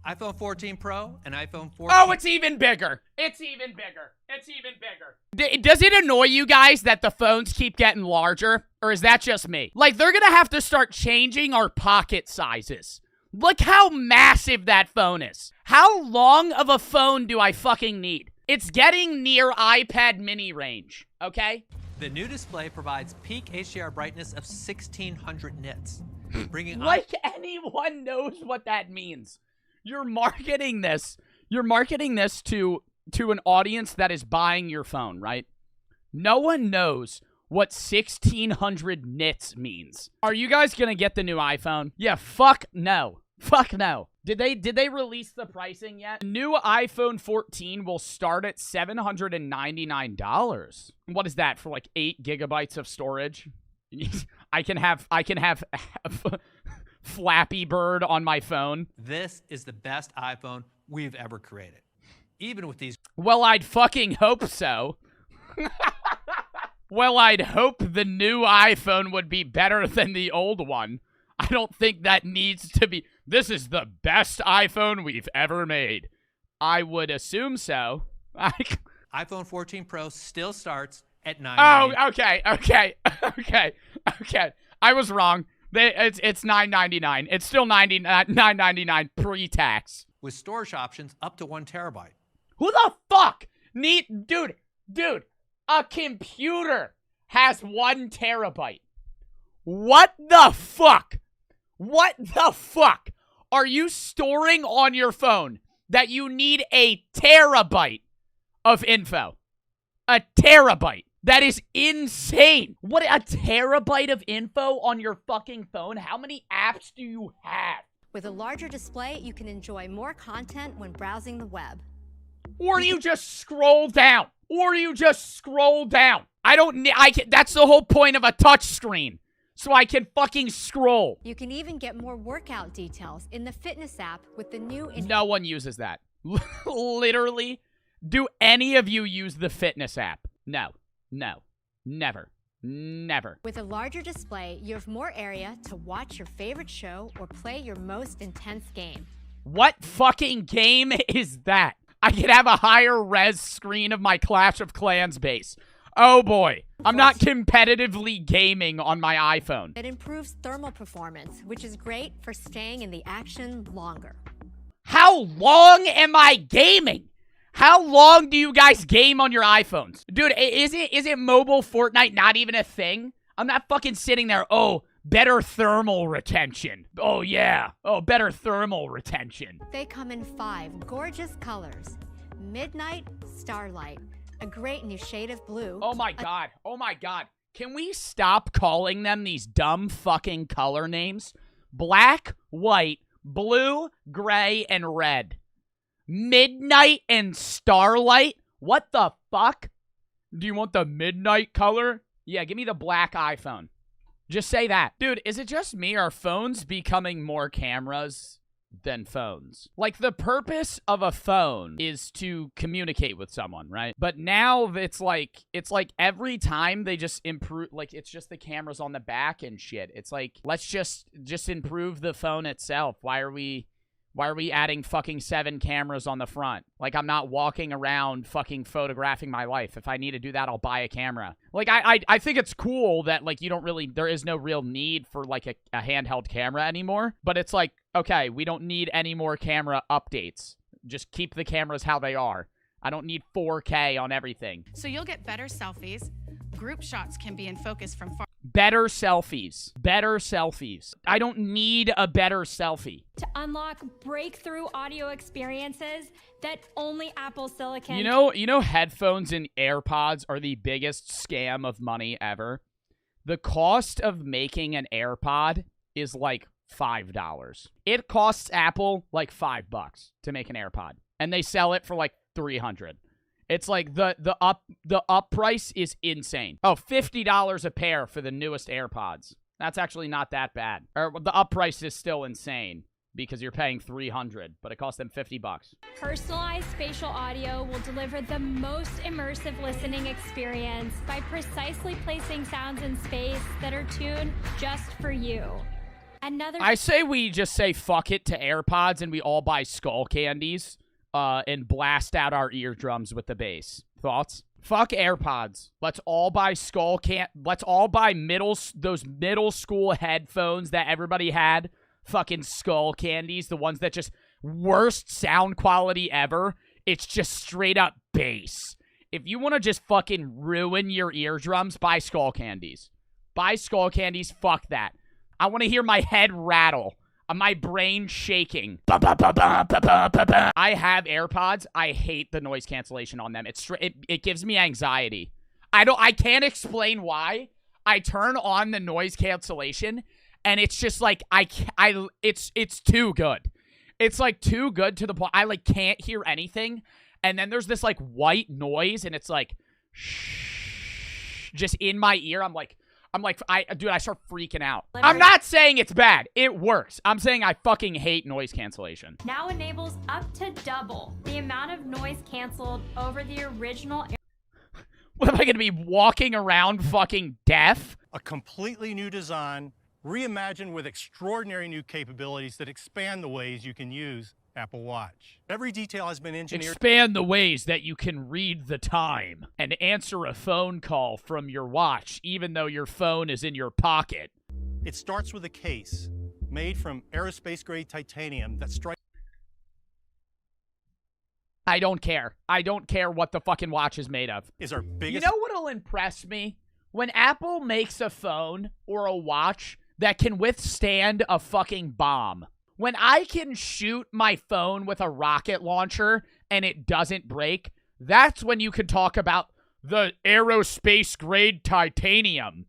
iPhone 14 Pro and iPhone 14... Oh, it's even bigger. It's even bigger. It's even bigger. Does it annoy you guys that the phones keep getting larger? Or is that just me? Like, they're gonna have to start changing our pocket sizes. Look how massive that phone is. How long of a phone do I fucking need? It's getting near iPad mini range, okay? The new display provides peak HDR brightness of 1600 nits, bringing... Like anyone knows what that means. You're marketing this to to an audience that is buying your phone, right? No one knows what 1600 nits means. Are you guys gonna get the new iPhone? Yeah, fuck no. Fuck no. Did they release the pricing yet? The new iPhone 14 will start at $799. What is that for, like 8 gigabytes of storage? I can have Flappy Bird on my phone. This is the best iPhone we've ever created. Even with these. Well, I'd fucking hope so. Well, I'd hope the new iPhone would be better than the old one. I don't think that needs to be. This is the best iPhone we've ever made. I would assume so. iPhone 14 Pro still starts at $999. Oh, okay. I was wrong. It's $999. It's still $999 pre-tax. With storage options up to 1 terabyte. Who the fuck need, dude, a computer has 1 terabyte. What the fuck? What the fuck are you storing on your phone that you need a terabyte of info? A terabyte. That is insane. What, a terabyte of info on your fucking phone? How many apps do you have? With a larger display, you can enjoy more content when browsing the web. Or you just scroll down. I don't need, that's the whole point of a touch screen. So I can fucking scroll. You can even get more workout details in the fitness app with the new... No one uses that. Literally. Do any of you use the fitness app? No. Never. With a larger display, you have more area to watch your favorite show or play your most intense game. What fucking game is that? I could have a higher res screen of my Clash of Clans base. Oh boy, I'm not competitively gaming on my iPhone. It improves thermal performance, which is great for staying in the action longer. How long am I gaming? How long do you guys game on your iPhones? Dude, is it mobile Fortnite not even a thing? I'm not fucking sitting there, oh, better thermal retention. Oh yeah, oh, better thermal retention. They come in 5 gorgeous colors. Midnight, Starlight, a great new shade of blue. Oh my god. Can we stop calling them these dumb fucking color names? Black, white, blue, gray, and red. Midnight and Starlight? What the fuck? Do you want the midnight color? Yeah, give me the black iPhone. Just say that. Dude, is it just me? Are phones becoming more cameras than phones? Like, the purpose of a phone is to communicate with someone, right? But now it's like every time they just improve, like, it's just the cameras on the back and shit. It's like, let's just improve the phone itself. Why are we adding fucking 7 cameras on the front? Like, I'm not walking around fucking photographing my life. If I need to do that, I'll buy a camera. Like, I think it's cool that, like, there is no real need for, like, a handheld camera anymore. But it's like, okay, we don't need any more camera updates. Just keep the cameras how they are. I don't need 4K on everything. So you'll get better selfies. Group shots can be in focus from far. Better selfies. I don't need a better selfie. To unlock breakthrough audio experiences that only Apple Silicon. You know headphones and AirPods are the biggest scam of money ever. The cost of making an AirPod is like $5. It costs Apple like $5 to make an AirPod, and they sell it for like $300. It's like the up price is insane. Oh, $50 a pair for the newest AirPods. That's actually not that bad. Or the up price is still insane because you're paying $300, but it costs them $50. Personalized spatial audio will deliver the most immersive listening experience by precisely placing sounds in space that are tuned just for you. I say we just say fuck it to AirPods and we all buy skull candies. And blast out our eardrums with the bass. Thoughts? Fuck AirPods. Let's all buy Let's all buy those middle school headphones that everybody had. Fucking skull candies. The ones that just worst sound quality ever. It's just straight up bass. If you want to just fucking ruin your eardrums, buy skull candies. Buy skull candies. Fuck that. I want to hear my head rattle. My brain shaking. I have AirPods. I hate the noise cancellation on them. It gives me anxiety. I can't explain why. I turn on the noise cancellation and it's just like it's too good. It's like too good to the point I like can't hear anything. And then there's this like white noise and it's like shh, just in my ear. Dude, I start freaking out. I'm not saying it's bad. It works. I'm saying I fucking hate noise cancellation. Now enables up to double the amount of noise canceled over the original. What am I going to be walking around fucking deaf? A completely new design, reimagined with extraordinary new capabilities that expand the ways you can use Apple Watch. Every detail has been engineered. Expand the ways that you can read the time and answer a phone call from your watch, even though your phone is in your pocket. It starts with a case made from aerospace-grade titanium that strikes. I don't care. I don't care what the fucking watch is made of. Is our biggest. You know what'll impress me? When Apple makes a phone or a watch that can withstand a fucking bomb. When I can shoot my phone with a rocket launcher and it doesn't break, that's when you can talk about the aerospace-grade titanium.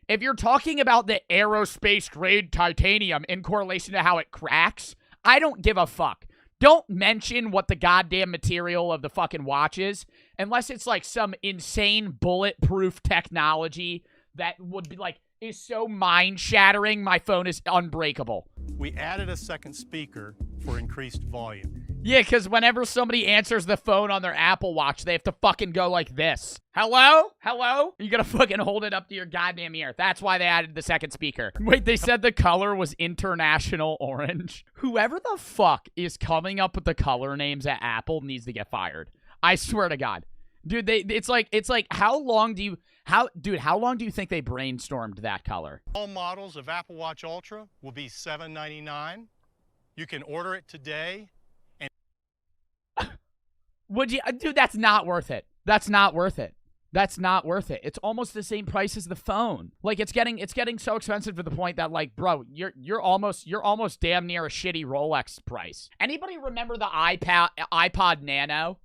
If you're talking about the aerospace-grade titanium in correlation to how it cracks, I don't give a fuck. Don't mention what the goddamn material of the fucking watch is unless it's like some insane bulletproof technology that would be like, is so mind-shattering, my phone is unbreakable. We added a second speaker for increased volume. Yeah, because whenever somebody answers the phone on their Apple Watch, they have to fucking go like this. Hello? Hello? You gotta fucking hold it up to your goddamn ear. That's why they added the second speaker. Wait, they said the color was international orange. Whoever the fuck is coming up with the color names at Apple needs to get fired. I swear to God. Dude, it's like how long do you think they brainstormed that color? All models of Apple Watch Ultra will be $799. You can order it today. And would you, dude? That's not worth it. That's not worth it. That's not worth it. It's almost the same price as the phone. Like it's getting so expensive to the point that like, bro, you're almost damn near a shitty Rolex price. Anybody remember the iPod Nano?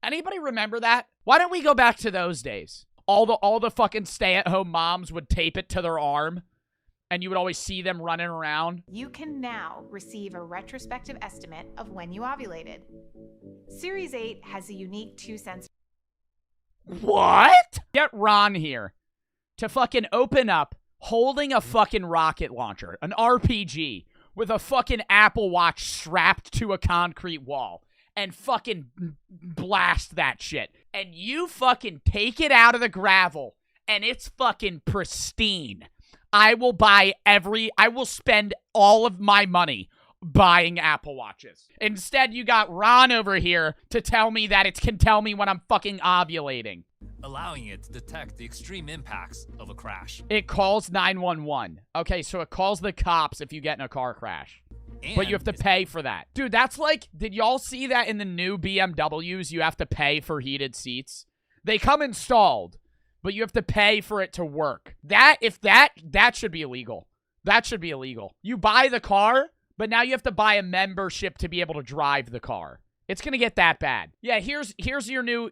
Anybody remember that? Why don't we go back to those days? All the fucking stay-at-home moms would tape it to their arm, and you would always see them running around. You can now receive a retrospective estimate of when you ovulated. Series 8 has a unique 2-sensor. What? Get Ron here to fucking open up holding a fucking rocket launcher, an RPG, with a fucking Apple Watch strapped to a concrete wall. And fucking blast that shit. And you fucking take it out of the gravel. And it's fucking pristine. I will spend all of my money buying Apple Watches. Instead, you got Ron over here to tell me that it can tell me when I'm fucking ovulating. Allowing it to detect the extreme impacts of a crash. It calls 911. Okay, so it calls the cops if you get in a car crash. But you have to pay for that. Dude, that's like, did y'all see that in the new BMWs? You have to pay for heated seats. They come installed, but you have to pay for it to work. That should be illegal. That should be illegal. You buy the car, but now you have to buy a membership to be able to drive the car. It's gonna get that bad. Yeah, here's your new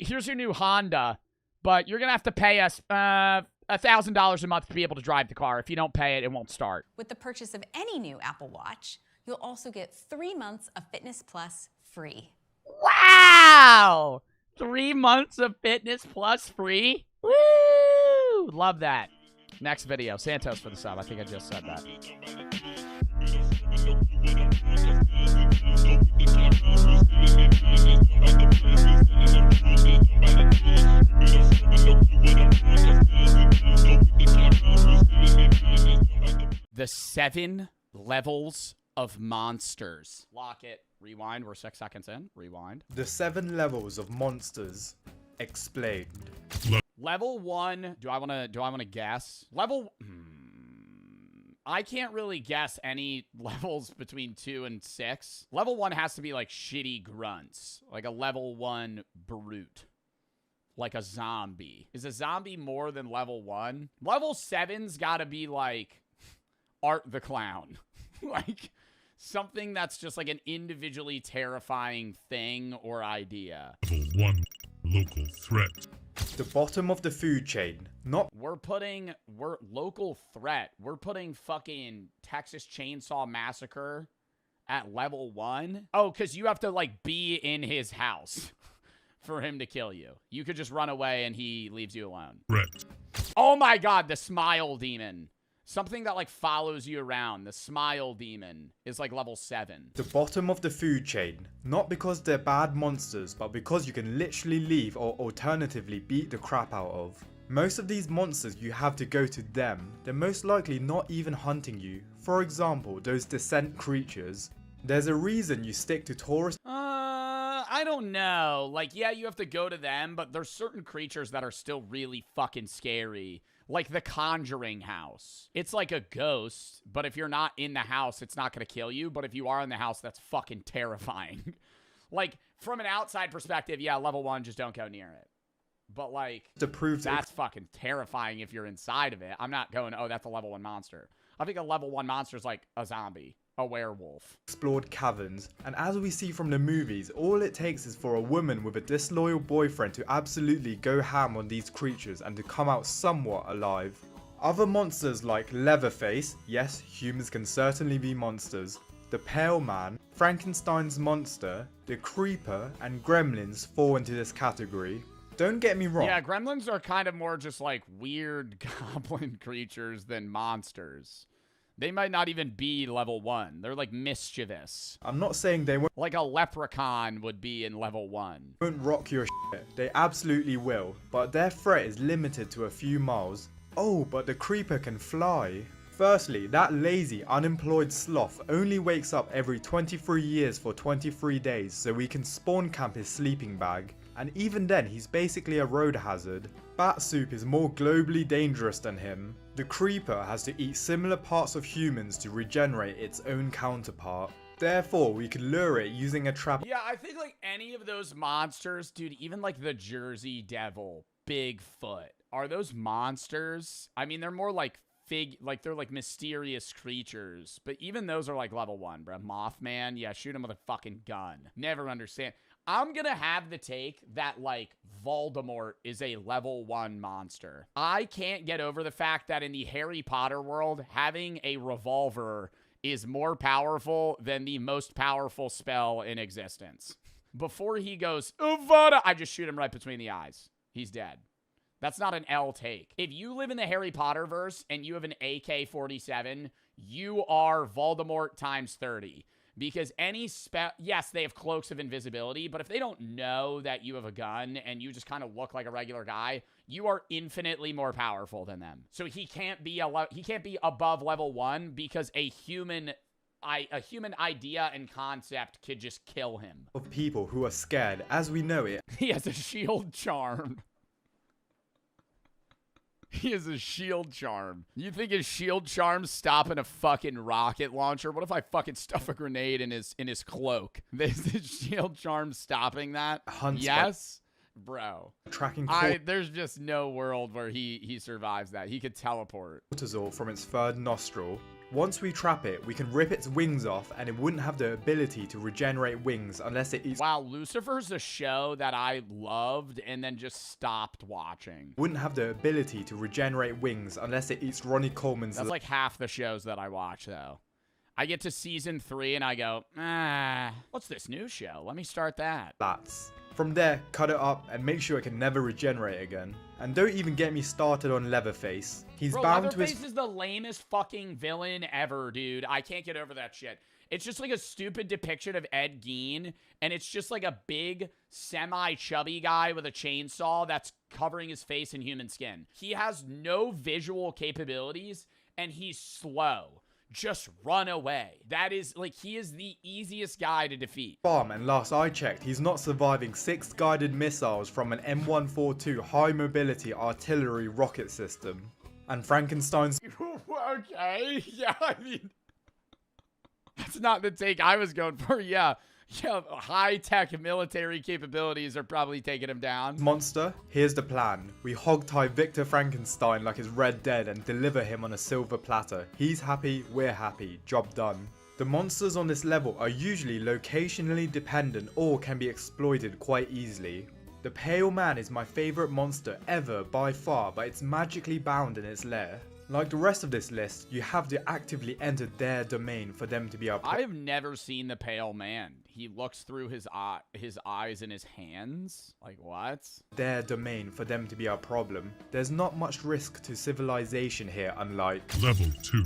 Honda, but you're gonna have to pay us $1,000 a month to be able to drive the car. If you don't pay it, it won't start. With the purchase of any new Apple Watch, you'll also get 3 months of Fitness Plus free. Wow! 3 months of Fitness Plus free? Woo! Love that. Next video. Santos for the sub. I think I just said that. The 7 levels of monsters. Lock it. Rewind. We're 6 seconds in. Rewind. The 7 levels of monsters explained. Level 1. Do I want to guess? Level. I can't really guess any levels between 2 and 6. Level 1 has to be like shitty grunts, like a level 1 brute, like a zombie. Is a zombie more than level 1? Level 7's got to be like Art the Clown. Like, Something that's just like an individually terrifying thing or idea. Level 1 local threat. The bottom of the food chain. Not We're local threat. We're putting fucking Texas Chainsaw Massacre at level 1. Oh, because you have to like be in his house for him to kill you. You could just run away and he leaves you alone. Threat. Oh my god, the smile demon. Something that like follows you around. The smile demon is like level 7. the bottom of the food chain. Not because they're bad monsters, but because you can literally leave or alternatively beat the crap out of. Most of these monsters you have to go to them. They're most likely not even hunting you. For example, those descent creatures. There's a reason you stick to tourist. I don't know. Like, yeah, you have to go to them, but there's certain creatures that are still really fucking scary. Like the Conjuring house. It's like a ghost, but if you're not in the house, it's not going to kill you. But if you are in the house, that's fucking terrifying. Like, from an outside perspective, yeah, level 1, just don't go near it. But, like, that's fucking terrifying if you're inside of it. I'm not going, oh, that's a level 1 monster. I think a level 1 monster is like a zombie. A werewolf. Explored caverns, and as we see from the movies, all it takes is for a woman with a disloyal boyfriend to absolutely go ham on these creatures and to come out somewhat alive. Other monsters like Leatherface, yes, humans can certainly be monsters, the Pale Man, Frankenstein's monster, the Creeper, and Gremlins fall into this category. Don't get me wrong. Yeah, Gremlins are kind of more just like weird goblin creatures than monsters. They might not even be level 1. They're like mischievous. I'm not saying they won't. Like a leprechaun would be in level 1. Won't rock your shit. They absolutely will. But their threat is limited to a few miles. Oh, but the Creeper can fly. Firstly, that lazy, unemployed sloth only wakes up every 23 years for 23 days so we can spawn camp his sleeping bag. And even then, he's basically a road hazard. Bat soup is more globally dangerous than him. The Creeper has to eat similar parts of humans to regenerate its own counterpart. Therefore, we can lure it using a trap. Yeah, I think like any of those monsters, dude, even like the Jersey Devil, Bigfoot, are those monsters? I mean, they're more like they're like mysterious creatures, but even those are like level 1, bro. Mothman, yeah, shoot him with a fucking gun. Never understand. I'm gonna have the take that, like, Voldemort is a level 1 monster. I can't get over the fact that in the Harry Potter world, having a revolver is more powerful than the most powerful spell in existence. Before he goes, Avada, I just shoot him right between the eyes. He's dead. That's not an L take. If you live in the Harry Potter verse and you have an AK-47, you are Voldemort times 30. Because any spell, yes, they have cloaks of invisibility, but if they don't know that you have a gun and you just kind of look like a regular guy, you are infinitely more powerful than them. So he can't be above level 1 because a human idea and concept could just kill him. Of people who are scared, as we know it. He has a shield charm. He has a shield charm. You think his shield charm's stopping a fucking rocket launcher? What if I fucking stuff a grenade in his cloak? Is his shield charm stopping that? Yes? Bro. Tracking there's just no world where he survives that. He could teleport. Cortisol from its third nostril. Once we trap it, we can rip its wings off and it wouldn't have the ability to regenerate wings unless it eats— Wow, Lucifer's a show that I loved and then just stopped watching. Wouldn't have the ability to regenerate wings unless it eats Ronnie Coleman's— That's like half the shows that I watch, though. I get to season 3 and I go, what's this new show? Let me start that. Bats. From there, cut it up and make sure it can never regenerate again. And don't even get me started on Leatherface. He's bound to his— Leatherface is the lamest fucking villain ever, dude. I can't get over that shit. It's just like a stupid depiction of Ed Gein, and it's just like a big, semi-chubby guy with a chainsaw that's covering his face in human skin. He has no visual capabilities, and he's slow. Just run away. That is, like, he is the easiest guy to defeat. And last I checked, he's not surviving 6 guided missiles from an M142 high mobility artillery rocket system. And Frankenstein's— Okay, yeah, I mean, that's not the take I was going for. Yeah, high-tech military capabilities are probably taking him down. Monster, here's the plan. We hogtie Victor Frankenstein like his Red Dead and deliver him on a silver platter. He's happy, we're happy. Job done. The monsters on this level are usually locationally dependent or can be exploited quite easily. The Pale Man is my favourite monster ever by far, but it's magically bound in its lair. Like the rest of this list, you have to actively enter their domain for them to be up. I have never seen the Pale Man. He looks through his eyes and his hands. Like, what? Their domain for them to be our problem. There's not much risk to civilization here, unlike Level 2.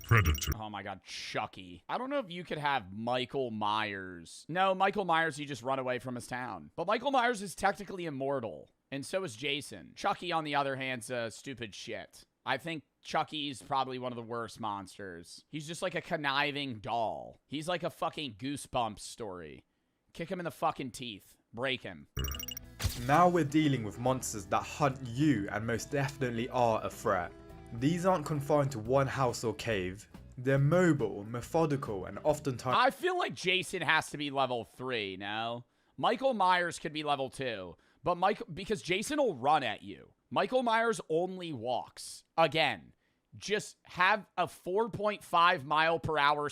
Predator. Oh my god, Chucky. I don't know if you could have Michael Myers. No, Michael Myers, he just run away from his town. But Michael Myers is technically immortal, and so is Jason. Chucky, on the other hand, is stupid shit. I think Chucky's probably one of the worst monsters. He's just like a conniving doll. He's like a fucking Goosebumps story. Kick him in the fucking teeth. Break him. Now we're dealing with monsters that hunt you and most definitely are a threat. These aren't confined to one house or cave. They're mobile, methodical, and oftentimes... I feel like Jason has to be level 3, no? Michael Myers could be level 2. But because Jason will run at you. Michael Myers only walks. Again, just have a 4.5 mile per hour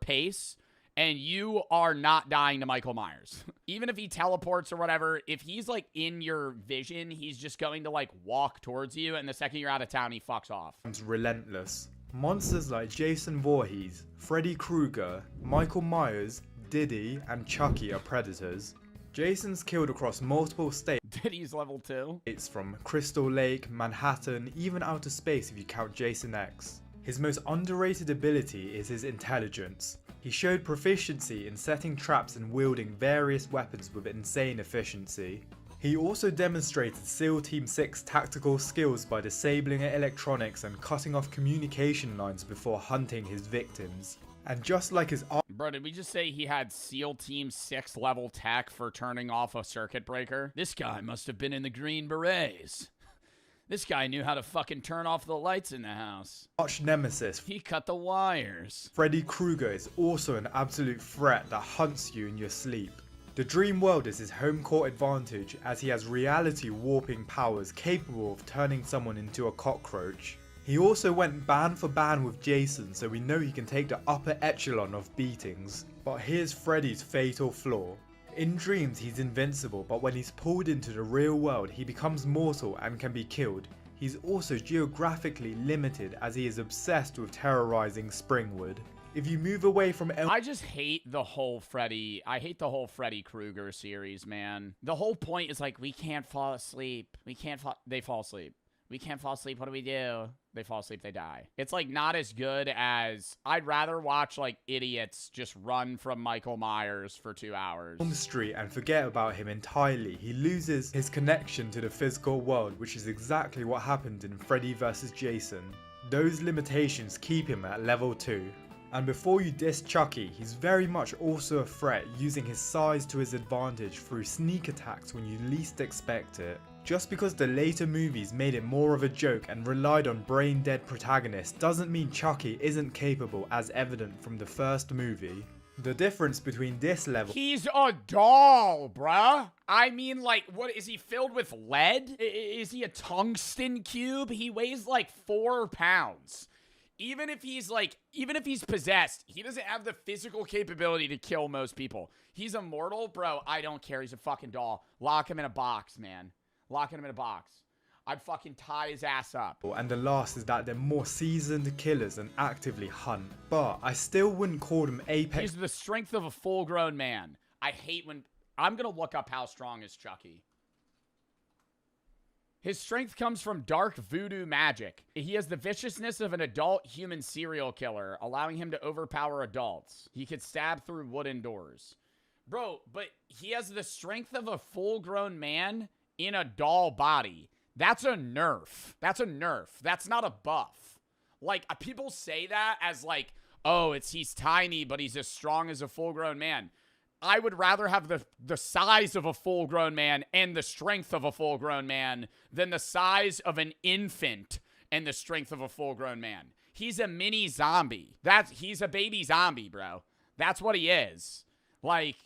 pace, and you are not dying to Michael Myers. Even if he teleports or whatever, if he's like in your vision, he's just going to like walk towards you, and the second you're out of town, he fucks off. It's relentless. Monsters like Jason Voorhees, Freddy Krueger, Michael Myers, Diddy, and Chucky are predators. Jason's killed across multiple states. Diddy's level 2. It's from Crystal Lake, Manhattan, even outer space if you count Jason X. His most underrated ability is his intelligence. He showed proficiency in setting traps and wielding various weapons with insane efficiency. He also demonstrated SEAL Team 6 tactical skills by disabling electronics and cutting off communication lines before hunting his victims. And just like his... Bro, did we just say he had SEAL Team 6 level tech for turning off a circuit breaker? This guy must have been in the Green Berets. This guy knew how to fucking turn off the lights in the house. Arch nemesis. He cut the wires. Freddy Krueger is also an absolute threat that hunts you in your sleep. The dream world is his home court advantage as he has reality warping powers capable of turning someone into a cockroach. He also went band for band with Jason, so we know he can take the upper echelon of beatings. But here's Freddy's fatal flaw. In dreams he's invincible, but when he's pulled into the real world he becomes mortal and can be killed. He's also geographically limited as he is obsessed with terrorizing Springwood. If you move away from I just hate the whole Freddy. I hate the whole Freddy Krueger series, man. The whole point is like, we can't fall asleep. They fall asleep. We can't fall asleep. What do we do? They fall asleep. They die. It's like not as good as... I'd rather watch like idiots just run from Michael Myers for 2 hours. On the street and forget about him entirely. He loses his connection to the physical world, which is exactly what happened in Freddy vs. Jason. Those limitations keep him at level 2. And before you diss Chucky, he's very much also a threat, using his size to his advantage through sneak attacks when you least expect it. Just because the later movies made it more of a joke and relied on brain-dead protagonists doesn't mean Chucky isn't capable, as evident from the first movie. The difference between this level... He's a doll, bruh. I mean, like, what, is he filled with lead? Is he a tungsten cube? He weighs like 4 pounds. Even if he's possessed, he doesn't have the physical capability to kill most people. He's immortal, bro. I don't care. He's a fucking doll. Lock him in a box, man. Locking him in a box. I'd fucking tie his ass up. And the last is that they're more seasoned killers and actively hunt. But I still wouldn't call them apex. He's the strength of a full-grown man. I hate when... I'm gonna look up how strong is Chucky. His strength comes from dark voodoo magic. He has the viciousness of an adult human serial killer, allowing him to overpower adults. He could stab through wooden doors. Bro, but he has the strength of a full-grown man in a doll body. That's a nerf. That's a nerf. That's not a buff. Like, people say that as like, oh, he's tiny, but he's as strong as a full-grown man. I would rather have the size of a full-grown man and the strength of a full-grown man than the size of an infant and the strength of a full-grown man. He's a mini zombie. He's a baby zombie, bro. That's what he is. Like,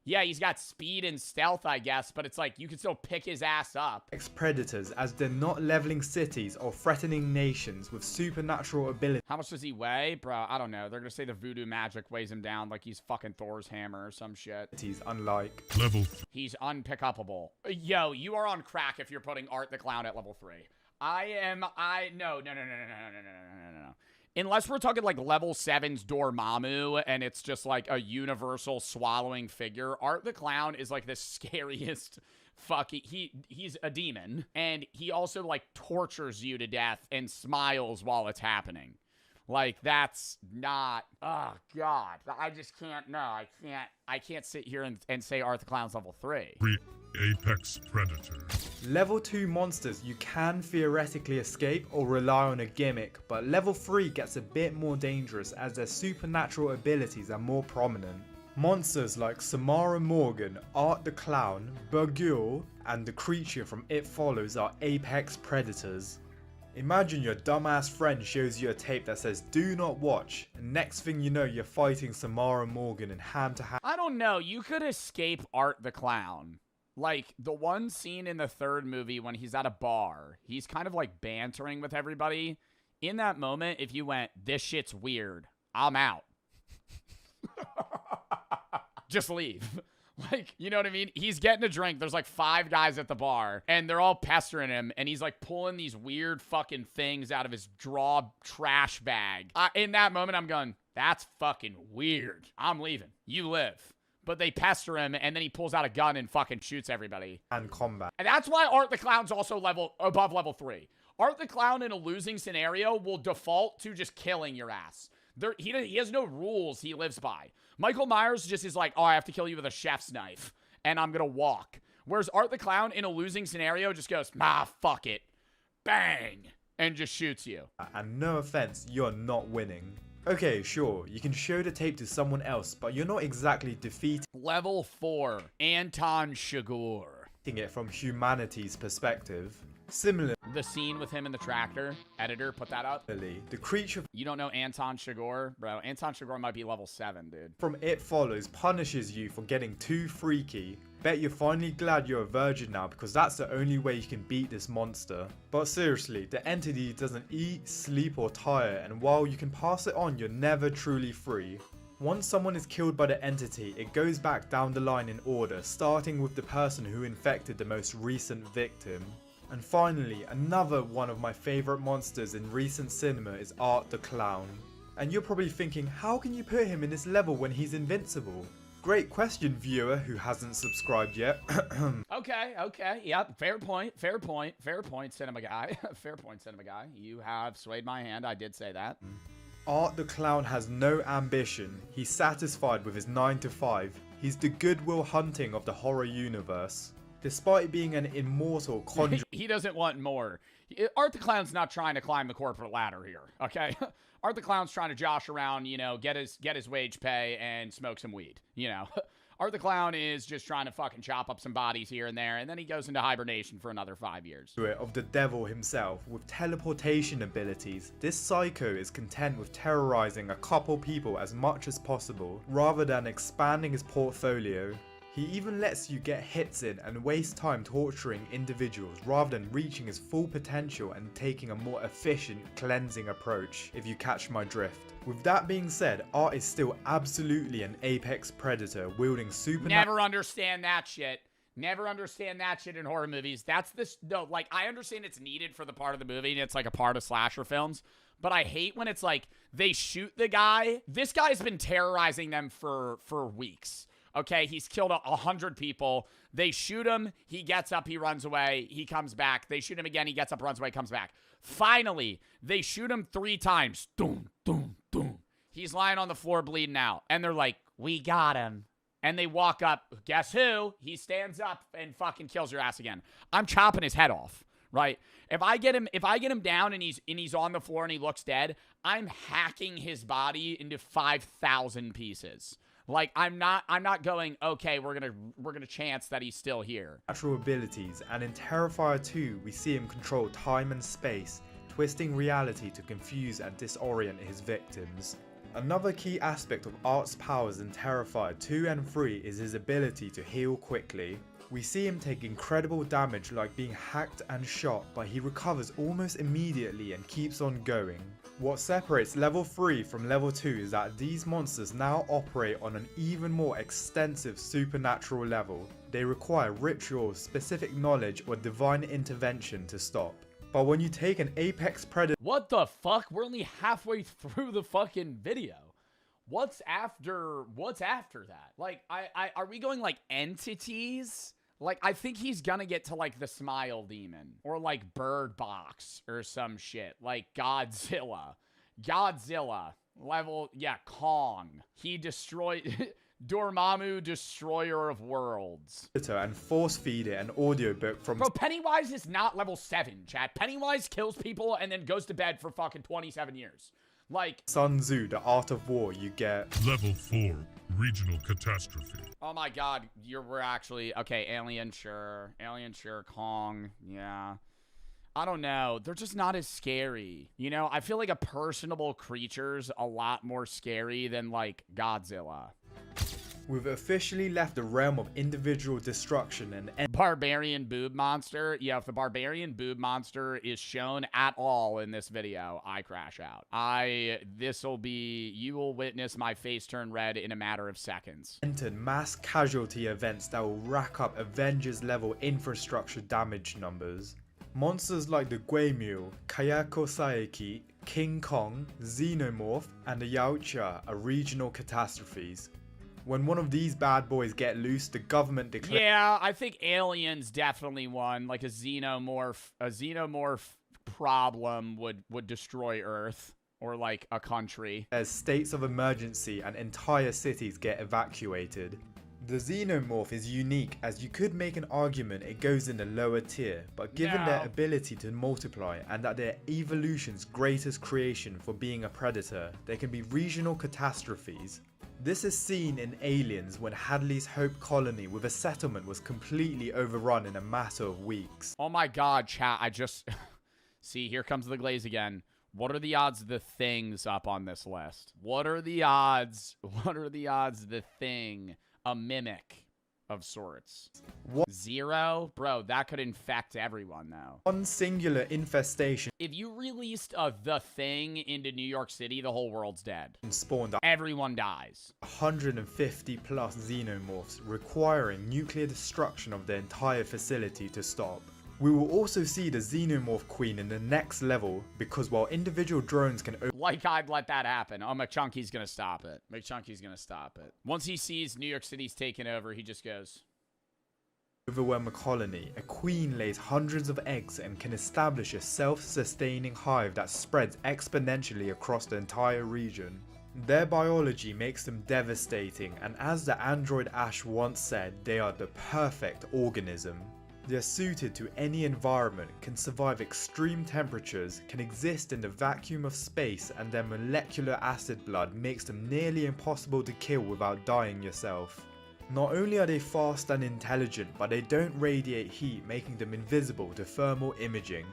Yeah, he's got speed and stealth, I guess, but it's like you can still pick his ass up. Predators, as they're not leveling cities or threatening nations with supernatural abilities. How much does he weigh? Bro, I don't know. They're gonna say the voodoo magic weighs him down like he's fucking Thor's hammer or some shit. Unlike level. He's unpickupable. Yo, you are on crack if you're putting Art the Clown at level 3. No. Unless we're talking like level 7's Dormammu and it's just like a universal swallowing figure, Art the Clown is like the scariest fucking... He's a demon. And he also like tortures you to death and smiles while it's happening. Like, that's not... Oh, God. I just can't... No, I can't sit here and say Art the Clown's level 3. Apex Predator. Level 2 monsters you can theoretically escape or rely on a gimmick, but level 3 gets a bit more dangerous as their supernatural abilities are more prominent. Monsters like Samara Morgan, Art the Clown, Burgul, and the creature from It Follows are apex predators. Imagine your dumbass friend shows you a tape that says do not watch, and next thing you know you're fighting Samara Morgan in hand to hand. I don't know, you could escape Art the Clown. Like, the one scene in the 3rd movie when he's at a bar, he's kind of like bantering with everybody. In that moment, if you went, this shit's weird, I'm out. Just leave. Like, you know what I mean? He's getting a drink. There's like 5 guys at the bar, and they're all pestering him, and he's like pulling these weird fucking things out of his trash bag. In that moment, I'm going, that's fucking weird. I'm leaving. You live. But they pester him, and then he pulls out a gun and fucking shoots everybody. And combat. And that's why Art the Clown's also above level 3. Art the Clown in a losing scenario will default to just killing your ass. He has no rules he lives by. Michael Myers just is like, oh, I have to kill you with a chef's knife, and I'm gonna walk. Whereas Art the Clown in a losing scenario just goes, fuck it. Bang! And just shoots you. And no offense, you're not winning. Okay, sure, you can show the tape to someone else, but you're not exactly defeating Level 4, Anton Chigurh. It from humanity's perspective. Similarly, the scene with him in the tractor. Editor, put that up. The creature... You don't know Anton Chigurh? Bro, Anton Chigurh might be level 7, dude. From It Follows punishes you for getting too freaky. Bet you're finally glad you're a virgin now because that's the only way you can beat this monster. But seriously, the entity doesn't eat, sleep or tire, and while you can pass it on, you're never truly free. Once someone is killed by the entity, it goes back down the line in order, starting with the person who infected the most recent victim. And finally, another one of my favourite monsters in recent cinema is Art the Clown. And you're probably thinking, how can you put him in this level when he's invincible? Great question, viewer who hasn't subscribed yet. Okay, yep, fair point, cinema guy. Fair point, cinema guy. You have swayed my hand, I did say that. Art the Clown has no ambition. He's satisfied with his 9 to 5. He's the Goodwill Hunting of the horror universe. Despite being an immortal conjurer... He doesn't want more. Art the Clown's not trying to climb the corporate ladder here, okay? Art the Clown's trying to josh around, you know, get his wage pay and smoke some weed, you know? Art the Clown is just trying to fucking chop up some bodies here and there, and then he goes into hibernation for another 5 years. Of the devil himself, with teleportation abilities, this psycho is content with terrorizing a couple people as much as possible, rather than expanding his portfolio. He even lets you get hits in and waste time torturing individuals rather than reaching his full potential and taking a more efficient cleansing approach, if you catch my drift. With that being said, Art is still absolutely an apex predator wielding Never understand that shit. Never understand that shit in horror movies. Like, I understand it's needed for the part of the movie and it's like a part of slasher films, but I hate when it's like, they shoot the guy. This guy's been terrorizing them for weeks. Okay, he's killed 100 people. They shoot him. He gets up. He runs away. He comes back. They shoot him again. He gets up, runs away, comes back. Finally, they shoot him 3 times. Doom, doom, doom. He's lying on the floor bleeding out. And they're like, we got him. And they walk up. Guess who? He stands up and fucking kills your ass again. I'm chopping his head off, right? If I get him down and he's on the floor and he looks dead, I'm hacking his body into 5,000 pieces. Like, I'm not going, okay, we're gonna chance that he's still here. Natural abilities, and in Terrifier 2, we see him control time and space, twisting reality to confuse and disorient his victims. Another key aspect of Art's powers in Terrifier 2 and 3 is his ability to heal quickly. We see him take incredible damage like being hacked and shot, but he recovers almost immediately and keeps on going. What separates level 3 from level 2 is that these monsters now operate on an even more extensive supernatural level. They require rituals, specific knowledge, or divine intervention to stop. But when you take an apex predator— What the fuck? We're only halfway through the fucking video. What's after that? Like, are we going like entities? Like, I think he's gonna get to like the Smile Demon or like Bird Box or some shit. Like Godzilla level, yeah, Kong. He destroyed Dormammu, Destroyer of Worlds. And force feed it an audiobook from— Bro, Pennywise is not level 7, chat. Pennywise kills people and then goes to bed for fucking 27 years. Like Sun Tzu, The Art of War. You get Level 4, Regional Catastrophe. Oh my god, we're actually okay. Alien, sure. Kong, yeah. I don't know. They're just not as scary. You know, I feel like a personable creature's a lot more scary than like Godzilla. We've officially left the realm of individual destruction and Barbarian boob monster. Yeah, if the barbarian boob monster is shown at all in this video, I crash out. You will witness my face turn red in a matter of seconds. entered mass casualty events that will rack up Avengers level infrastructure damage numbers. Monsters like the Guemule, Kayako Saeki, King Kong, Xenomorph, and the Yautja are regional catastrophes. When one of these bad boys get loose, the government declares— Yeah, I think aliens definitely won. Like a xenomorph problem would destroy Earth or like a country. There's states of emergency and entire cities get evacuated. The Xenomorph is unique, as you could make an argument it goes in the lower tier, but given their ability to multiply and that their evolution's greatest creation for being a predator, they can be regional catastrophes. This is seen in Aliens when Hadley's Hope colony with a settlement was completely overrun in a matter of weeks. Oh my god, chat, I just... See, here comes the glaze again. What are the odds of the things up on this list? What are the odds the thing, a mimic of sorts? What? 0? Bro, that could infect everyone, though. One singular infestation. If you released the thing into New York City, the whole world's dead. Spawned everyone dies. 150 plus xenomorphs, requiring nuclear destruction of the entire facility to stop. We will also see the Xenomorph Queen in the next level, because while individual drones can— Like I'd let that happen. Oh, McChunky's gonna stop it. Once he sees New York City's taken over, he just goes... overwhelm a colony, a queen lays hundreds of eggs and can establish a self-sustaining hive that spreads exponentially across the entire region. Their biology makes them devastating, and as the android Ash once said, they are the perfect organism. They are suited to any environment, can survive extreme temperatures, can exist in the vacuum of space, and their molecular acid blood makes them nearly impossible to kill without dying yourself. Not only are they fast and intelligent, but they don't radiate heat, making them invisible to thermal imaging.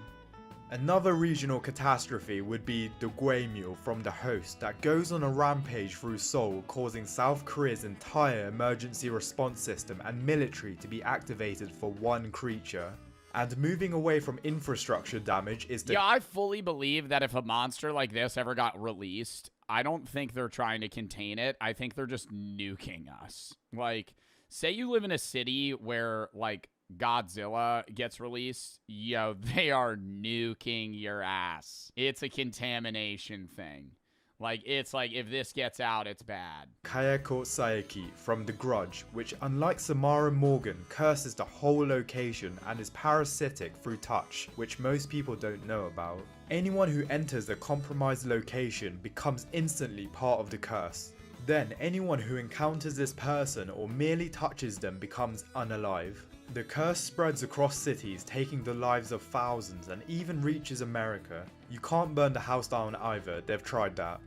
Another regional catastrophe would be the Guemule from The Host that goes on a rampage through Seoul, causing South Korea's entire emergency response system and military to be activated for one creature. And moving away from infrastructure damage is the— Yeah, I fully believe that if a monster like this ever got released, I don't think they're trying to contain it. I think they're just nuking us. Like, say you live in a city where, like, Godzilla gets released, yo, they are nuking your ass. It's a contamination thing. Like, it's like, if this gets out, it's bad. Kayako Saeki from The Grudge, which unlike Samara Morgan, curses the whole location and is parasitic through touch, which most people don't know about. Anyone who enters a compromised location becomes instantly part of the curse. Then anyone who encounters this person or merely touches them becomes unalive. The curse spreads across cities, taking the lives of thousands, and even reaches America. You can't burn the house down either, they've tried that.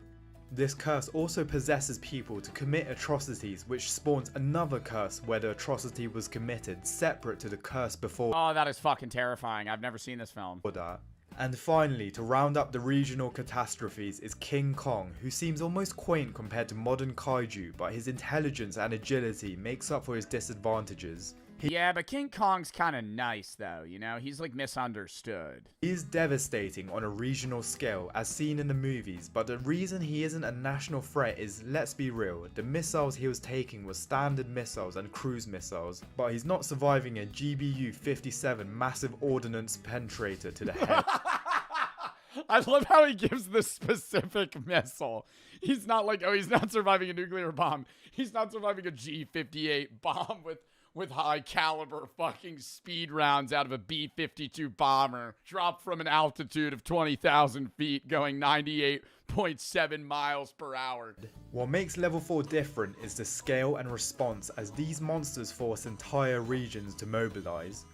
This curse also possesses people to commit atrocities, which spawns another curse where the atrocity was committed, separate to the curse before. Oh, that is fucking terrifying. I've never seen this film. That. And finally, to round up the regional catastrophes is King Kong, who seems almost quaint compared to modern kaiju, but his intelligence and agility makes up for his disadvantages. Yeah, but King Kong's kind of nice, though, you know? He's, like, misunderstood. He is devastating on a regional scale, as seen in the movies, but the reason he isn't a national threat is, let's be real, the missiles he was taking were standard missiles and cruise missiles, but he's not surviving a GBU-57 massive ordnance penetrator to the head. I love how he gives the specific missile. He's not like, oh, he's not surviving a nuclear bomb. He's not surviving a G-58 bomb with high caliber fucking speed rounds out of a B-52 bomber dropped from an altitude of 20,000 feet going 98.7 miles per hour. What makes level 4 different is the scale and response, as these monsters force entire regions to mobilize.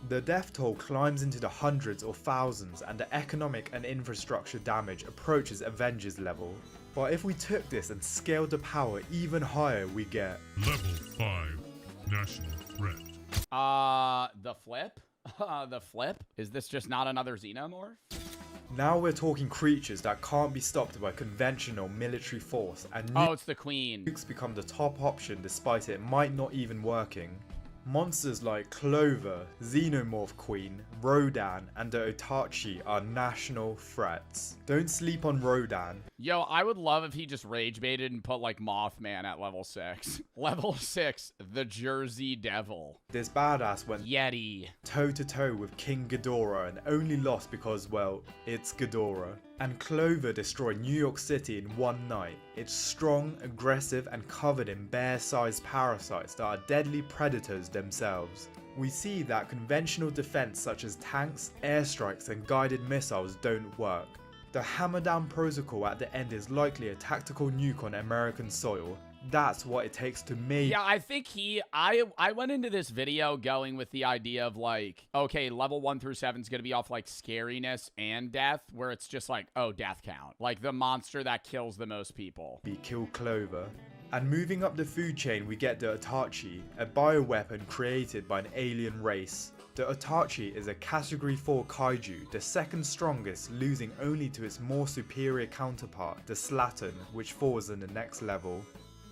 The death toll climbs into the hundreds or thousands, and the economic and infrastructure damage approaches Avengers level. But if we took this and scaled the power even higher, we get Level 5 National Threat. The flip? The flip? Is this just not another xenomorph? Now we're talking creatures that can't be stopped by conventional military force, and it's the Queen. Nukes become the top option despite it might not even working. Monsters like Clover, Xenomorph Queen, Rodan, and the Otachi are national threats. Don't sleep on Rodan. Yo, I would love if he just rage baited and put like Mothman at level 6. Level 6, the Jersey Devil. This badass went Yeti toe to toe with King Ghidorah and only lost because, well, it's Ghidorah. And Clover destroyed New York City in one night. It's strong, aggressive, and covered in bear-sized parasites that are deadly predators themselves. We see that conventional defense such as tanks, airstrikes, and guided missiles don't work. The hammer down protocol at the end is likely a tactical nuke on American soil. That's what it takes to make. Yeah, I think I went into this video going with the idea of like, okay, level 1 through 7 is going to be off like scariness and death, where it's just like, oh, death count. Like the monster that kills the most people. Kill Clover. And moving up the food chain, we get the Otachi, a bioweapon created by an alien race. The Otachi is a category 4 kaiju, the second strongest, losing only to its more superior counterpart, the Slattern, which falls in the next level.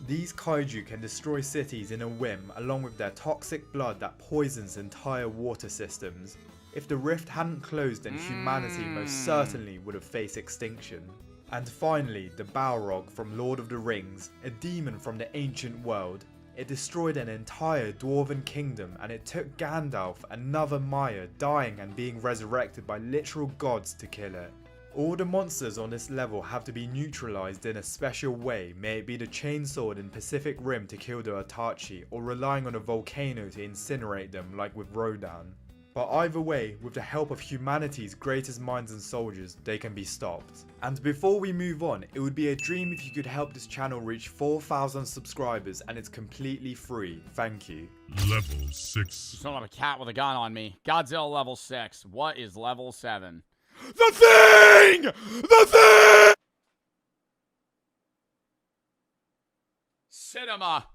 These kaiju can destroy cities in a whim, along with their toxic blood that poisons entire water systems. If the rift hadn't closed, then humanity most certainly would have faced extinction. And finally, the Balrog from Lord of the Rings, a demon from the ancient world. It destroyed an entire dwarven kingdom, and it took Gandalf, another Maya, dying and being resurrected by literal gods to kill it. All the monsters on this level have to be neutralized in a special way, may it be the chainsword in Pacific Rim to kill the Otachi, or relying on a volcano to incinerate them like with Rodan. But either way, with the help of humanity's greatest minds and soldiers, they can be stopped. And before we move on, it would be a dream if you could help this channel reach 4,000 subscribers, and it's completely free. Thank you. Level 6. You don't have a cat with a gun on me. Godzilla level 6. What is level 7? The Thing! The Thing! Cinema.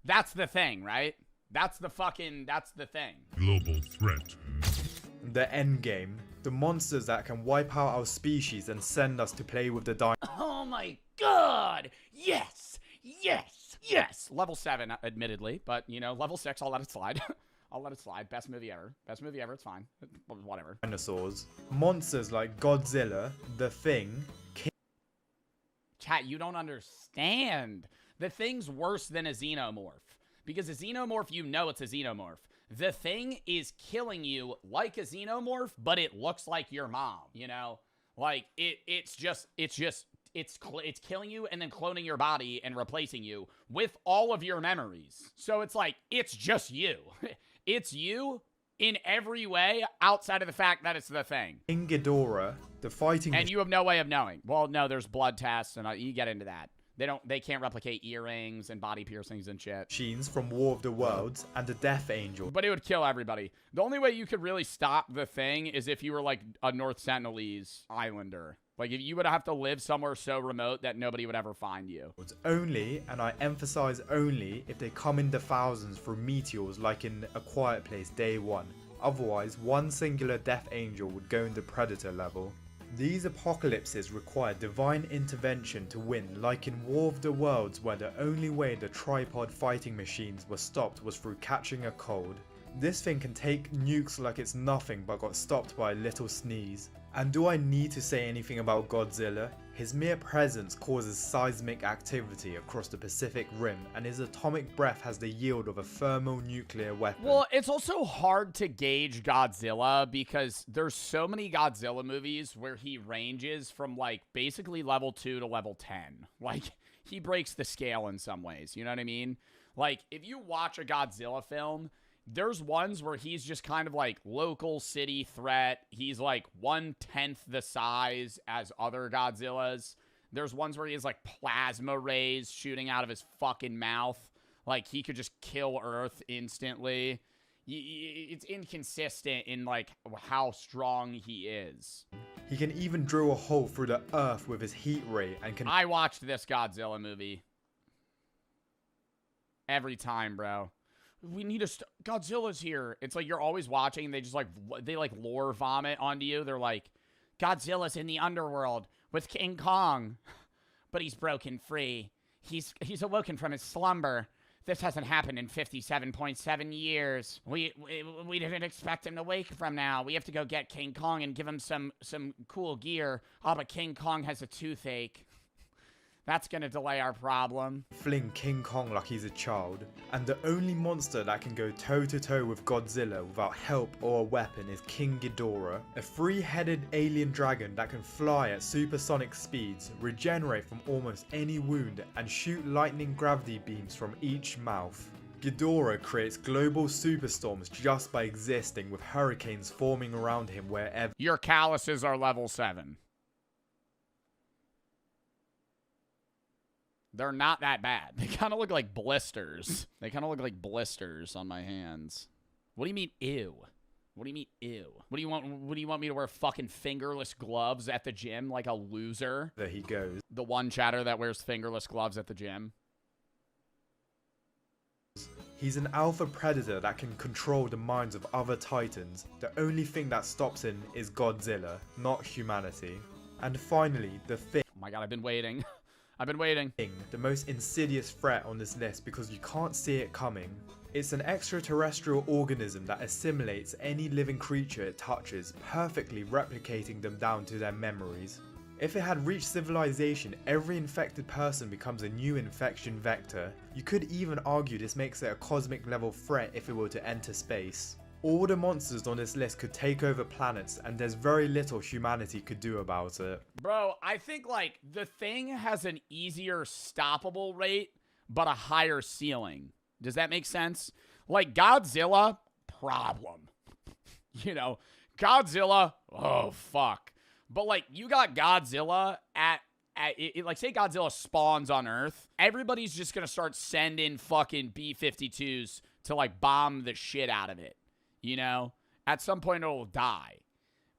That's the thing, right? That's the Thing. Global threat. The endgame. The monsters that can wipe out our species and send us to play with the dinosaurs. Oh my god! Yes! Yes! Yes! Level 7, admittedly, but, you know, level 6, I'll let it slide. I'll let it slide. Best movie ever. Best movie ever, it's fine. Whatever. Dinosaurs. Monsters like Godzilla, The Thing, Chat, you don't understand. The Thing's worse than a xenomorph. Because a xenomorph, you know it's a xenomorph. The Thing is killing you like a xenomorph, but it looks like your mom, you know? Like, it's killing you and then cloning your body and replacing you with all of your memories. So it's like, it's just you. It's you in every way outside of the fact that it's the Thing. King Ghidorah, the fighting... And you have no way of knowing. Well, no, there's blood tests and you get into that. They can't replicate earrings and body piercings and shit. Machines from War of the Worlds and the Death Angel. But it would kill everybody. The only way you could really stop the Thing is if you were like a North Sentinelese Islander. Like, if you would have to live somewhere so remote that nobody would ever find you. It's only, and I emphasize only, if they come in the thousands through meteors like in A Quiet Place Day 1. otherwise one singular Death Angel would go into Predator level. These apocalypses require divine intervention to win, like in War of the Worlds, where the only way the tripod fighting machines were stopped was through catching a cold. This thing can take nukes like it's nothing but got stopped by a little sneeze. And do I need to say anything about Godzilla? His mere presence causes seismic activity across the Pacific Rim, and his atomic breath has the yield of a thermonuclear weapon. Well, it's also hard to gauge Godzilla because there's so many Godzilla movies where he ranges from like basically level 2 to level 10. Like, he breaks the scale in some ways, you know what I mean? Like, if you watch a Godzilla film, there's ones where he's just kind of like local city threat. He's like 1/10 the size as other Godzillas. There's ones where he has like plasma rays shooting out of his fucking mouth. Like, he could just kill Earth instantly. It's inconsistent in like how strong he is. He can even drill a hole through the earth with his heat ray and can— I watched this Godzilla movie. Every time, bro. We need a Godzilla's here. It's like you're always watching and they just like lore vomit onto you. They're like, Godzilla's in the underworld with King Kong, but he's broken free. He's awoken from his slumber. This hasn't happened in 57.7 years. We didn't expect him to wake from now. We have to go get King Kong and give him some cool gear. Oh, but King Kong has a toothache. That's gonna delay our problem. Fling King Kong like he's a child. And the only monster that can go toe-to-toe with Godzilla without help or a weapon is King Ghidorah, a three-headed alien dragon that can fly at supersonic speeds, regenerate from almost any wound, and shoot lightning gravity beams from each mouth. Ghidorah creates global superstorms just by existing, with hurricanes forming around him wherever. Your calluses are level 7. They're not that bad. They kind of look like blisters. They kind of look like blisters on my hands. What do you mean, ew? What do you mean, ew? What do you want me to wear fucking fingerless gloves at the gym like a loser? There he goes. The one chatter that wears fingerless gloves at the gym. He's an alpha predator that can control the minds of other titans. The only thing that stops him is Godzilla, not humanity. And finally, the thing. Oh my god, I've been waiting. I've been waiting. The most insidious threat on this list because you can't see it coming. It's an extraterrestrial organism that assimilates any living creature it touches, perfectly replicating them down to their memories. If it had reached civilization, every infected person becomes a new infection vector. You could even argue this makes it a cosmic level threat if it were to enter space. All the monsters on this list could take over planets, and there's very little humanity could do about it. Bro, I think, like, the thing has an easier stoppable rate, but a higher ceiling. Does that make sense? Like, Godzilla, problem. You know, Godzilla, oh, fuck. But, like, you got Godzilla like, say Godzilla spawns on Earth. Everybody's just gonna start sending fucking B-52s to, like, bomb the shit out of it. You know, at some point it'll die.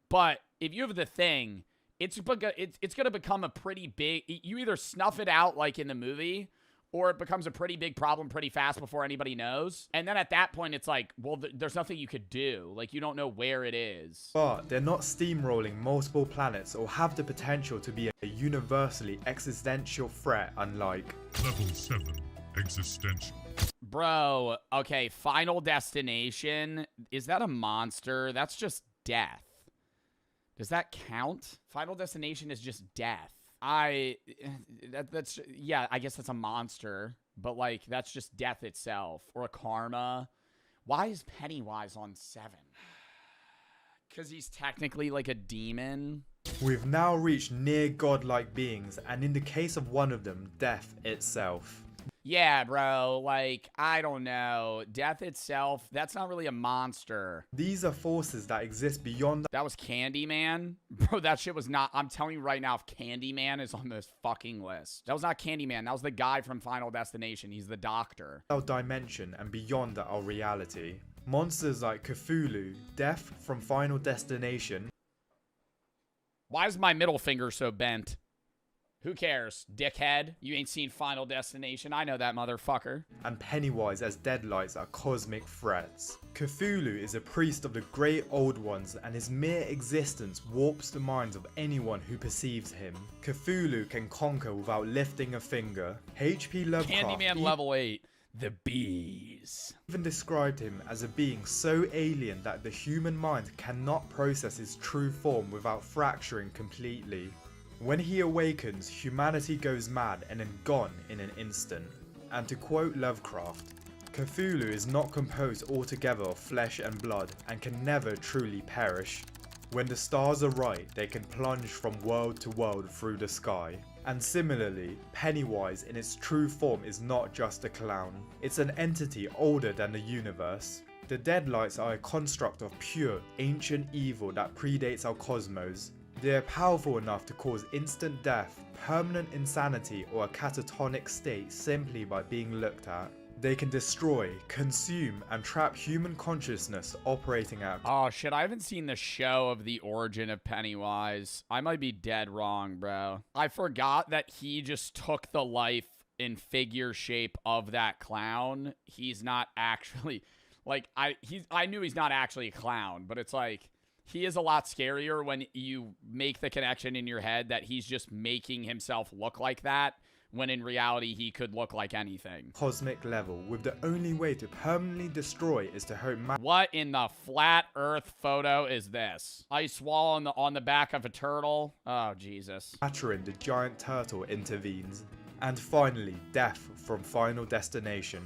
But if you have the thing, it's going to become a pretty big... You either snuff it out like in the movie, or it becomes a pretty big problem pretty fast before anybody knows. And then at that point, it's like, well, there's nothing you could do. Like, you don't know where it is. But they're not steamrolling multiple planets or have the potential to be a universally existential threat, unlike... Level 7, Existential. Bro, okay, Final Destination. Is that a monster? That's just death. Does that count? Final Destination is just death. That's yeah, I guess that's a monster. But, like, that's just death itself. Or a karma. Why is Pennywise on 7? Because he's technically, like, a demon. We've now reached near godlike beings, and in the case of one of them, death itself. Yeah, bro, like, I don't know. Death itself, that's not really a monster. These are forces that exist beyond... That was Candyman? Bro, that shit was not... I'm telling you right now, if Candyman is on this fucking list. That was not Candyman. That was the guy from Final Destination. He's the doctor. Our dimension and beyond our reality. Monsters like Cthulhu, Death from Final Destination. Why is my middle finger so bent? Who cares, dickhead? You ain't seen Final Destination. I know that motherfucker. And Pennywise as deadlights are cosmic threats. Cthulhu is a priest of the great old ones, and his mere existence warps the minds of anyone who perceives him. Cthulhu can conquer without lifting a finger. H.P. Lovecraft Candyman level 8. The bees. Even described him as a being so alien that the human mind cannot process his true form without fracturing completely. When he awakens, humanity goes mad and then gone in an instant. And to quote Lovecraft, Cthulhu is not composed altogether of flesh and blood and can never truly perish. When the stars are right, they can plunge from world to world through the sky. And similarly, Pennywise in its true form is not just a clown. It's an entity older than the universe. The Deadlights are a construct of pure, ancient evil that predates our cosmos. They are powerful enough to cause instant death, permanent insanity, or a catatonic state simply by being looked at. They can destroy, consume, and trap human consciousness operating at... Oh shit, I haven't seen the show of the origin of Pennywise. I might be dead wrong, bro. I forgot that he just took the life in figure shape of that clown. He's not actually... Like, I knew he's not actually a clown, but it's like... He is a lot scarier when you make the connection in your head that he's just making himself look like that, when in reality he could look like anything. Cosmic level, with the only way to permanently destroy is to hope... What in the flat earth photo is this? Ice wall on the back of a turtle? Oh, Jesus. Maturin, the giant turtle, intervenes. And finally, death from Final Destination.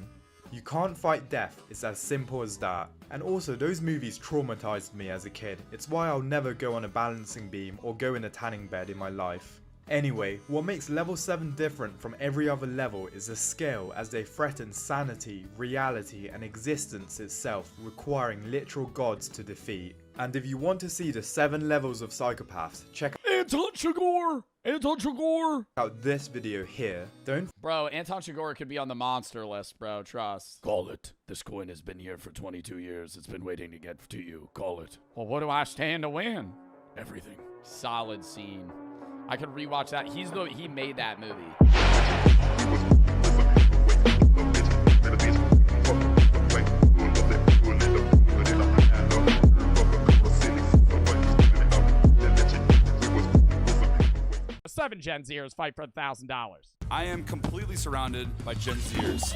You can't fight death, it's as simple as that. And also, those movies traumatized me as a kid. It's why I'll never go on a balancing beam or go in a tanning bed in my life. Anyway, what makes level 7 different from every other level is the scale, as they threaten sanity, reality, and existence itself, requiring literal gods to defeat. And if you want to see the 7 levels of psychopaths, check Anton Chigurh! Anton Chigurh! out this video here. Bro, Anton Chigurh could be on the monster list, bro, trust. Call it. This coin has been here for 22 years. It's been waiting to get to you. Call it. Well, what do I stand to win? Everything. Solid scene. I could rewatch that. He made that movie. Seven Gen Zers fight for $1,000. I am completely surrounded by Gen Zers.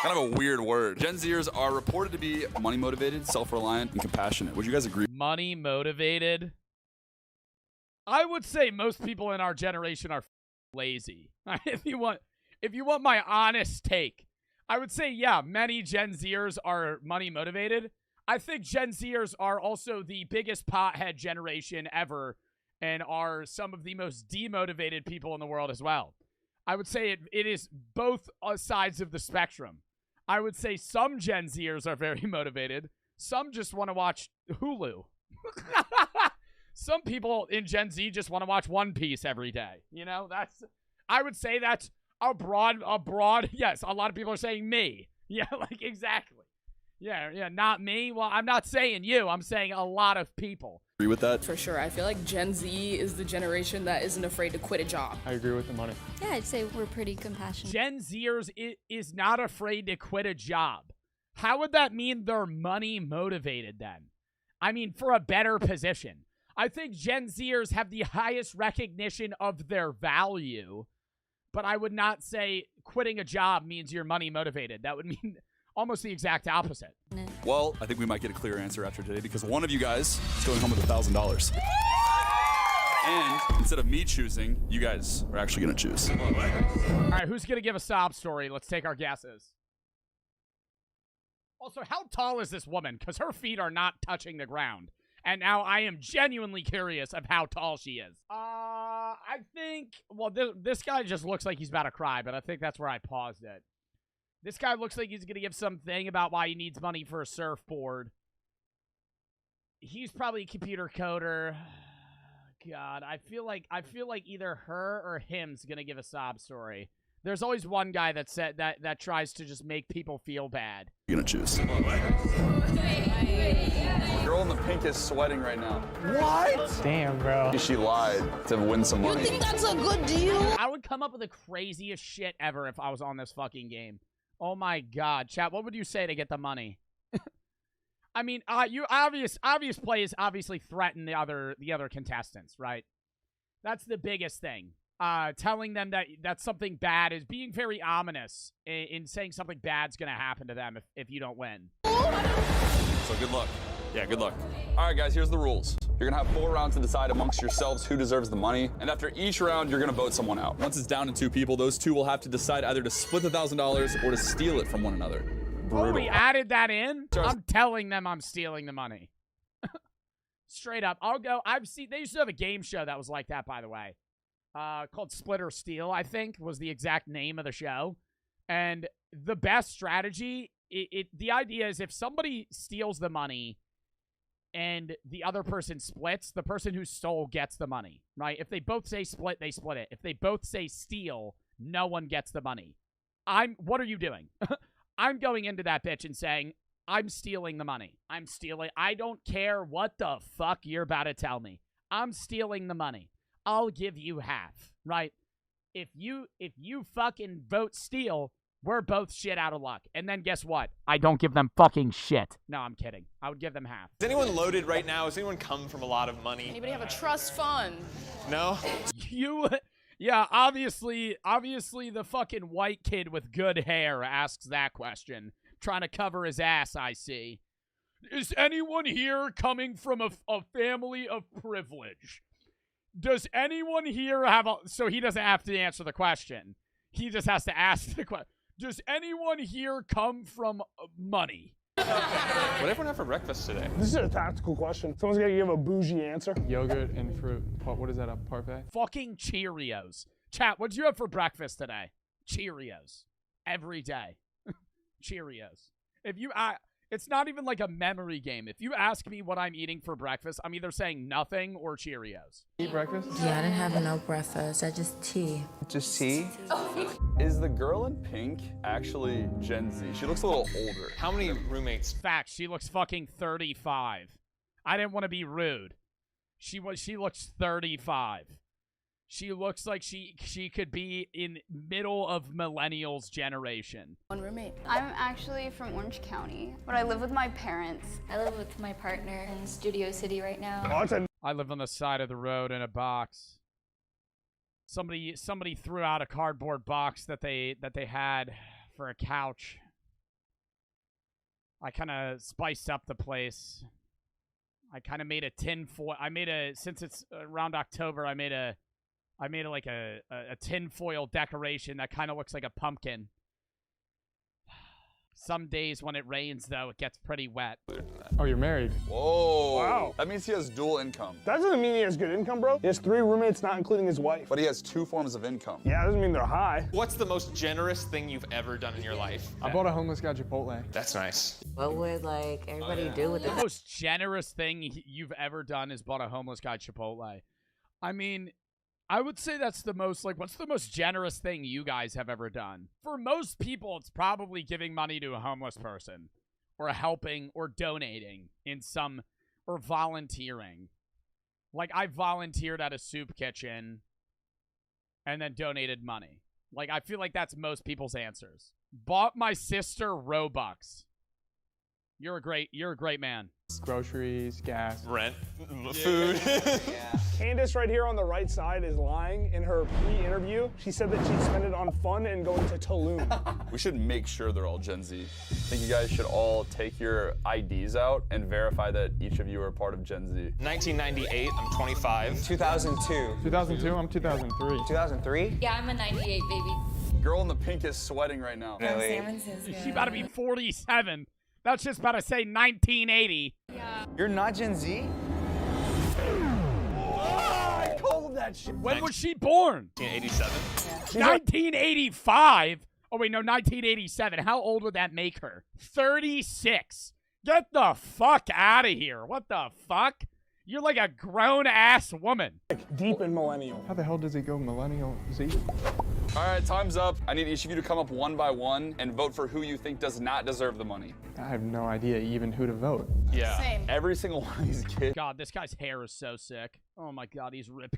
Kind of a weird word. Gen Zers are reported to be money motivated, self-reliant, and compassionate. Would you guys agree? Money motivated? I would say most people in our generation are lazy. If you want my honest take, I would say, yeah, many Gen Zers are money motivated. I think Gen Zers are also the biggest pothead generation ever and are some of the most demotivated people in the world as well. I would say it is both sides of the spectrum. I would say some Gen Zers are very motivated. Some just want to watch Hulu. Some people in Gen Z just want to watch One Piece every day. You know, I would say that's a broad, yes, a lot of people are saying me. Yeah, like exactly. Yeah, not me. Well, I'm not saying you. I'm saying a lot of people. Agree with that? For sure. I feel like Gen Z is the generation that isn't afraid to quit a job. I agree with the money. Yeah, I'd say we're pretty compassionate. Gen Zers is not afraid to quit a job. How would that mean they're money motivated then? I mean, for a better position. I think Gen Zers have the highest recognition of their value, but I would not say quitting a job means you're money motivated. That would mean almost the exact opposite. Well, I think we might get a clear answer after today because one of you guys is going home with $1,000. And instead of me choosing, you guys are actually going to choose. All right, who's going to give a sob story? Let's take our guesses. Also, how tall is this woman? Because her feet are not touching the ground. And now I am genuinely curious of how tall she is. I think, well, this guy just looks like he's about to cry, but I think that's where I paused it. This guy looks like he's going to give something about why he needs money for a surfboard. He's probably a computer coder. God, I feel like either her or him's going to give a sob story. There's always one guy that said that tries to just make people feel bad. You're gonna choose. Girl in the pink is sweating right now. What? Damn, bro. She lied to win some money. You think that's a good deal? I would come up with the craziest shit ever if I was on this fucking game. Oh my god, chat, what would you say to get the money? I mean, you obvious plays obviously threaten the other contestants, right? That's the biggest thing. Telling them that something bad is being very ominous in saying something bad's gonna happen to them if you don't win. So good luck. Yeah, good luck. All right, guys, here's the rules. You're gonna have 4 rounds to decide amongst yourselves who deserves the money, and after each round, you're gonna vote someone out. Once it's down to 2 people, those 2 will have to decide either to split the $1,000 or to steal it from one another. Brutal. Oh, we added that in? I'm telling them I'm stealing the money. Straight up. I'll go. They used to have a game show that was like that, by the way. Called Split or Steal, I think, was the exact name of the show. And the best strategy, the idea is if somebody steals the money and the other person splits, the person who stole gets the money, right? If they both say split, they split it. If they both say steal, no one gets the money. What are you doing? I'm going into that bitch and saying, I'm stealing the money. I'm stealing. I don't care what the fuck you're about to tell me. I'm stealing the money. I'll give you half, right? If you fucking vote steal, we're both shit out of luck. And then guess what? I don't give them fucking shit. No, I'm kidding. I would give them half. Is anyone loaded right now? Has anyone come from a lot of money? Anybody have a trust fund? No? Yeah, obviously the fucking white kid with good hair asks that question. Trying to cover his ass, I see. Is anyone here coming from a family of privilege? Does anyone here have a... So he doesn't have to answer the question. He just has to ask the question. Does anyone here come from money? What did everyone have for breakfast today? This is a tactical question. Someone's got to give a bougie answer. Yogurt and fruit. What is that, a parfait? Fucking Cheerios. Chat, what'd you have for breakfast today? Cheerios. Every day. Cheerios. It's not even like a memory game. If you ask me what I'm eating for breakfast, I'm either saying nothing or Cheerios. Eat breakfast? Yeah, I didn't have no breakfast. I just tea. Just tea? Is the girl in pink actually Gen Z? She looks a little older. How many roommates? Facts, she looks fucking 35. I didn't want to be rude. She looks 35. She looks like she could be in middle of millennials generation. One roommate. I'm actually from Orange County, but I live with my parents. I live with my partner in Studio City right now. I live on the side of the road in a box. Somebody threw out a cardboard box that they had for a couch. I kind of spiced up the place. I kind of made a tinfoil. Since it's around October, I made like a tinfoil decoration that kind of looks like a pumpkin. Some days when it rains, though, it gets pretty wet. Oh, you're married. Whoa. Wow. That means he has dual income. That doesn't mean he has good income, bro. He has 3 roommates, not including his wife. But he has 2 forms of income. Yeah, that doesn't mean they're high. What's the most generous thing you've ever done in your life? I bought a homeless guy Chipotle. That's nice. What would, like, everybody do with The most generous thing you've ever done is bought a homeless guy Chipotle. I mean, I would say that's the most, like, what's the most generous thing you guys have ever done? For most people, it's probably giving money to a homeless person or helping or donating in some, or volunteering. Like, I volunteered at a soup kitchen and then donated money. Like, I feel like that's most people's answers. Bought my sister Robux. You're a great man. Groceries, gas. Rent, food. Candace right here on the right side is lying. In her pre-interview, she said that she'd spend it on fun and going to Tulum. We should make sure they're all Gen Z. I think you guys should all take your IDs out and verify that each of you are part of Gen Z. 1998, I'm 25. 2002. 2002, I'm 2003. 2003? Yeah, I'm a 98 baby. Girl in the pink is sweating right now. She about to be 47. That's just about to say 1980. Yeah. You're not Gen Z? I called that shit. When was she born? 1987. 1985? Oh, wait, no, 1987. How old would that make her? 36. Get the fuck out of here. What the fuck? You're like a grown-ass woman. Deep in millennial. How the hell does he go millennial Z? All right, time's up. I need each of you to come up one by one and vote for who you think does not deserve the money. I have no idea even who to vote. Yeah. Same. Every single one of these kids. God, this guy's hair is so sick. Oh my God, he's rip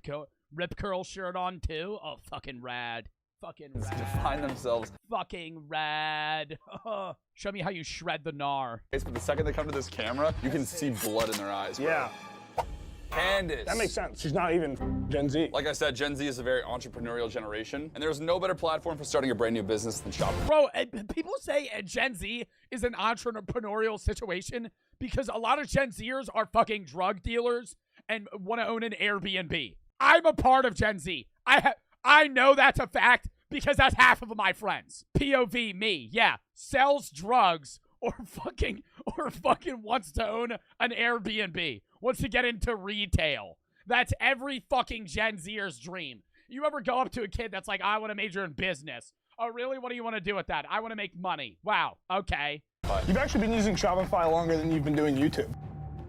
curl shirt on too. Oh, fucking rad. Fucking rad. Define themselves. Fucking rad. Show me how you shred the gnar. But the second they come to this camera, you can see blood in their eyes, bro. Yeah. Candace. That makes sense. She's not even Gen Z. Like I said, Gen Z is a very entrepreneurial generation, and there's no better platform for starting a brand new business than Shopify. Bro, people say Gen Z is an entrepreneurial situation because a lot of Gen Zers are fucking drug dealers and want to own an Airbnb. I'm a part of Gen Z. I know that's a fact because that's half of my friends. POV me, yeah, sells drugs or fucking wants to own an Airbnb, wants to get into retail. That's every fucking Gen Zer's dream. You ever go up to a kid that's like, I want to major in business. Oh, really? What do you want to do with that? I want to make money. Wow, okay. You've actually been using Shopify longer than you've been doing YouTube.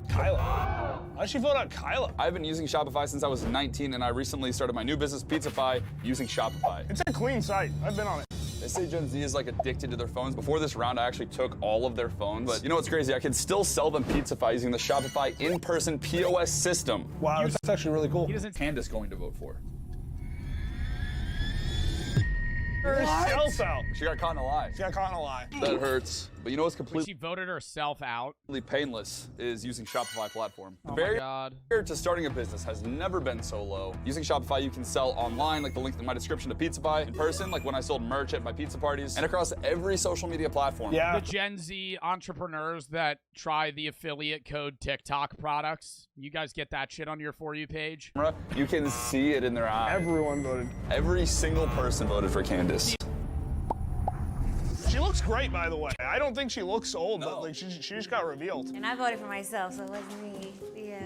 Kyla. How'd she vote out Kyla? I've been using Shopify since I was 19, and I recently started my new business, Pizzafy, using Shopify. It's a clean site. I've been on it. They say Gen Z is like addicted to their phones. Before this round, I actually took all of their phones. But you know what's crazy? I can still sell them Pizzafy using the Shopify in-person POS system. Wow, that's actually really cool. Candace going to vote for. Herself out. She got caught in a lie. She got caught in a lie. That hurts. But you know what's completely She voted herself out. painless is using Shopify platform. The Oh my barrier God. to starting a business has never been so low. Using Shopify, you can sell online, like the link in my description to Pizzafy, in person, like when I sold merch at my pizza parties, and across every social media platform. Yeah. The Gen Z entrepreneurs that try the affiliate code TikTok products, you guys get that shit on your For You page? You can see it in their eyes. Everyone voted. Every single person voted for Candace. She looks great, by the way. I don't think she looks old, but like she just got revealed. And I voted for myself, so it wasn't me. Yeah.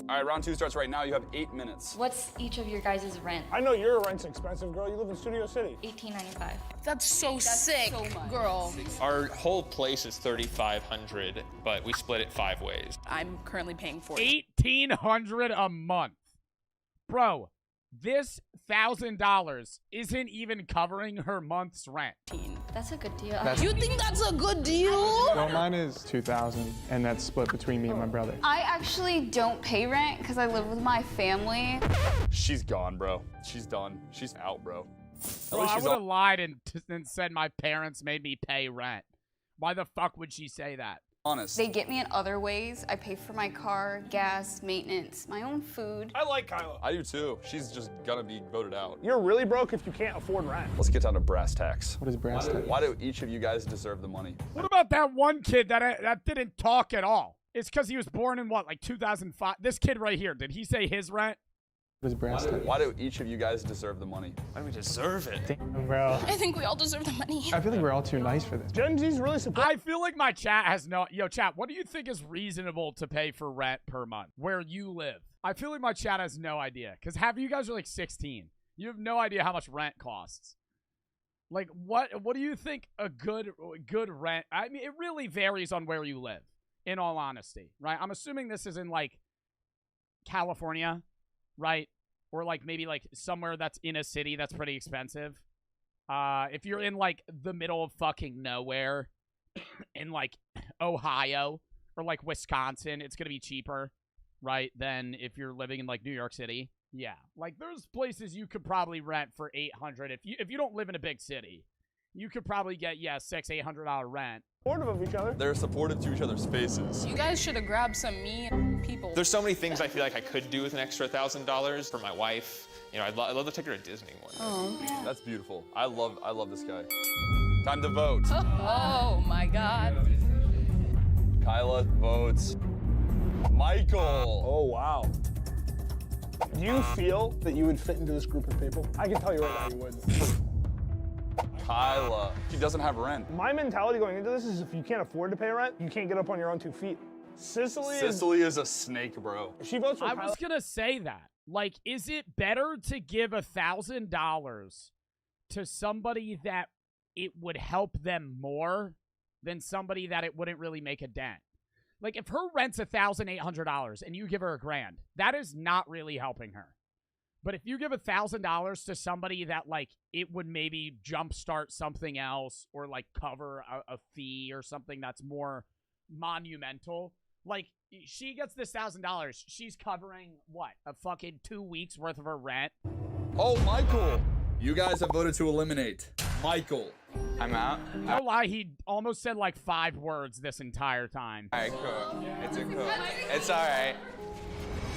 All right, round two starts right now. You have 8 minutes. What's each of your guys' rent? I know your rent's expensive, girl. You live in Studio City. $18.95. That's so sick, girl. Our whole place is $3,500, but we split it 5 ways. I'm currently paying for $1,800 a month. Bro, this $1,000 isn't even covering her month's rent. That's a good deal. You think that's a good deal? Well, mine is $2,000, and that's split between me and my brother. I actually don't pay rent because I live with my family. She's gone, bro. She's done. She's out, bro. Bro, I would have lied and said my parents made me pay rent. Why the fuck would she say that? Honest. They get me in other ways. I pay for my car, gas, maintenance, my own food. I like Kyla. I do too. She's just gonna be voted out. You're really broke if you can't afford rent. Let's get down to brass tacks. What is brass tacks? Why do each of you guys deserve the money? What about that one kid that didn't talk at all? It's because he was born in what, like 2005? This kid right here, did he say his rent? What is brass tacks? Why do each of you guys deserve the money? Why do we deserve it? Damn, bro. I think we all deserve the money. I feel like we're all too nice for this. Gen Z's really supportive. I feel like my chat has no... Yo, chat, what do you think is reasonable to pay for rent per month where you live? I feel like my chat has no idea. Because half of you guys are like 16. You have no idea how much rent costs. Like, what do you think a good rent... I mean, it really varies on where you live, in all honesty, right? I'm assuming this is in, like, California, right? Or, like, maybe, like, somewhere that's in a city that's pretty expensive. If you're in, like, the middle of fucking nowhere in, like, Ohio or, like, Wisconsin, it's going to be cheaper, right, than if you're living in, like, New York City. Yeah. Like, there's places you could probably rent for $800. If you don't live in a big city, you could probably get, yeah, $600-800 rent. Supportive of each other. They're supportive to each other's faces. You guys should have grabbed some mean people. There's so many things I feel like I could do with an extra $1,000 for my wife. You know, I'd love to take her to Disney one day. Oh. That's beautiful. I love this guy. Time to vote. Oh my God. Kyla votes Michael. Oh, wow. Do you feel that you would fit into this group of people? I can tell you right now you would. Kyla. She doesn't have rent. My mentality going into this is if you can't afford to pay rent, you can't get up on your own 2 feet. Sicily is a snake, bro. She votes for I Kyla. was going to say that. Like, is it better to give $1,000 to somebody that it would help them more than somebody that it wouldn't really make a dent? Like, if her rent's $1,800 and you give her $1,000, that is not really helping her. But if you give $1,000 to somebody that, like, it would maybe jumpstart something else or, like, cover a fee or something that's more monumental, like, she gets this $1,000. She's covering, what, a fucking 2 weeks worth of her rent? Oh, Michael. You guys have voted to eliminate Michael. I'm out. No lie, he almost said, like, 5 words this entire time. All right, cool. It's a cool. It's all right.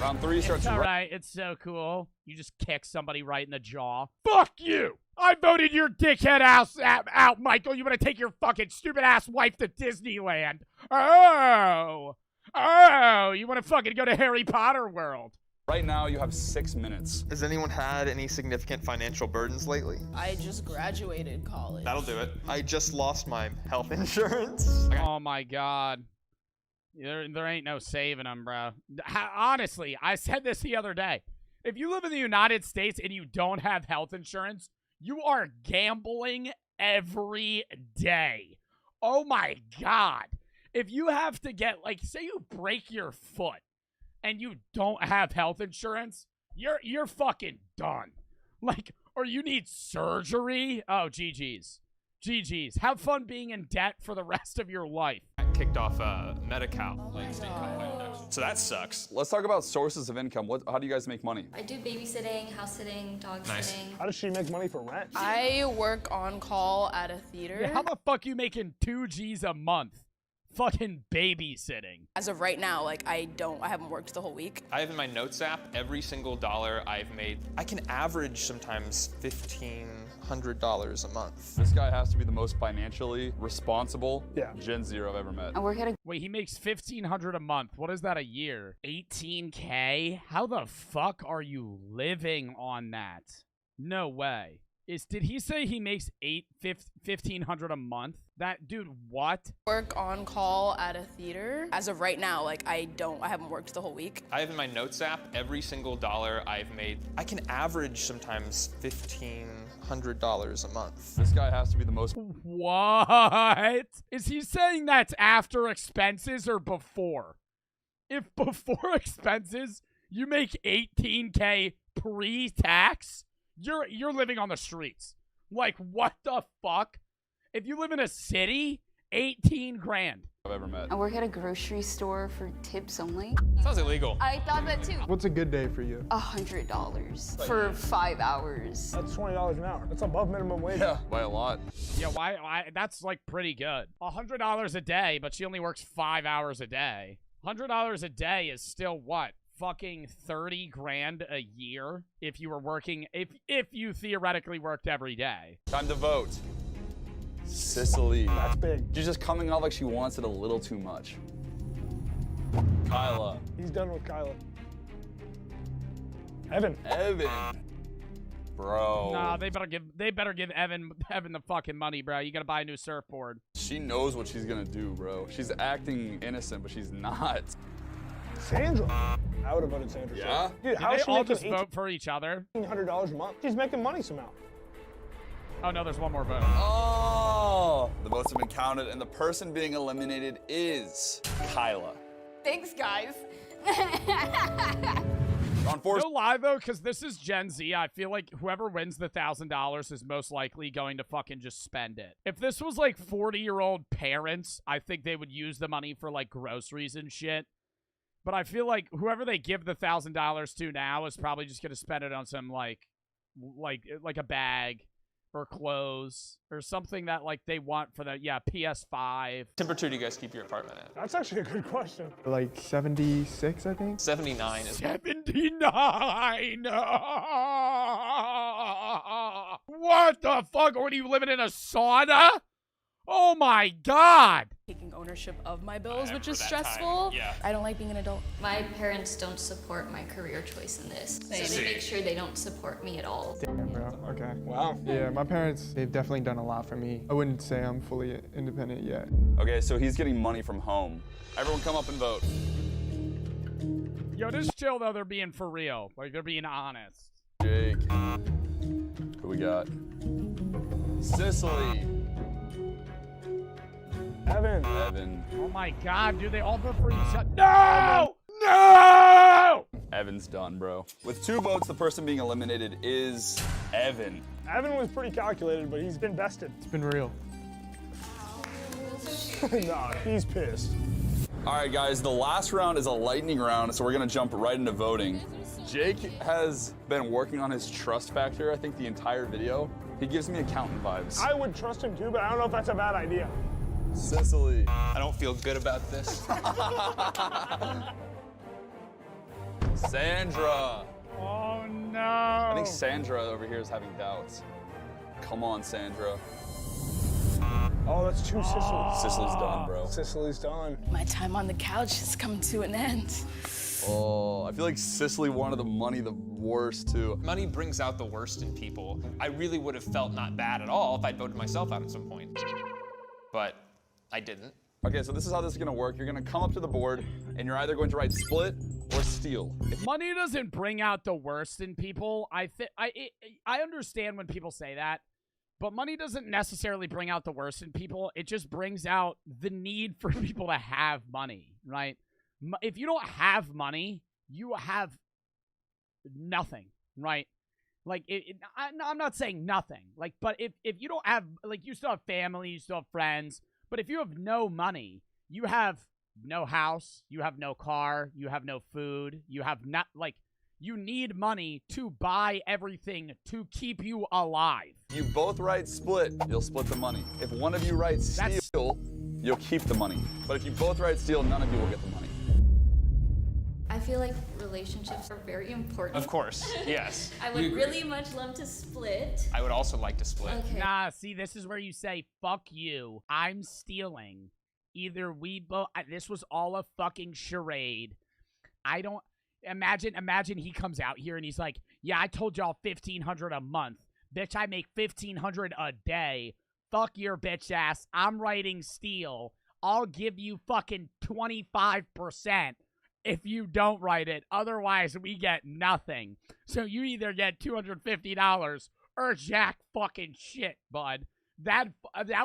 Round 3 starts. It's all right. It's so cool. You just kick somebody right in the jaw. Fuck you! I voted your dickhead ass out, Michael. You want to take your fucking stupid ass wife to Disneyland? Oh, you want to fucking go to Harry Potter World? Right now, you have 6 minutes. Has anyone had any significant financial burdens lately? I just graduated college. That'll do it. I just lost my health insurance. Oh my god. There ain't no saving them, bro. Honestly, I said this the other day. If you live in the United States and you don't have health insurance, you are gambling every day. Oh my god. If you have to get, like, say you break your foot and you don't have health insurance, you're fucking done. Like, or you need surgery. Oh, GG's. GG's. Have fun being in debt for the rest of your life. Kicked off Medi-Cal. So that sucks. Let's talk about sources of income. How do you guys make money? I do babysitting, house sitting, dog sitting. How does she make money for rent? I work on call at a theater. Yeah, how the fuck you making 2 G's a month? Fucking babysitting. As of right now, like, I haven't worked the whole week. I have in my notes app every single dollar I've made. I can average sometimes $1,500 a month. This guy has to be the most financially responsible Gen Zero I've ever met. I work at a... Wait, he makes $1,500 a month. What is that a year? 18K? How the fuck are you living on that? No way. Did he say he makes $1,500 a month? That dude, what? Work on call at a theater. As of right now, like, I haven't worked the whole week. I have in my notes app every single dollar I've made. I can average sometimes $1,500 a month. This guy has to be the most... What? Is he saying that's after expenses or before? If before expenses, you make 18K pre-tax, you're living on the streets. Like, what the fuck? If you live in a city, 18 grand. I've ever met. I work at a grocery store for tips only. Sounds illegal. I thought that too. What's a good day for you? $100 for 5 hours. That's $20 an hour. That's above minimum wage. Yeah, by a lot. Yeah, why? That's, like, pretty good. $100 a day, but she only works 5 hours a day. $100 a day is still what? Fucking 30 grand a year if you were working, if you theoretically worked every day. Time to vote. Sicily. That's big. She's just coming off like she wants it a little too much. Kyla. He's done with Kyla. Evan. Bro. Nah, they better give Evan the fucking money, bro. You gotta buy a new surfboard. She knows what she's gonna do, bro. She's acting innocent, but she's not. Sandra. I would have voted Sandra. Yeah? Dude, Did how they is she all making just vote for each other? $1,800 a month? She's making money somehow. Oh no, there's one more vote. Oh! The votes have been counted, and the person being eliminated is Kyla. Thanks, guys. No lie, though, because this is Gen Z. I feel like whoever wins the $1,000 is most likely going to fucking just spend it. If this was, like, 40-year-old parents, I think they would use the money for, like, groceries and shit. But I feel like whoever they give the $1,000 to now is probably just going to spend it on some, like a bag or clothes or something that, like, they want for the, PS5. Temperature do you guys keep your apartment at? That's actually a good question. Like 76, I think. 79 is 79! What the fuck? What, are you living in a sauna? Oh my god! Taking ownership of my bills, which is stressful. Yeah. I don't like being an adult. My parents don't support my career choice in this. So they make sure they don't support me at all. Damn, bro. Okay. Wow. Yeah, my parents, they've definitely done a lot for me. I wouldn't say I'm fully independent yet. Okay, so he's getting money from home. Everyone come up and vote. Yo, just chill, though. They're being for real. Like, they're being honest. Jake. Who we got? Sicily. Evan. Oh my god, dude, they all vote for each other. No! No! Evan's done, bro. With 2 votes, the person being eliminated is Evan. Evan was pretty calculated, but he's been bested. It's been real. Nah, he's pissed. All right, guys, the last round is a lightning round, so we're gonna jump right into voting. Jake has been working on his trust factor, I think, the entire video. He gives me accountant vibes. I would trust him too, but I don't know if that's a bad idea. Sicily. I don't feel good about this. Sandra. Oh no. I think Sandra over here is having doubts. Come on, Sandra. Oh, that's 2 Sicily. Sicily's done, bro. Sicily's done. My time on the couch is coming to an end. Oh, I feel like Sicily wanted the money the worst, too. Money brings out the worst in people. I really would have felt not bad at all if I'd voted myself out at some point. But I didn't. Okay, so this is how this is gonna work. You're gonna come up to the board, and you're either going to write split or steal. Money doesn't bring out the worst in people. I understand when people say that, but money doesn't necessarily bring out the worst in people. It just brings out the need for people to have money, right? If you don't have money, you have nothing, right? Like, I'm not saying nothing. Like, but if you don't have, like, you still have family, you still have friends, but if you have no money, you have no house, you have no car, you have no food, you have not, like, you need money to buy everything to keep you alive. You both write split, you'll split the money. If one of you writes steal, you'll keep the money. But if you both write steal, none of you will get the money. I feel like relationships are very important. Of course, yes. I would really much love to split. I would also like to split. Okay. Nah, see, this is where you say, fuck you, I'm stealing. Either we both, this was all a fucking charade. I don't, imagine he comes out here and he's like, yeah, I told y'all $1,500 a month. Bitch, I make $1,500 a day. Fuck your bitch ass. I'm writing steal. I'll give you fucking 25%. If you don't write it, otherwise we get nothing. So you either get $250 or jack fucking shit, bud. That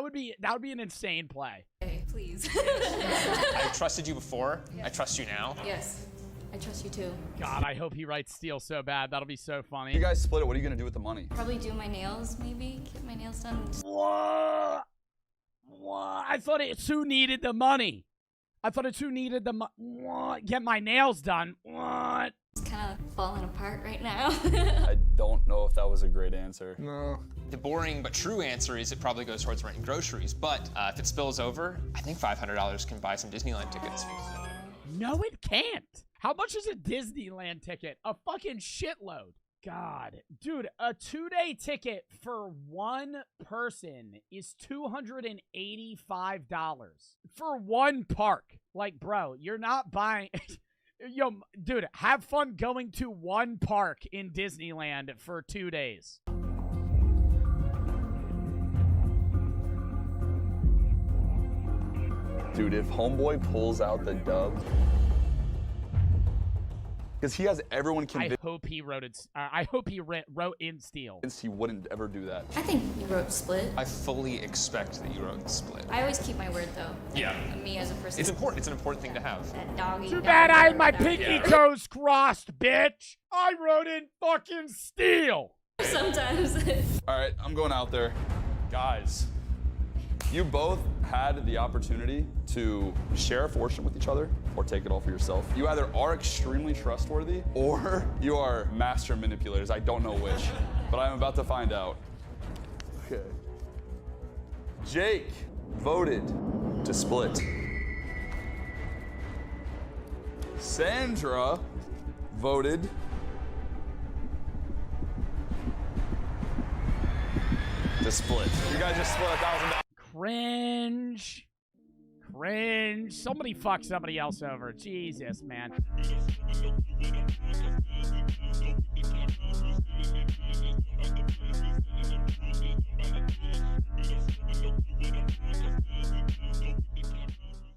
would be an insane play. Okay, please. I trusted you before. Yeah. I trust you now. Yes, I trust you too. God, I hope he writes steal so bad. That'll be so funny. You guys split it. What are you gonna do with the money? Probably do my nails, maybe get my nails done. What? I thought Sue needed the money. Get my nails done. What? It's kind of falling apart right now. I don't know if that was a great answer. No. The boring but true answer is it probably goes towards rent and groceries. But if it spills over, I think $500 can buy some Disneyland tickets. No, it can't. How much is a Disneyland ticket? A fucking shitload. God. Dude, a 2-day ticket for one person is $285 for one park. Like, bro, you're not buying... Yo, dude, have fun going to one park in Disneyland for 2 days. Dude, if homeboy pulls out the dub... Because he has everyone convinced. I hope he wrote it. I hope he wrote in steal. He wouldn't ever do that. I think you wrote split. I fully expect that you wrote split. I always keep my word though. Yeah. Me as a person. It's important. It's an important thing to have. That doggy. Too bad I had my pinky toes crossed, bitch. I wrote in fucking steal. Sometimes. All right, I'm going out there. Guys, you both had the opportunity to share a fortune with each other or take it all for yourself. You either are extremely trustworthy or you are master manipulators. I don't know which, but I'm about to find out. Okay. Jake voted to split. Sandra voted to split. You guys just split $1,000. Cringe. Somebody fuck somebody else over. Jesus, man.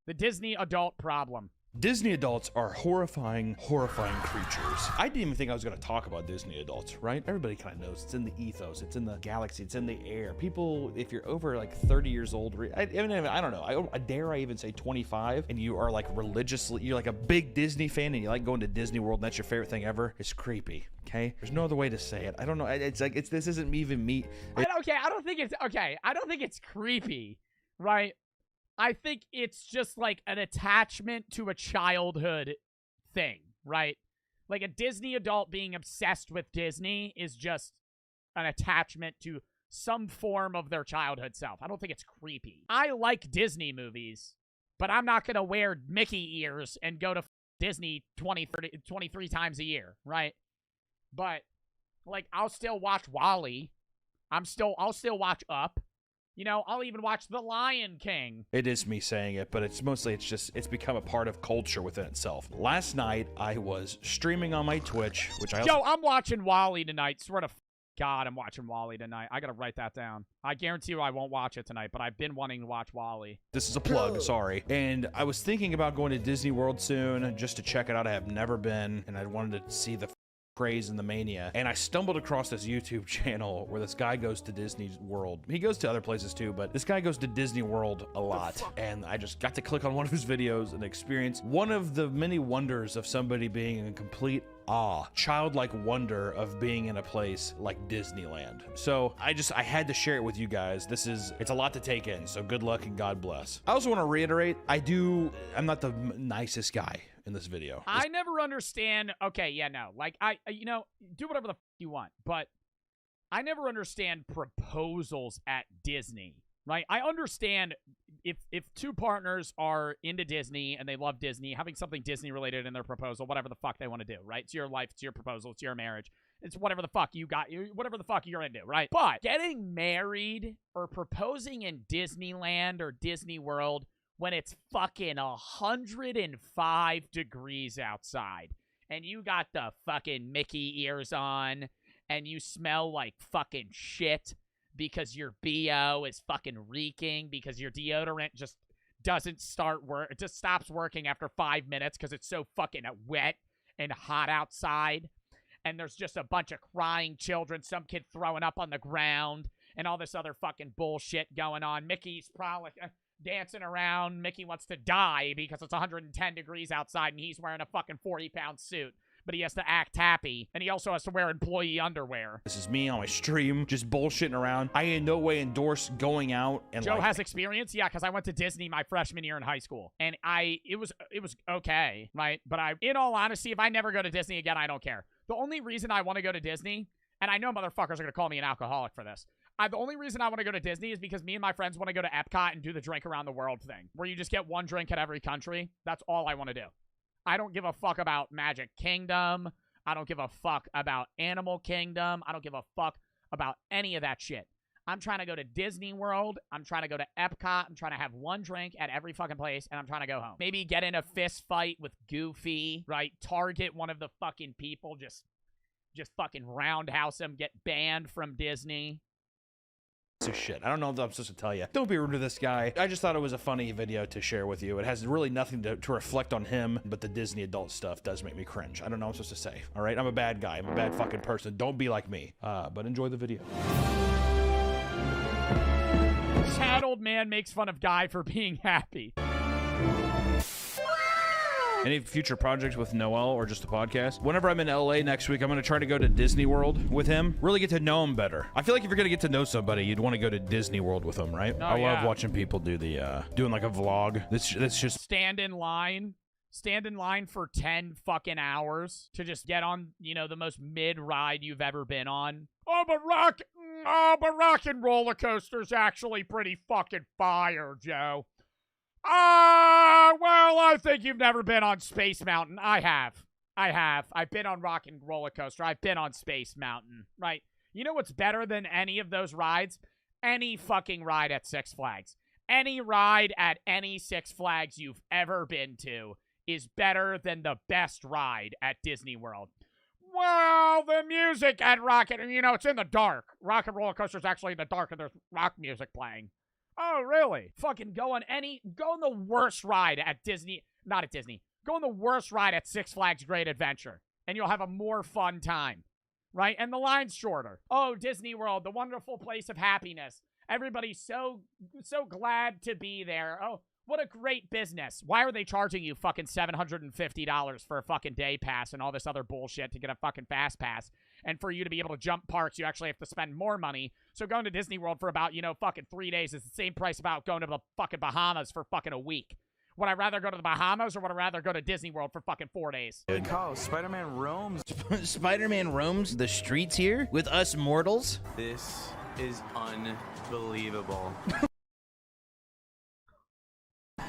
The Disney adult problem. Disney adults are horrifying creatures. I didn't even think I was going to talk about Disney adults, right? Everybody kind of knows. It's in the ethos. It's in the galaxy. It's in the air. People, if you're over like 30 years old, I don't know. Dare I even say 25, and you are like religiously, you're like a big Disney fan, and you like going to Disney World, and that's your favorite thing ever. It's creepy. Okay, there's no other way to say it. I don't know. It's like this isn't even me. I don't think it's creepy, right? I think it's just like an attachment to a childhood thing, right? Like a Disney adult being obsessed with Disney is just an attachment to some form of their childhood self. I don't think it's creepy. I like Disney movies, but I'm not going to wear Mickey ears and go to Disney 23 times a year, right? But like I'll still watch WALL-E. I'll still watch Up. You know, I'll even watch The Lion King. It is me saying it, but it's become a part of culture within itself. Last night, I was streaming on my Twitch, which I'm watching WALL-E tonight. Swear to God, I'm watching WALL-E tonight. I gotta write that down. I guarantee you I won't watch it tonight, but I've been wanting to watch WALL-E. This is a plug, sorry. And I was thinking about going to Disney World soon, just to check it out. I have never been, and I wanted to see the craze and the mania, and I stumbled across this YouTube channel where this guy goes to Disney World. He goes to other places too, but this guy goes to Disney World a lot, and I just got to click on one of his videos and experience one of the many wonders of somebody being in complete awe, childlike wonder of being in a place like Disneyland. So I had to share it with you guys. It's a lot to take in, so good luck and God bless. I also want to reiterate, I'm not the nicest guy in this video. I never understand. Okay, yeah, no. Like, do whatever the f you want, but I never understand proposals at Disney, right? I understand if two partners are into Disney and they love Disney, having something Disney related in their proposal, whatever the fuck they want to do, right? It's your life, it's your proposal, it's your marriage. It's whatever the fuck whatever the fuck you're into, right? But getting married or proposing in Disneyland or Disney World when it's fucking 105 degrees outside and you got the fucking Mickey ears on and you smell like fucking shit because your BO is fucking reeking because your deodorant just doesn't it just stops working after 5 minutes because it's so fucking wet and hot outside, and there's just a bunch of crying children, some kid throwing up on the ground, and all this other fucking bullshit going on. Mickey's probably dancing around. Mickey wants to die because it's 110 degrees outside and he's wearing a fucking 40-pound suit. But he has to act happy, and he also has to wear employee underwear. This is me on my stream, just bullshitting around. I in no way endorse going out and Joe has experience? Yeah, because I went to Disney my freshman year in high school, and it was okay, right? But in all honesty, if I never go to Disney again, I don't care. The only reason I want to go to Disney, and I know motherfuckers are going to call me an alcoholic for this, the only reason I want to go to Disney is because me and my friends want to go to Epcot and do the drink around the world thing, where you just get one drink at every country. That's all I want to do. I don't give a fuck about Magic Kingdom. I don't give a fuck about Animal Kingdom. I don't give a fuck about any of that shit. I'm trying to go to Disney World. I'm trying to go to Epcot. I'm trying to have one drink at every fucking place, and I'm trying to go home. Maybe get in a fist fight with Goofy, right? Target one of the fucking people. Just fucking roundhouse him. Get banned from Disney. Of shit. I don't know what I'm supposed to tell you. Don't be rude to this guy. I just thought it was a funny video to share with you. It has really nothing to reflect on him, but the Disney adult stuff does make me cringe. I don't know what I'm supposed to say. All right? I'm a bad guy. I'm a bad fucking person. Don't be like me. But enjoy the video. Sad old man makes fun of guy for being happy. Any future projects with Noel or just the podcast? Whenever I'm in LA next week, I'm going to try to go to Disney World with him. Really get to know him better. I feel like if you're going to get to know somebody, you'd want to go to Disney World with them, right? I love watching people do doing like a vlog. That's just stand in line for 10 fucking hours to just get on, the most mid ride you've ever been on. But rock and roller coaster's actually pretty fucking fire, Joe. Well, I think you've never been on Space Mountain. I have. I've been on Rock and Roller Coaster. I've been on Space Mountain, right? You know what's better than any of those rides? Any fucking ride at Six Flags. Any ride at any Six Flags you've ever been to is better than the best ride at Disney World. Well, the music at it's in the dark. Rock and Roller Coaster is actually in the dark and there's rock music playing. Oh, really? Fucking go on the worst ride at Disney. Not at Disney. Go on the worst ride at Six Flags Great Adventure, and you'll have a more fun time, right? And the line's shorter. Oh, Disney World, the wonderful place of happiness. Everybody's so glad to be there. Oh, what a great business. Why are they charging you fucking $750 for a fucking day pass and all this other bullshit to get a fucking fast pass? And for you to be able to jump parks, you actually have to spend more money. So going to Disney World for about, fucking 3 days is the same price about going to the fucking Bahamas for fucking a week. Would I rather go to the Bahamas or would I rather go to Disney World for fucking 4 days? Holy cow, Spider-Man roams. Spider-Man roams the streets here with us mortals? This is unbelievable.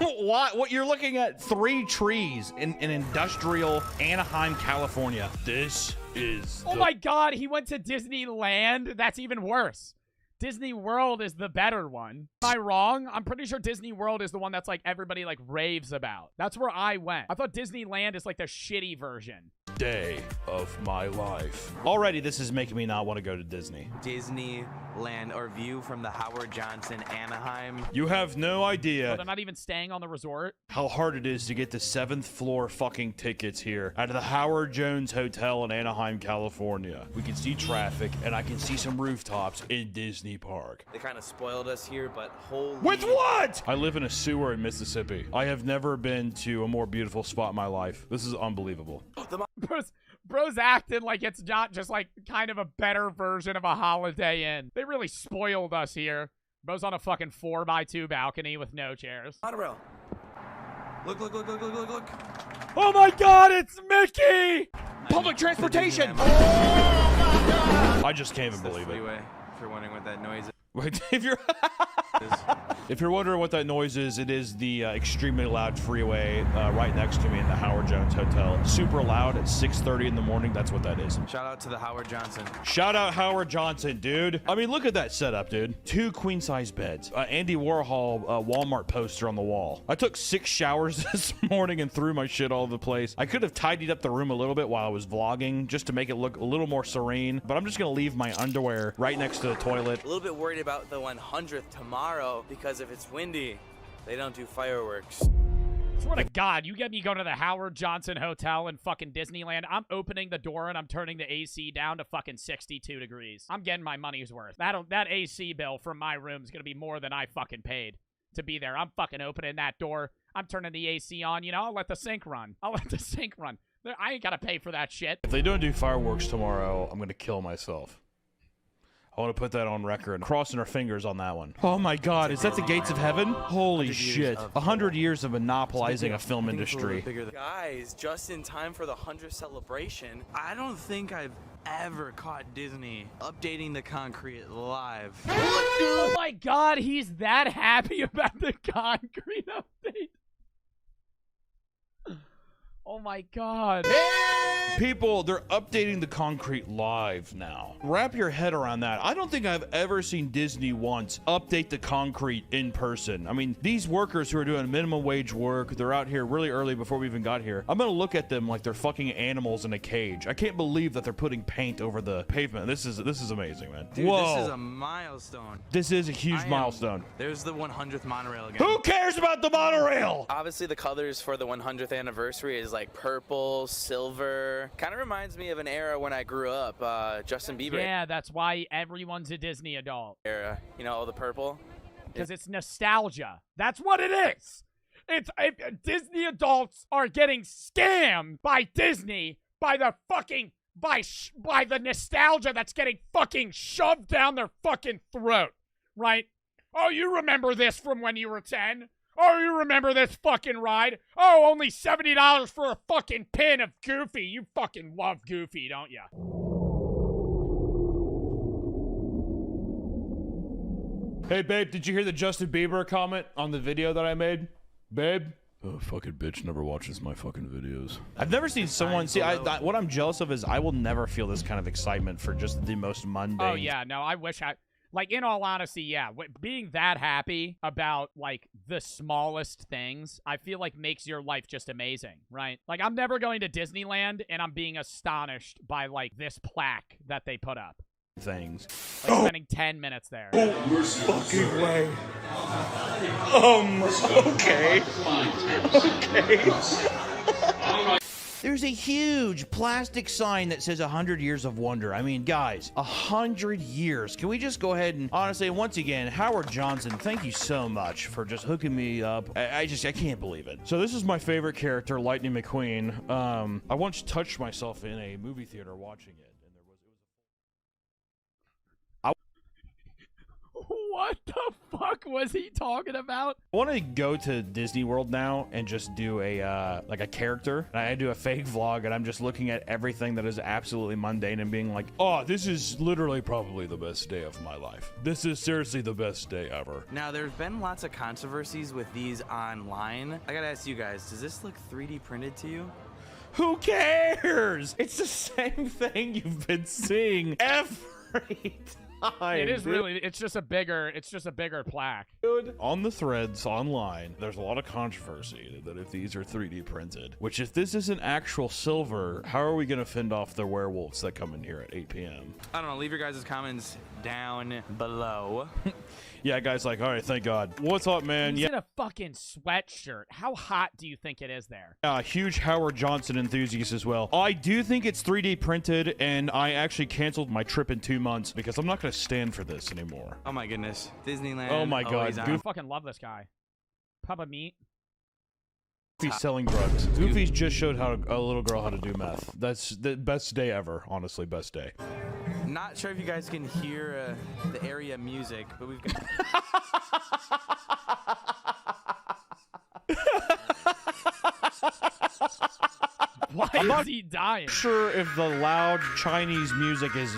What? You're looking at 3 trees in industrial Anaheim, California. This is. Oh my God, he went to Disneyland? That's even worse. Disney World is the better one. Am I wrong? I'm pretty sure Disney World is the one that's like everybody like raves about. That's where I went. I thought Disneyland is like the shitty version. Day of my life. Already, this is making me not want to go to Disney. Disneyland, or view from the Howard Johnson Anaheim. You have no idea. So they're not even staying on the resort? How hard it is to get the 7th floor fucking tickets here out of the Howard Jones Hotel in Anaheim, California. We can see traffic, and I can see some rooftops in Disney Park. They kind of spoiled us here, but holy... With what? I live in a sewer in Mississippi. I have never been to a more beautiful spot in my life. This is unbelievable. Bro's acting like it's not just like kind of a better version of a Holiday Inn. They really spoiled us here. Bro's on a fucking 4x2 balcony with no chairs. Monorail. Look. Oh my God, it's Mickey! Public transportation! Oh my God! I just can't even believe it. If you're wondering what that noise is. Wait, if you're wondering what that noise is, it is the extremely loud freeway right next to me in the Howard Jones Hotel. Super loud at 6:30 in the morning. That's what that is. Shout out to the Howard Johnson. Shout out Howard Johnson, dude. I mean, look at that setup, dude. 2 queen-size beds. Andy Warhol Walmart poster on the wall. I took 6 showers this morning and threw my shit all over the place. I could have tidied up the room a little bit while I was vlogging just to make it look a little more serene, but I'm just gonna leave my underwear right next to the toilet. A little bit worried about the 100th tomorrow because if it's windy, they don't do fireworks. Swear to God, you get me going to the Howard Johnson Hotel in fucking Disneyland, I'm opening the door and I'm turning the AC down to fucking 62 degrees. I'm getting my money's worth. That AC bill from my room is gonna be more than I fucking paid to be there. I'm fucking opening that door. I'm turning the AC on. I'll let the sink run. I ain't gotta pay for that shit. If they don't do fireworks tomorrow, I'm gonna kill myself. I want to put that on record. Crossing our fingers on that one. Oh my God, is that the gates of heaven? Holy shit. 100 years of monopolizing a film industry. Guys, just in time for the 100th celebration, I don't think I've ever caught Disney updating the concrete live. Oh my God, he's that happy about the concrete update. Oh my God. People, they're updating the concrete live now. Wrap your head around that. I don't think I've ever seen Disney once update the concrete in person. I mean, these workers who are doing minimum wage work, they're out here really early before we even got here. I'm gonna look at them like they're fucking animals in a cage. I can't believe that they're putting paint over the pavement. This is amazing, man. Dude, whoa. This is a milestone. This is a huge milestone. There's the 100th monorail again. Who cares about the monorail? Obviously, the colors for the 100th anniversary is like purple, silver. Kind of reminds me of an era when I grew up, Justin Bieber. Yeah, that's why everyone's a Disney adult. Era, all the purple. Because it's nostalgia. That's what it is. Disney adults are getting scammed by Disney by the fucking by the nostalgia that's getting fucking shoved down their fucking throat, right? Oh, you remember this from when you were 10? Oh, you remember this fucking ride? Oh, only $70 for a fucking pin of Goofy. You fucking love Goofy, don't ya? Hey, babe, did you hear the Justin Bieber comment on the video that I made? Babe? Oh, fucking bitch never watches my fucking videos. I've never seen someone... See, what I'm jealous of is I will never feel this kind of excitement for just the most mundane... Oh, yeah, no, I wish I... Like, in all honesty, yeah, being that happy about, like, the smallest things, I feel like makes your life just amazing, right? Like, I'm never going to Disneyland, and I'm being astonished by, like, this plaque that they put up. Things. Like, spending 10 minutes there. Oh, fucking way. Okay. Okay. There's a huge plastic sign that says 100 years of wonder. I mean, guys, 100 years. Can we just go ahead and honestly, once again, Howard Johnson, thank you so much for just hooking me up. I can't believe it. So this is my favorite character, Lightning McQueen. I once touched myself in a movie theater watching it. What the fuck was he talking about? I want to go to Disney World now and just do a like a character. And I do a fake vlog, and I'm just looking at everything that is absolutely mundane and being like, oh, this is literally probably the best day of my life. This is seriously the best day ever. Now, there's been lots of controversies with these online. I gotta ask you guys, does this look 3D printed to you? Who cares? It's the same thing you've been seeing every time. It is really, it's just a bigger plaque. Dude. On the threads online, there's a lot of controversy that if these are 3D printed, which if this isn't actual silver, how are we going to fend off the werewolves that come in here at 8 p.m.? I don't know, leave your guys' comments down below. Yeah, guys, like, all right, thank God. What's up, man? He's in a fucking sweatshirt. How hot do you think it is there? Huge Howard Johnson enthusiast as well. I do think it's 3D printed, and I actually canceled my trip in 2 months because I'm not going to stand for this anymore. Oh my goodness. Disneyland. Oh my God. I fucking love this guy. Papa Meat. Goofy's selling drugs. Goofy's just showed how a little girl how to do meth. That's the best day ever. Honestly, best day. Not sure if you guys can hear the area music, but we've got... Why is he dying? Sure if the loud Chinese music is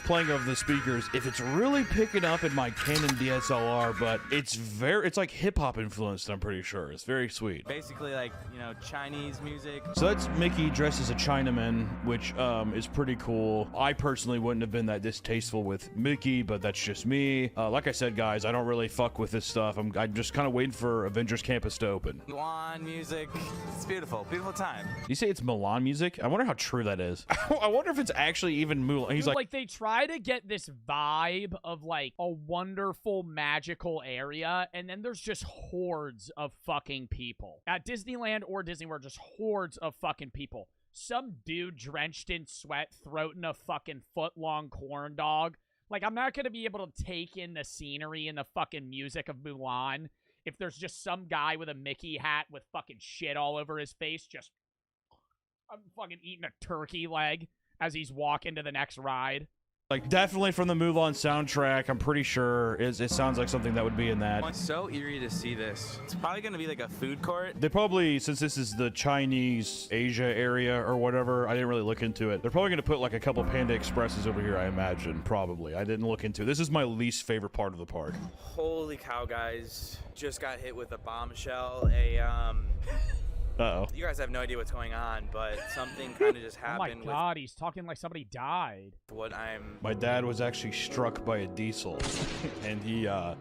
playing over the speakers, if it's really picking up in my Canon DSLR, but it's like hip hop influenced, I'm pretty sure. It's very sweet. Basically like, you know, Chinese music. So that's Mickey dressed as a Chinaman, which is pretty cool. I personally wouldn't have been that distasteful with Mickey, but that's just me. Like I said, guys, I don't really fuck with this stuff. I'm just kind of waiting for Avengers Campus to open. Yuan music. It's beautiful. Beautiful time. You say it's Mulan music? I wonder how true that is. I wonder if it's actually even Mulan. He's like they try to get this vibe of like a wonderful magical area, and then there's just hordes of fucking people at Disneyland or Disney World. Just hordes of fucking people. Some dude drenched in sweat throating a fucking foot-long corn dog. Like, I'm not gonna be able to take in the scenery and the fucking music of Mulan if there's just some guy with a Mickey hat with fucking shit all over his face just I'm fucking eating a turkey leg as he's walking to the next ride. Like, definitely from the Mulan soundtrack, I'm pretty sure it sounds like something that would be in that. It's so eerie to see this. It's probably going to be like a food court. They probably, since this is the Chinese Asia area or whatever, I didn't really look into it. They're probably going to put like a couple Panda Expresses over here, I imagine. Probably. I didn't look into it. This is my least favorite part of the park. Holy cow, guys. Just got hit with a bombshell. Uh-oh. You guys have no idea what's going on, but something kind of just happened. Oh my God, he's talking like somebody died. My dad was actually struck by a diesel, and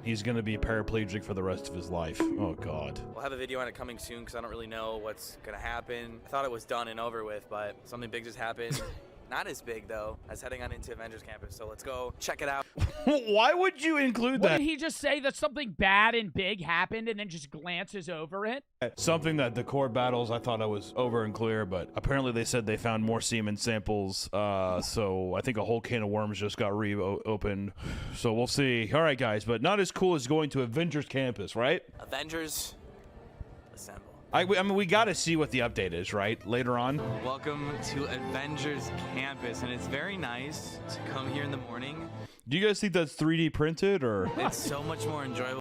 he's gonna be paraplegic for the rest of his life. Oh God. We'll have a video on it coming soon because I don't really know what's gonna happen. I thought it was done and over with, but something big just happened. Not as big though as heading on into Avengers Campus, so let's go check it out. Why would you include that? What did he just say? That something bad and big happened and then just glances over it? Something that the core battles, I thought I was over and clear, but apparently they said they found more semen samples, so I think a whole can of worms just got reopened. So we'll see. All right, guys, but not as cool as going to Avengers Campus, right? Avengers, assemble. I mean, we got to see what the update is, right? Later on. Welcome to Avengers Campus, and it's very nice to come here in the morning. Do you guys think that's 3D printed, or? It's so much more enjoyable.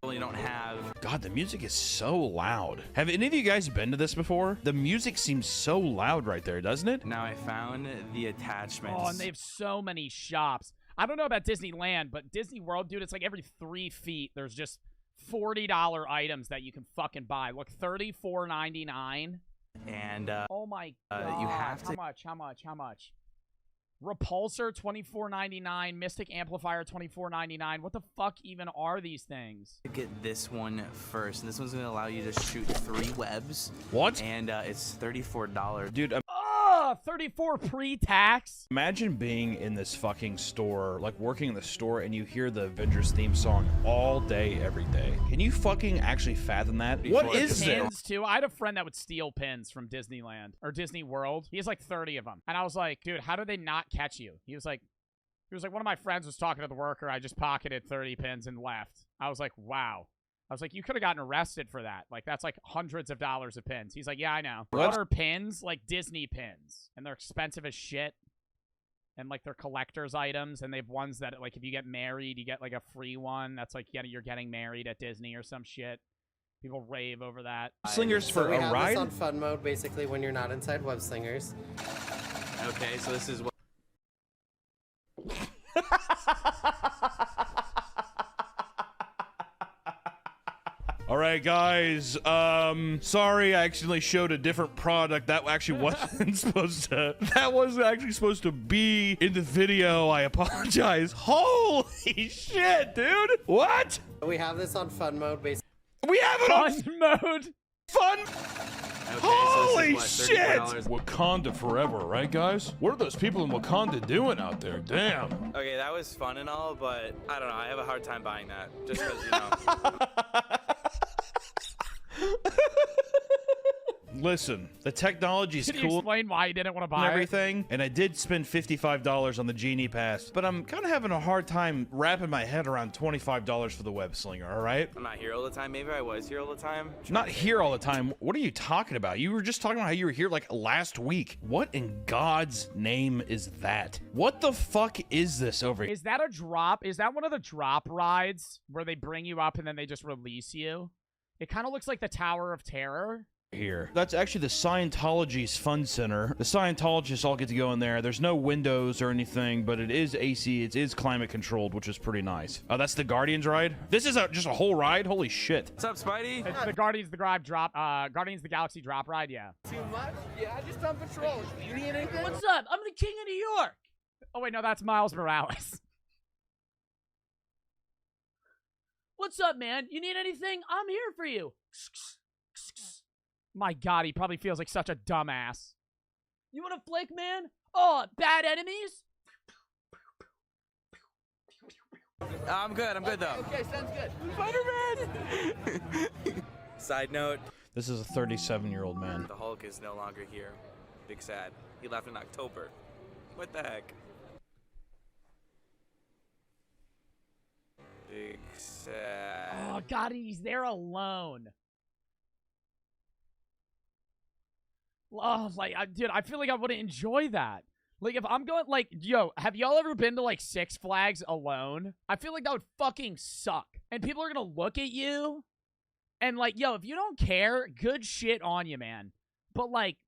You don't have. God, the music is so loud. Have any of you guys been to this before? The music seems so loud right there, doesn't it? Now I found the attachments. Oh, and they have so many shops. I don't know about Disneyland, but Disney World, dude, it's like every 3 feet there's just $40 items that you can fucking buy. Look, $34.99. And oh my God, you have to. How much? Repulsor $24.99, Mystic Amplifier $24.99. What the fuck even are these things? Get this one first, and this one's gonna allow you to shoot 3 webs. What? And it's $34. Dude, $34 pre-tax. Imagine being in this fucking store, like working in the store, and you hear the Avengers theme song all day, every day. Can you fucking actually fathom that? What is this? Pins too. I had a friend that would steal pins from Disneyland or Disney World. He has like 30 of them, and I was like, dude, how do they not catch you? He was like, one of my friends was talking to the worker. I just pocketed 30 pins and left. I was like, wow. I was like, you could have gotten arrested for that. Like, that's like hundreds of dollars of pins. He's like, yeah, I know. What are pins? Like Disney pins. And they're expensive as shit. And like they're collector's items. And they have ones that like if you get married, you get like a free one. That's like you're getting married at Disney or some shit. People rave over that. Slingers for we a have ride? This on fun mode, basically, when you're not inside Web Slingers. Okay, so this is what. All right, guys. Sorry, I accidentally showed a different product. That actually wasn't supposed to. That wasn't actually supposed to be in the video. I apologize. Holy shit, dude! What? We have this on fun mode, basically. We have it on fun mode. Fun. Okay, Holy so shit! Wakanda forever, right, guys? What are those people in Wakanda doing out there? Damn. Okay, that was fun and all, but I don't know. I have a hard time buying that just because, you know. Listen, the technology's Can you cool. explain why you didn't want to And buy everything, and I did spend $55 on the Genie Pass, but I'm kind of having a hard time wrapping my head around $25 for the Web Slinger, all right? I'm not here all the time. Maybe I was here all the time. Not here all the time. What are you talking about? You were just talking about how you were here like last week. What in God's name is that? What the fuck is this over here? Is that a drop? Is that one of the drop rides where they bring you up and then they just release you? It kind of looks like the Tower of Terror. Here. That's actually the Scientology's Fun Center. The Scientologists all get to go in there. There's no windows or anything, but it is AC. It is climate controlled, which is pretty nice. Oh, that's the Guardians ride? This is just a whole ride? Holy shit. What's up, Spidey? It's the Guardians of the Galaxy drop ride, yeah. Too much? Yeah, I just on patrol. You need anything? What's up? I'm the king of New York. Oh, wait, no, that's Miles Morales. What's up, man? You need anything? I'm here for you. My God, he probably feels like such a dumbass. You want a flick, man? Oh, bad enemies? I'm good though. Okay, sounds good. Spider-Man! Side note. This is a 37-year-old man. The Hulk is no longer here. Big sad. He left in October. What the heck? Big sad. Oh, God, he's there alone. Oh, like, dude, I feel like I wouldn't enjoy that. Like, if I'm going, like, yo, have y'all ever been to, like, Six Flags alone? I feel like that would fucking suck. And people are gonna look at you. And, like, yo, if you don't care, good shit on you, man. But, like,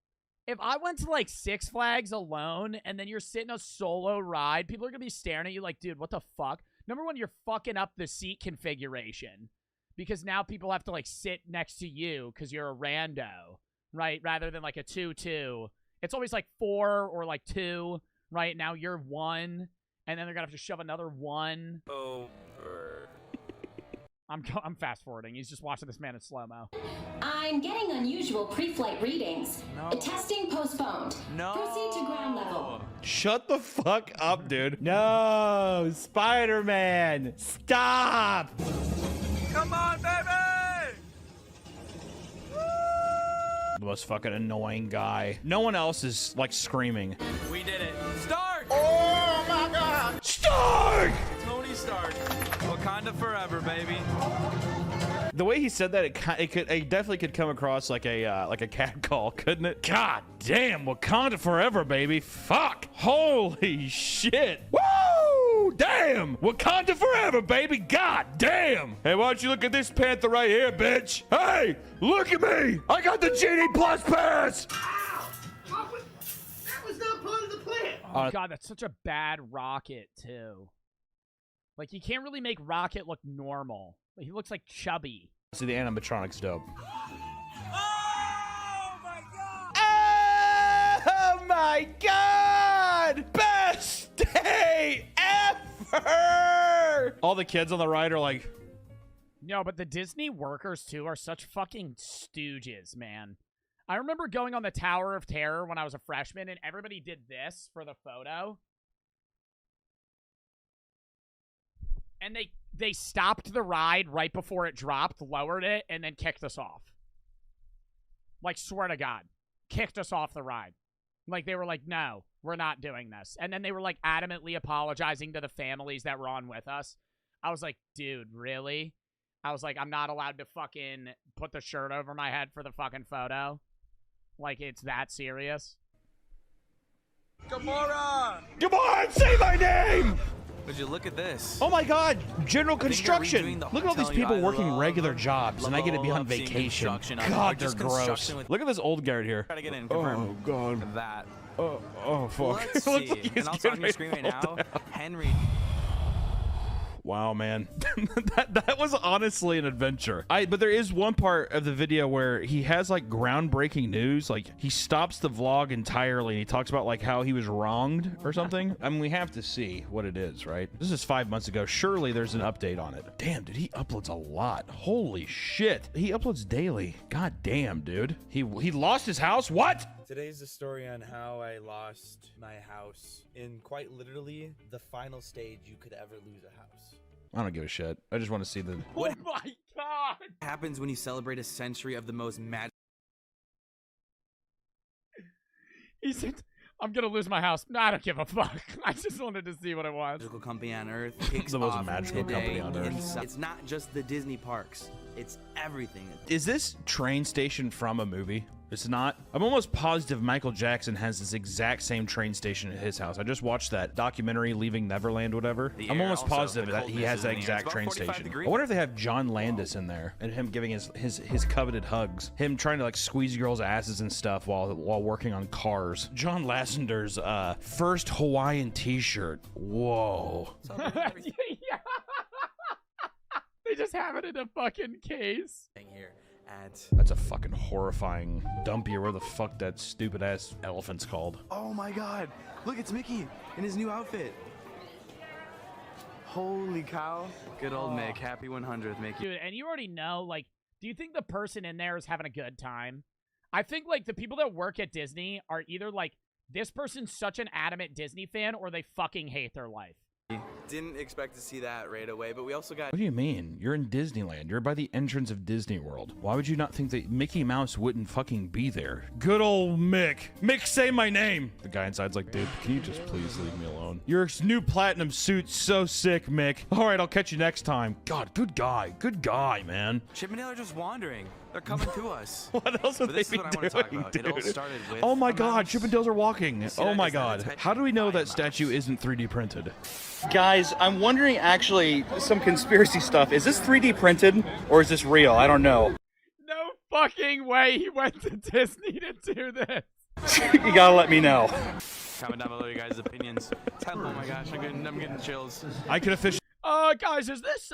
if I went to, like, Six Flags alone, and then you're sitting a solo ride, people are gonna be staring at you like, dude, what the fuck? Number one, you're fucking up the seat configuration. Because now people have to, like, sit next to you because you're a rando. Right, rather than like a 2-2. It's always like 4 or like 2, right? Now you're 1, and then they're gonna have to shove another 1. Over. I'm fast forwarding. He's just watching this man in slow-mo. I'm getting unusual pre-flight readings. No. Testing postponed. No. Proceed to ground level. Shut the fuck up, dude. No, Spider-Man, stop! Come on, baby! The most fucking annoying guy. No one else is like screaming. We did it. Stark! Oh my God! Stark! Tony Stark. Wakanda forever, baby. The way he said that, it definitely could come across like a cat call, couldn't it? God damn, Wakanda forever, baby. Fuck. Holy shit. Woo! Damn! Wakanda forever, baby! God damn! Hey, why don't you look at this panther right here, bitch? Hey! Look at me! I got the Genie Plus Pass! That was not part of the plan! Oh, God, that's such a bad Rocket, too. Like, you can't really make Rocket look normal. He looks like chubby. See, the animatronic's dope. Oh, my God! Oh, my God! Best day ever! All the kids on the ride are like... No, but the Disney workers, too, are such fucking stooges, man. I remember going on the Tower of Terror when I was a freshman, and everybody did this for the photo. And they stopped the ride right before it dropped, lowered it, and then kicked us off. Like, swear to God. Kicked us off the ride. Like, they were like, no, we're not doing this. And then they were, like, adamantly apologizing to the families that were on with us. I was like, dude, really? I was like, I'm not allowed to fucking put the shirt over my head for the fucking photo. Like, it's that serious. Gamora! Come on, say my name! Would you look at this? Oh my God, general I think they're redoing construction. the Look at all these hotel, you people know, I working love- regular jobs, and I get to be on love seeing vacation. construction. I God, like they're just gross. construction with- Look at this old Garrett here. Try to get in. Oh Confirm God. that. Oh fuck. Let's Looks see. like he's And also on getting your screen right ready to fall now, down. Henry. Wow, man. that was honestly an adventure. But there is one part of the video where he has like groundbreaking news. Like he stops the vlog entirely and he talks about like how he was wronged or something. I mean, we have to see what it is, right? This is 5 months ago. Surely there's an update on it. Damn, dude, he uploads a lot. Holy shit. He uploads daily. God damn, dude. He lost his house? What? Today's the story on how I lost my house in quite literally the final stage you could ever lose a house. I don't give a shit. I just want to see the... Oh my God! Happens when you celebrate a century of the most magic. He said, I'm gonna lose my house. No, I don't give a fuck. I just wanted to see what it was. Magical company on Earth kicks The most off magical today. company on Earth. It's not just the Disney parks. It's everything. Is this train station from a movie? It's not. I'm almost positive Michael Jackson has this exact same train station at his house. I just watched that documentary, Leaving Neverland, whatever. I'm air almost also, positive the that he has coldness that in the air. exact It's about train 45 station. degrees. I wonder if they have John Landis in there and him giving his coveted hugs. Him trying to like squeeze girls' asses and stuff while working on cars. John Lasseter's first Hawaiian t-shirt. Whoa. Yeah. They just have it in a fucking case. Here at That's a fucking horrifying dumpy or where the fuck that stupid ass elephant's called. Oh my God! Look, it's Mickey in his new outfit. Holy cow! Good old Mick. Happy 100th, Mickey. Dude, and you already know, like, do you think the person in there is having a good time? I think, like, the people that work at Disney are either, like, this person's such an adamant Disney fan or they fucking hate their life. Didn't expect to see that right away, but we also got. What do you mean? You're in Disneyland. You're by the entrance of Disney World. Why would you not think that Mickey Mouse wouldn't fucking be there? Good old Mick. Mick, say my name. The guy inside's like, dude, can you just please leave me alone? Your new platinum suit's so sick, Mick. All right, I'll catch you next time. God, good guy. Good guy, man. Chip and Dale are just wandering. They're coming to us. What else would But they this be is what I want to talk doing, about. It all dude? started with Oh my a God, mouse. Chip and Dale's are walking. See Oh that? my Is that God. a type How do we know of that mouse? statue isn't 3D printed? Guys, I'm wondering actually some conspiracy stuff. Is this 3D printed or is this real? I don't know. No fucking way he went to Disney to do this. You gotta let me know. Comment down below your guys' opinions. Oh my gosh, I'm getting chills. I could officially. Guys, is this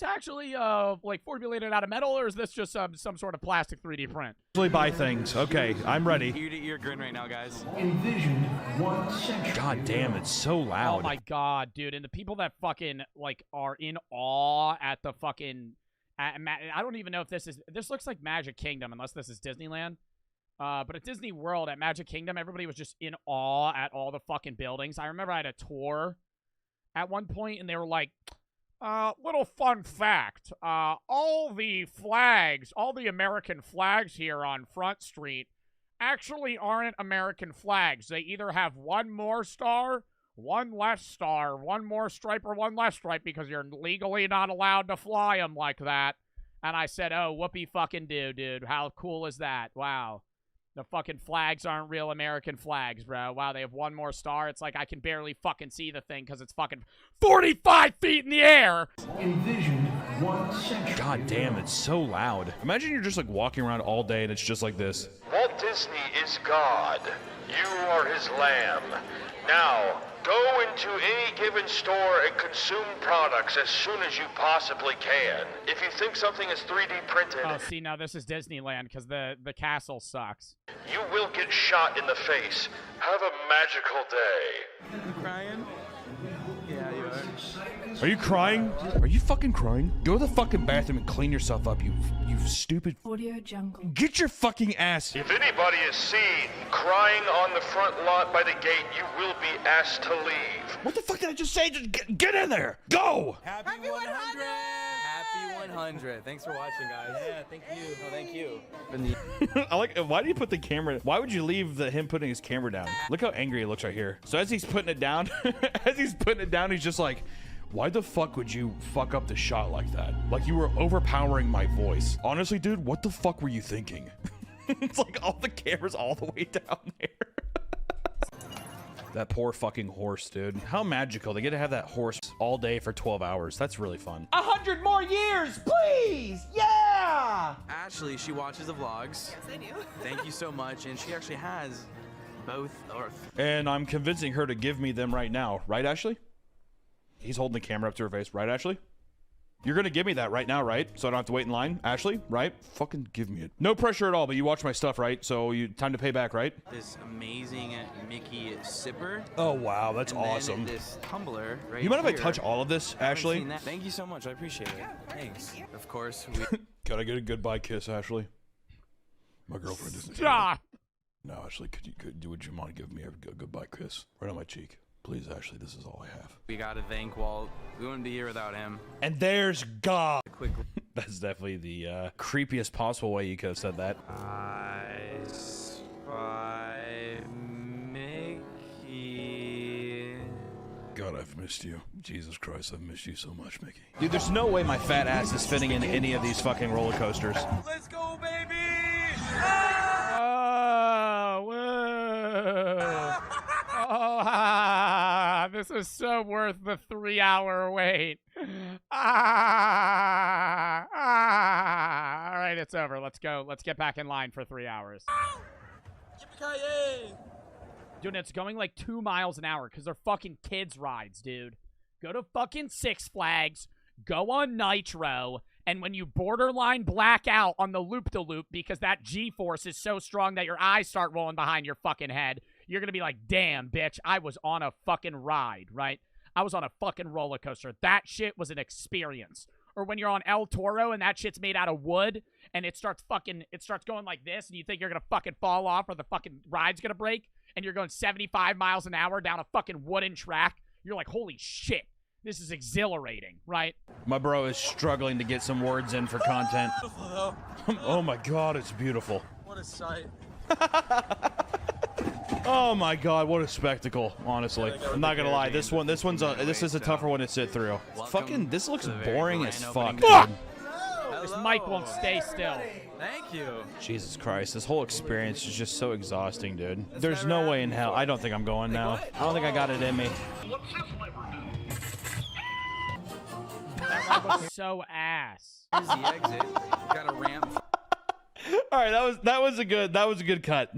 actually like formulated out of metal, or is this just some sort of plastic 3D print? Buy things. Okay, I'm ready. Ear to ear grin right now, guys. Envision 1 century. God damn, it's so loud. Oh my God, dude! And the people that fucking like are in awe at the fucking, I don't even know if this looks like Magic Kingdom, unless this is Disneyland. But at Disney World, at Magic Kingdom, everybody was just in awe at all the fucking buildings. I remember I had a tour at one point, and they were like, little fun fact, all the flags, all the American flags here on Front Street actually aren't American flags. They either have one more star, one less star, one more stripe, or one less stripe, because you're legally not allowed to fly them like that. And I said, oh, whoopee fucking do, dude. How cool is that? Wow. The fucking flags aren't real American flags, bro. Wow, they have one more star. It's like I can barely fucking see the thing because it's fucking 45 feet in the air. Envision 1 century. God damn, it's so loud. Imagine you're just like walking around all day and it's just like this. Walt Disney is God. You are his lamb. Now, go into any given store and consume products as soon as you possibly can. If you think something is 3D printed, Oh, see, now this is Disneyland because the castle sucks. you will get shot in the face. Have a magical day. You crying? Yeah, you are. Are you crying? Are you fucking crying? Go to the fucking bathroom and clean yourself up, you stupid. Audio Jungle. Get your fucking ass. If anybody is seen crying on the front lot by the gate, you will be asked to leave. What the fuck did I just say? Just get in there. Go. Happy 100! Happy 100. Thanks for watching, guys. Yeah, thank you. Oh, thank you. I like. Why do you put the camera? Why would you leave him putting his camera down? Look how angry he looks right here. So as he's putting it down, he's just like, why the fuck would you fuck up the shot like that? Like you were overpowering my voice. Honestly, dude, what the fuck were you thinking? It's like all the cameras all the way down there. That poor fucking horse, dude. How magical. They get to have that horse all day for 12 hours. That's really fun. 100 more years, please! Yeah! Ashley, she watches the vlogs. Yes, I do. Thank you so much. And she actually has both Earth. And I'm convincing her to give me them right now. Right, Ashley? He's holding the camera up to her face. Right, Ashley? You're gonna give me that right now, right? So I don't have to wait in line, Ashley, right? Fucking give me it. No pressure at all, but you watch my stuff, right? So time to pay back, right? This amazing Mickey sipper. Oh, wow, that's and awesome. Then this tumbler right You mind if I here. touch all of this, Ashley? Thank you so much. I appreciate it. Thanks. Of course. Can I get a goodbye kiss, Ashley? My girlfriend isn't here. Stop. No, Ashley, would you mind giving me a goodbye kiss right on my cheek? Please, Ashley, this is all I have. We gotta thank Walt. We wouldn't be here without him. And there's God. That's definitely the creepiest possible way you could have said that. I spy Mickey. God, I've missed you. Jesus Christ, I've missed you so much, Mickey. Dude, there's no way my fat ass is fitting in any of these fucking roller coasters. Let's go, baby! Oh, whoa. This is so worth the 3-hour wait. All right, it's over. Let's go. Let's get back in line for 3 hours. Dude, it's going like 2 miles an hour because they're fucking kids' rides, dude. Go to fucking Six Flags, go on Nitro, and when you borderline black out on the loop-de-loop because that G-force is so strong that your eyes start rolling behind your fucking head, you're gonna be like, damn, bitch, I was on a fucking ride, right? I was on a fucking roller coaster. That shit was an experience. Or when you're on El Toro and that shit's made out of wood and it starts going like this and you think you're gonna fucking fall off or the fucking ride's gonna break and you're going 75 miles an hour down a fucking wooden track, you're like, holy shit, this is exhilarating, right? My bro is struggling to get some words in for content. Oh my God, it's beautiful. What a sight. Oh my God, what a spectacle! Honestly, I'm not gonna lie. This is a tougher one to sit through. Fucking, this looks boring as fuck. This mic won't stay still. Thank you. Jesus Christ, this whole experience is just so exhausting, dude. There's no way in hell. I don't think I'm going now. I don't think I got it in me. So ass. Here's the exit. Got a ramp. All right, that was a good cut.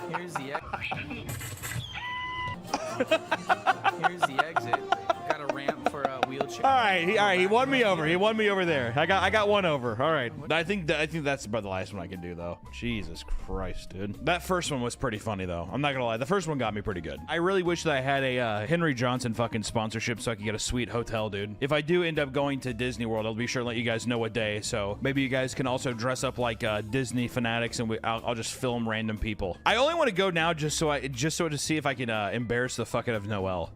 Here's the exit. Got a ramp for a wheelchair. All right, he won me over. He won me over there. I got one over. All right. I think that's about the last one I can do though. Jesus Christ, dude. That first one was pretty funny though. I'm not gonna lie. The first one got me pretty good. I really wish that I had a Henry Johnson fucking sponsorship so I could get a sweet hotel, dude. If I do end up going to Disney World, I'll be sure to let you guys know what day. So maybe you guys can also dress up like Disney fanatics and I'll just film random people. I only want to go now just so to see if I can embarrass the fuck out of Noelle.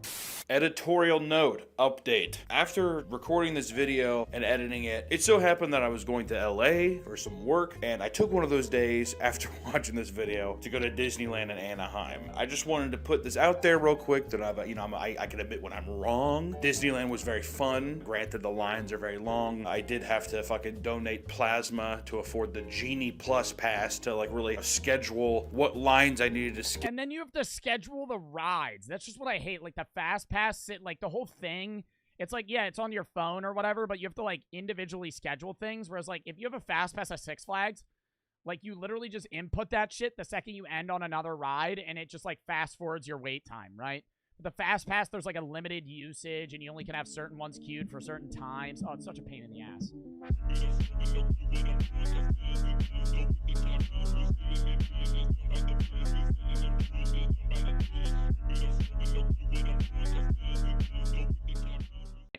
Editorial note update. After recording this video and editing it, it so happened that I was going to LA for some work, and I took one of those days after watching this video to go to Disneyland in Anaheim. I just wanted to put this out there real quick that I can admit when I'm wrong. Disneyland was very fun. Granted, the lines are very long. I did have to fucking donate plasma to afford the Genie Plus pass to like really schedule what lines I needed to skip. And then you have to schedule the rides. That's just what I hate. Like the fast pass, like the whole thing. It's like, yeah, it's on your phone or whatever, but you have to like individually schedule things. Whereas like if you have a fast pass at Six Flags, like you literally just input that shit the second you end on another ride, and it just like fast forwards your wait time, right? But the fast pass, there's like a limited usage, and you only can have certain ones queued for certain times. Oh, it's such a pain in the ass.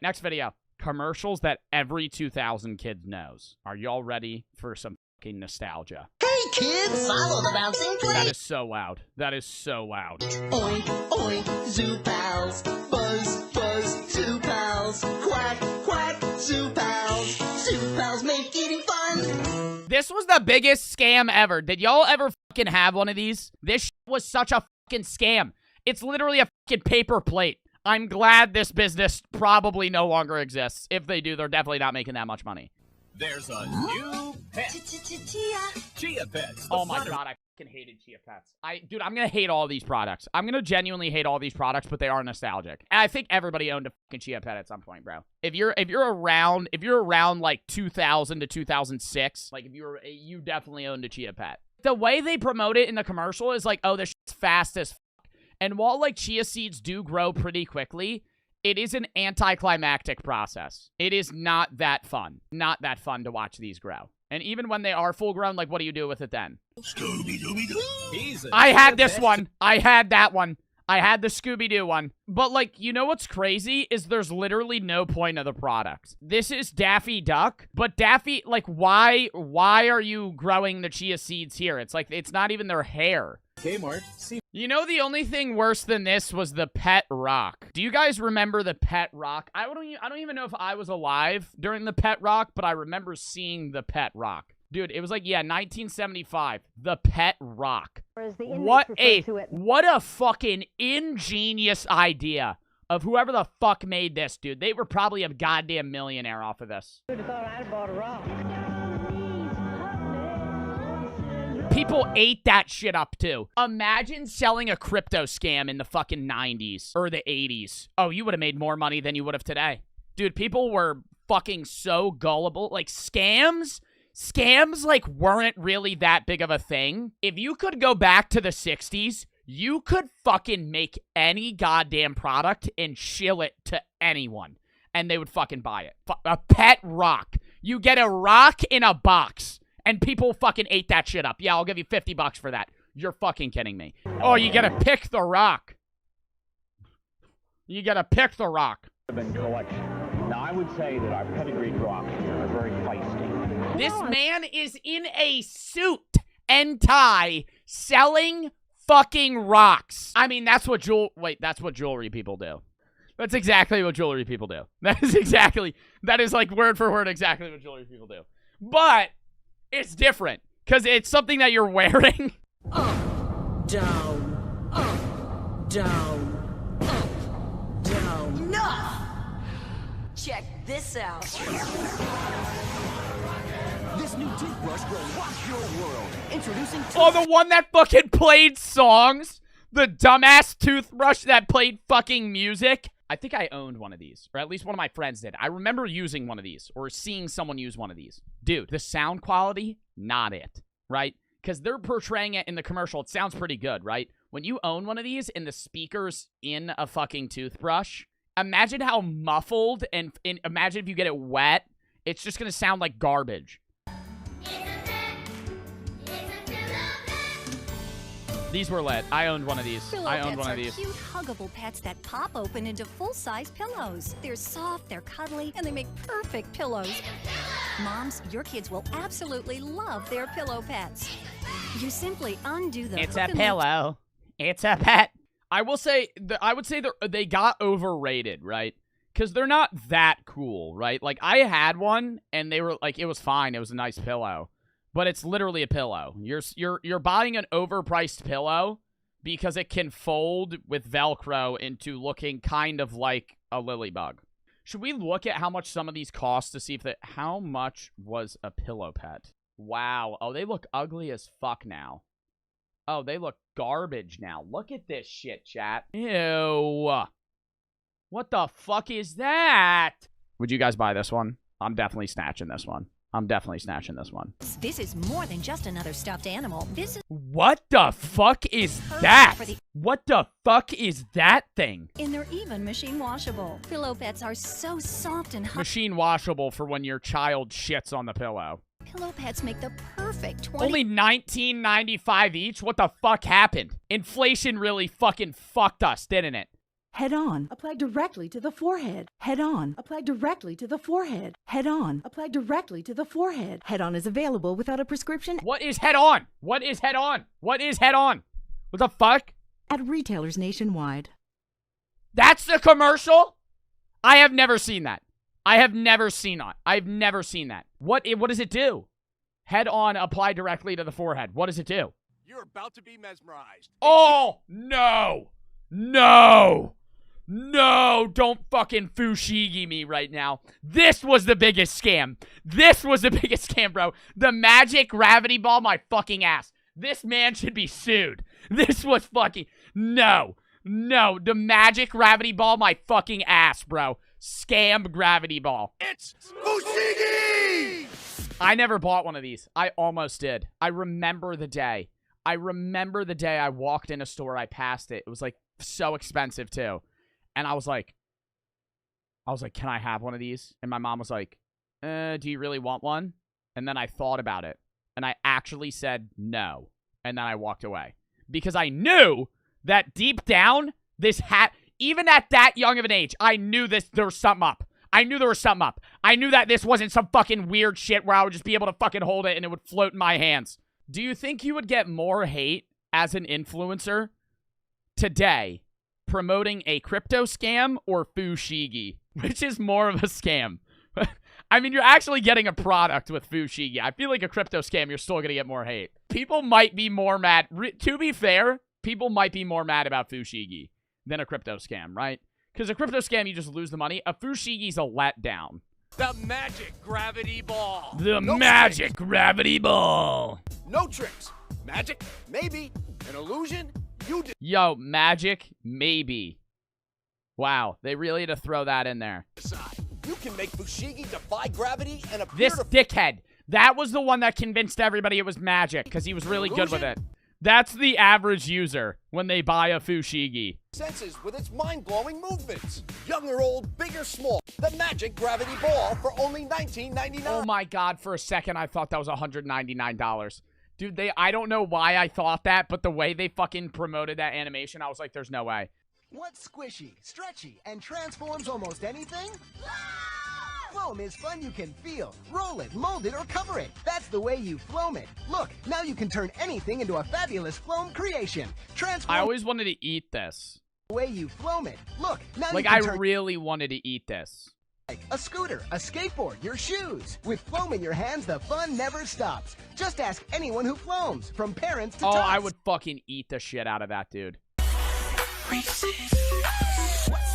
Next video. Commercials that every 2000 kid knows. Are y'all ready for some fucking nostalgia? Hey kids, follow the bouncing plane. That is so loud. That is so loud. Oink, oink, zoo pals. Buzz, buzz, zoo pals. Quack, quack, zoo pals. Zoo pals make eating fun. This was the biggest scam ever. Did y'all ever fucking have one of these? This was such a fucking scam. It's literally a fucking paper plate. I'm glad this business probably no longer exists. If they do, they're definitely not making that much money. There's a new pet. Chia Pets. Oh my god, I fucking hated Chia Pets. Dude, I'm gonna hate all these products. I'm gonna genuinely hate all these products, but they are nostalgic. And I think everybody owned a fucking Chia Pet at some point, bro. If you're around like 2000 to 2006, like you definitely owned a Chia Pet. The way they promote it in the commercial is like, oh, this shit's fast as fuck. And while, like, chia seeds do grow pretty quickly, it is an anticlimactic process. It is not that fun. Not that fun to watch these grow. And even when they are full grown, like, what do you do with it then? Scooby-Dooby-Doo. I had this one. I had that one. I had the Scooby-Doo one. But, like, you know what's crazy is there's literally no point of the product. This is Daffy Duck, but Daffy, like, why are you growing the chia seeds here? It's like, it's not even their hair. Kmart. See. You know, the only thing worse than this was the Pet Rock. Do you guys remember the Pet Rock? I don't even know if I was alive during the Pet Rock, but I remember seeing the Pet Rock. Dude, it was like, yeah, 1975. The Pet Rock. What a fucking ingenious idea of whoever the fuck made this, dude. They were probably a goddamn millionaire off of this. People ate that shit up, too. Imagine selling a crypto scam in the fucking 90s or the 80s. Oh, you would have made more money than you would have today. Dude, people were fucking so gullible. Like, scams, like, weren't really that big of a thing. If you could go back to the 60s, you could fucking make any goddamn product and shill it to anyone, and they would fucking buy it. A pet rock. You get a rock in a box. And people fucking ate that shit up. Yeah, I'll give you $50 for that. You're fucking kidding me. Oh, you gotta pick the rock. You gotta pick the rock. Now, I would say that our pedigreed rocks are very feisty. This man is in a suit and tie selling fucking rocks. I mean, that's what jewelry people do. That's exactly what jewelry people do. That is like word for word exactly what jewelry people do. But it's different, because it's something that you're wearing. Up, down, up, down, up, down. Enough! Check this out. This new toothbrush will rock your world. Introducing the one that fucking played songs? The dumbass toothbrush that played fucking music? I think I owned one of these, or at least one of my friends did. I remember using one of these, or seeing someone use one of these. Dude, the sound quality, not it, right? Because they're portraying it in the commercial. It sounds pretty good, right? When you own one of these and the speaker's in a fucking toothbrush, imagine how muffled, and imagine if you get it wet, it's just going to sound like garbage. These were lit. I owned one of these. I owned one of these. Cute, huggable pets that pop open into full-size pillows. They're soft, they're cuddly, and they make perfect pillows. Moms, your kids will absolutely love their pillow pets. You simply undo the It's a pillow. It's a pet. I would say they got overrated, right? Because they're not that cool, right? Like, I had one, and they were like, it was fine. It was a nice pillow. But it's literally a pillow. You're buying an overpriced pillow because it can fold with Velcro into looking kind of like a lily bug. Should we look at how much some of these cost to see if how much was a pillow pet? Wow. Oh, they look ugly as fuck now. Oh, they look garbage now. Look at this shit, chat. Ew. What the fuck is that? Would you guys buy this one? I'm definitely snatching this one. This is more than just another stuffed animal. This is what the fuck is that? What the fuck is that thing? And they're even machine washable. Pillow pets are so soft and machine washable for when your child shits on the pillow. Pillow pets make the perfect Only $19.95 each? What the fuck happened? Inflation really fucking fucked us, didn't it? Head on. Apply directly to the forehead. Head on. Apply directly to the forehead. Head on. Apply directly to the forehead. Head on is available without a prescription. What is head on? What is head on? What is head on? What the fuck? At retailers nationwide. That's the commercial? I have never seen that. I have never seen that. I've never seen that. What does it do? Head on, apply directly to the forehead. What does it do? You're about to be mesmerized. Oh, no. No. No, don't fucking fushigi me right now. This was the biggest scam. This was the biggest scam, bro. The magic gravity ball my fucking ass. This man should be sued. This was fucking... No. No, the magic gravity ball my fucking ass, bro. Scam gravity ball. It's fushigi! I never bought one of these. I almost did. I remember the day. I remember the day I walked in a store. I passed it. It was like so expensive too. And I was like, can I have one of these? And my mom was like, do you really want one? And then I thought about it. And I actually said no. And then I walked away. Because I knew that deep down, this hat, even at that young of an age, I knew there was something up. I knew there was something up. I knew that this wasn't some fucking weird shit where I would just be able to fucking hold it and it would float in my hands. Do you think you would get more hate as an influencer today promoting a crypto scam or fushigi? Which is more of a scam? I mean, you're actually getting a product with fushigi. I feel like a crypto scam, you're still going to get more hate. People might be more mad. To be fair, people might be more mad about fushigi than a crypto scam, right? Because a crypto scam, you just lose the money. A fushigi's a letdown. The magic gravity ball. The magic gravity ball. No tricks. Magic? Maybe. An illusion? You did. Yo, magic? Maybe. Wow, they really had to throw that in there. You can make fushigi defy gravity and appear This dickhead. That was the one that convinced everybody it was magic because he was really good with it. That's the average user when they buy a fushigi. Senses with its mind-blowing movements. Young or old, big or small. The magic gravity ball for only $19.99. Oh my god, for a second I thought that was $199. Dude, I don't know why I thought that, but the way they fucking promoted that animation, I was like, there's no way. What's squishy, stretchy, and transforms almost anything? Foam is fun you can feel. Roll it, mold it, or cover it. That's the way you foam it. Look, now you can turn anything into a fabulous foam creation. Transform. I always wanted to eat this. The way you foam it. Look, now like, you can I really wanted to eat this. Like a scooter, a skateboard, your shoes. With foam in your hands, the fun never stops. Just ask anyone who foams, from parents to tots. I would fucking eat the shit out of that, dude. What's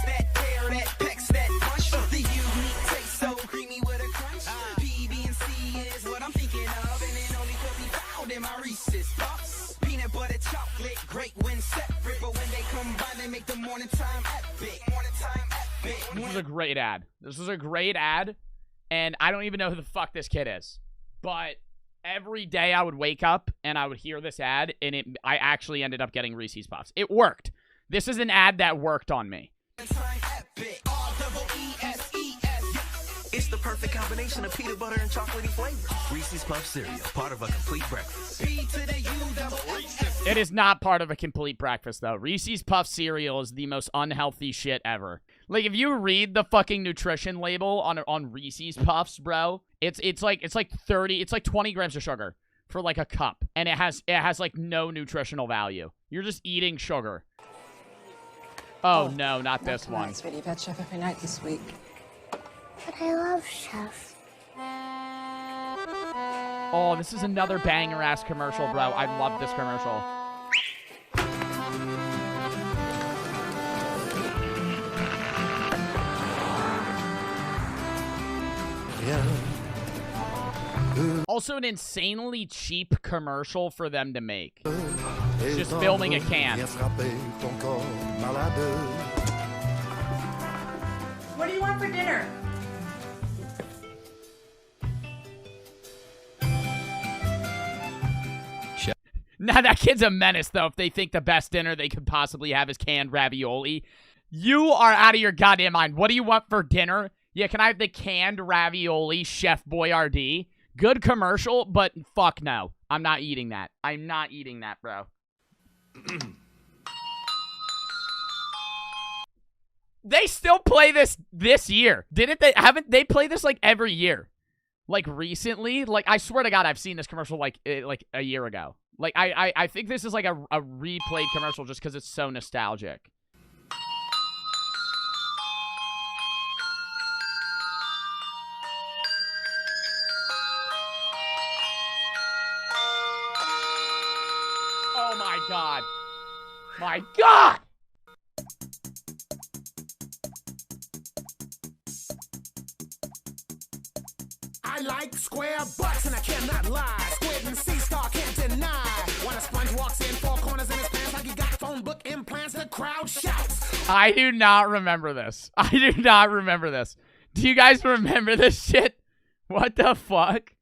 that tear, that pecs, that punch? The unique taste, so creamy with a crunch. PB&C is what I'm thinking of, and it only could be found in my Reese's Puffs. Peanut butter chocolate, great when separate, but when they combine, they make the morning time epic. Morning time epic. This was a great ad. This was a great ad, and I don't even know who the fuck this kid is. But every day I would wake up and I would hear this ad, and I actually ended up getting Reese's Puffs. It worked. This is an ad that worked on me. It's the perfect combination of peanut butter and chocolatey flavor. Reese's Puff cereal, part of a complete breakfast. It is not part of a complete breakfast, though. Reese's Puff cereal is the most unhealthy shit ever. Like, if you read the fucking nutrition label on Reese's Puffs, bro, it's like 20 grams of sugar for like a cup, and it has like no nutritional value. You're just eating sugar. Oh no, not this one. Sweetie, you've had Chef every night this week. But I love Chef. Oh, this is another banger-ass commercial, bro. I love this commercial. Also, an insanely cheap commercial for them to make. Just filming a can. What do you want for dinner? Now, that kid's a menace, though, if they think the best dinner they could possibly have is canned ravioli. You are out of your goddamn mind. What do you want for dinner? Yeah, can I have the canned ravioli, Chef Boyardee? Good commercial, but fuck no. I'm not eating that. I'm not eating that, bro. They still play this year. Didn't they? Haven't they played this like every year? Like recently? Like I swear to God, I've seen this commercial like a year ago. Like I think this is like a replayed commercial just because it's so nostalgic. Oh my God. My God! I like square butts and I cannot lie. Squid and sea star can't deny. When a sponge walks in, 4 corners in his pants like he got phone book implants, the crowd shouts. I do not remember this. I do not remember this. Do you guys remember this shit? What the fuck?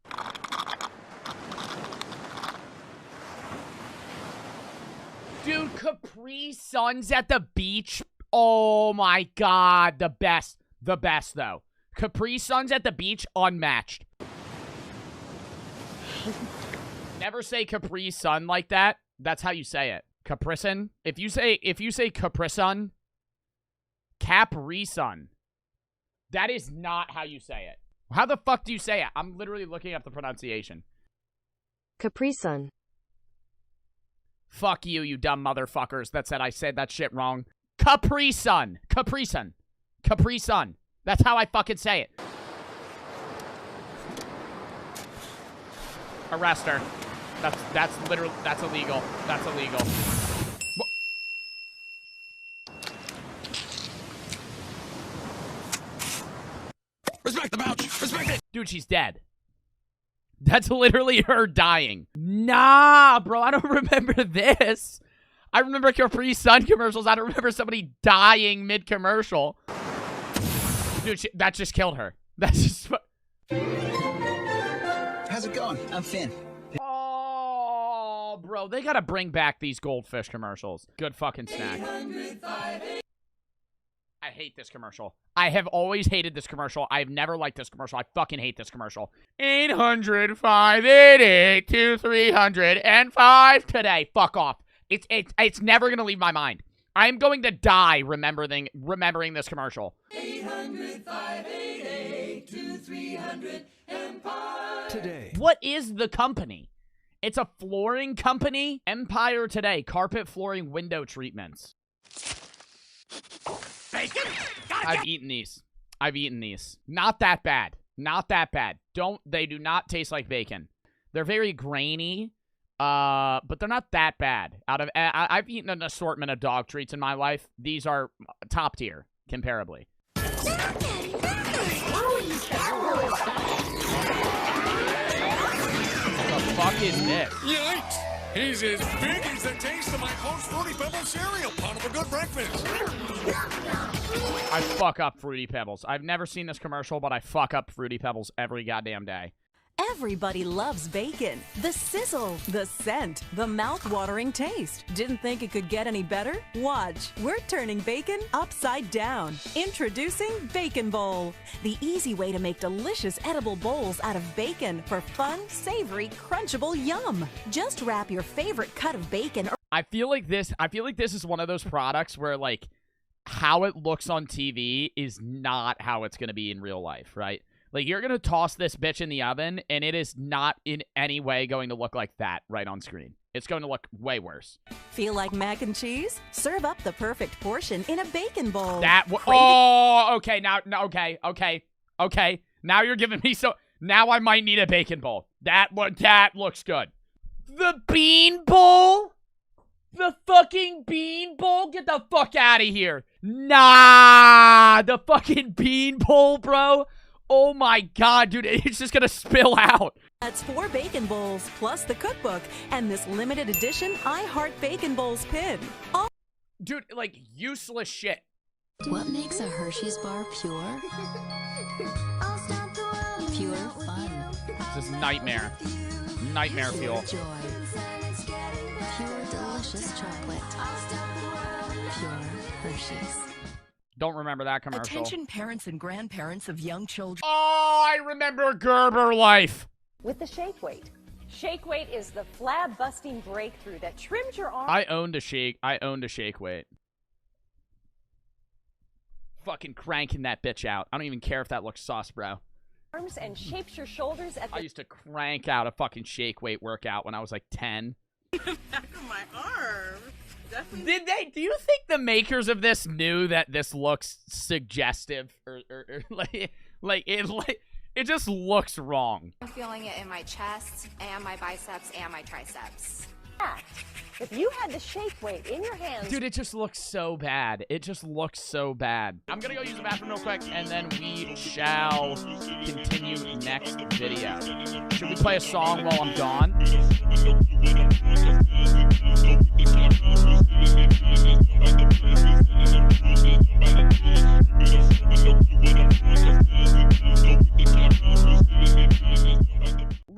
Dude, Capri Suns at the beach. Oh my God. The best. The best, though. Capri Suns at the beach, unmatched. Never say Capri Sun like that. That's how you say it. Capri Sun. If you say Capri Sun, Capri Sun. That is not how you say it. How the fuck do you say it? I'm literally looking up the pronunciation. Capri Sun. Fuck you, you dumb motherfuckers that said I said that shit wrong. Capri Sun. Capri Sun. Capri Sun. That's how I fucking say it. Arrest her. That's literally, that's illegal. That's illegal. Respect the vouch. Respect it. Dude, she's dead. That's literally her dying. Nah, bro, I don't remember this. I remember Capri Sun commercials. I don't remember somebody dying mid-commercial. Dude, that just killed her. That's just... How's it going? I'm Finn. Oh, bro, they gotta bring back these goldfish commercials. Good fucking snack. I hate this commercial. I have always hated this commercial. I've never liked this commercial. I fucking hate this commercial. 800-588-2305 today. Fuck off. It's never gonna leave my mind. I'm going to die remembering this commercial. 800-588-2300 Empire. Today. What is the company? It's a flooring company? Empire Today. Carpet flooring window treatments. Bacon. I've eaten these. I've eaten these. Not that bad. Not that bad. They do not taste like bacon. They're very grainy. But they're not that bad. I've eaten an assortment of dog treats in my life. These are top tier, comparably. What the fuck is this? Yikes! He's as big as the taste of my close Fruity Pebbles cereal. Part of a good breakfast. I fuck up Fruity Pebbles. I've never seen this commercial, but I fuck up Fruity Pebbles every goddamn day. Everybody loves bacon. The sizzle, the scent, the mouth-watering taste. Didn't think it could get any better? Watch. We're turning bacon upside down. Introducing Bacon Bowl, the easy way to make delicious edible bowls out of bacon for fun, savory, crunchable yum. Just wrap your favorite cut of bacon. I feel like this is one of those products where like how it looks on TV is not how it's going to be in real life, right? Like, you're going to toss this bitch in the oven, and it is not in any way going to look like that right on screen. It's going to look way worse. Feel like mac and cheese? Serve up the perfect portion in a bacon bowl. Okay. Okay. Now you're giving me now I might need a bacon bowl. That looks good. The bean bowl? The fucking bean bowl? Get the fuck out of here. Nah, the fucking bean bowl, bro. Oh my God, dude, it's just gonna spill out. That's 4 bacon bowls, plus the cookbook, and this limited edition I Heart Bacon Bowls pin. Dude, like, useless shit. What makes a Hershey's bar pure? Pure fun. This is nightmare. Nightmare fuel. Joy. Pure delicious chocolate. Pure Hershey's. Don't remember that commercial. Attention parents and grandparents of young children. Oh, I remember Gerber Life. With the Shake Weight. Shake Weight is the flab-busting breakthrough that trims your arm. I owned a shake weight. fucking cranking that bitch out. I don't even care if that looks sus, bro. Arms and shapes your shoulders at the I used to crank out a fucking shake weight workout when I was like 10. Back of my arm. Definitely. Did they? Do you think the makers of this knew that this looks suggestive, or it just looks wrong? I'm feeling it in my chest and my biceps and my triceps. If you had the shake weight in your hands, Dude, it just looks so bad. It just looks so bad. I'm gonna go use the bathroom real quick, and then we shall continue next video. Should we play a song while I'm gone?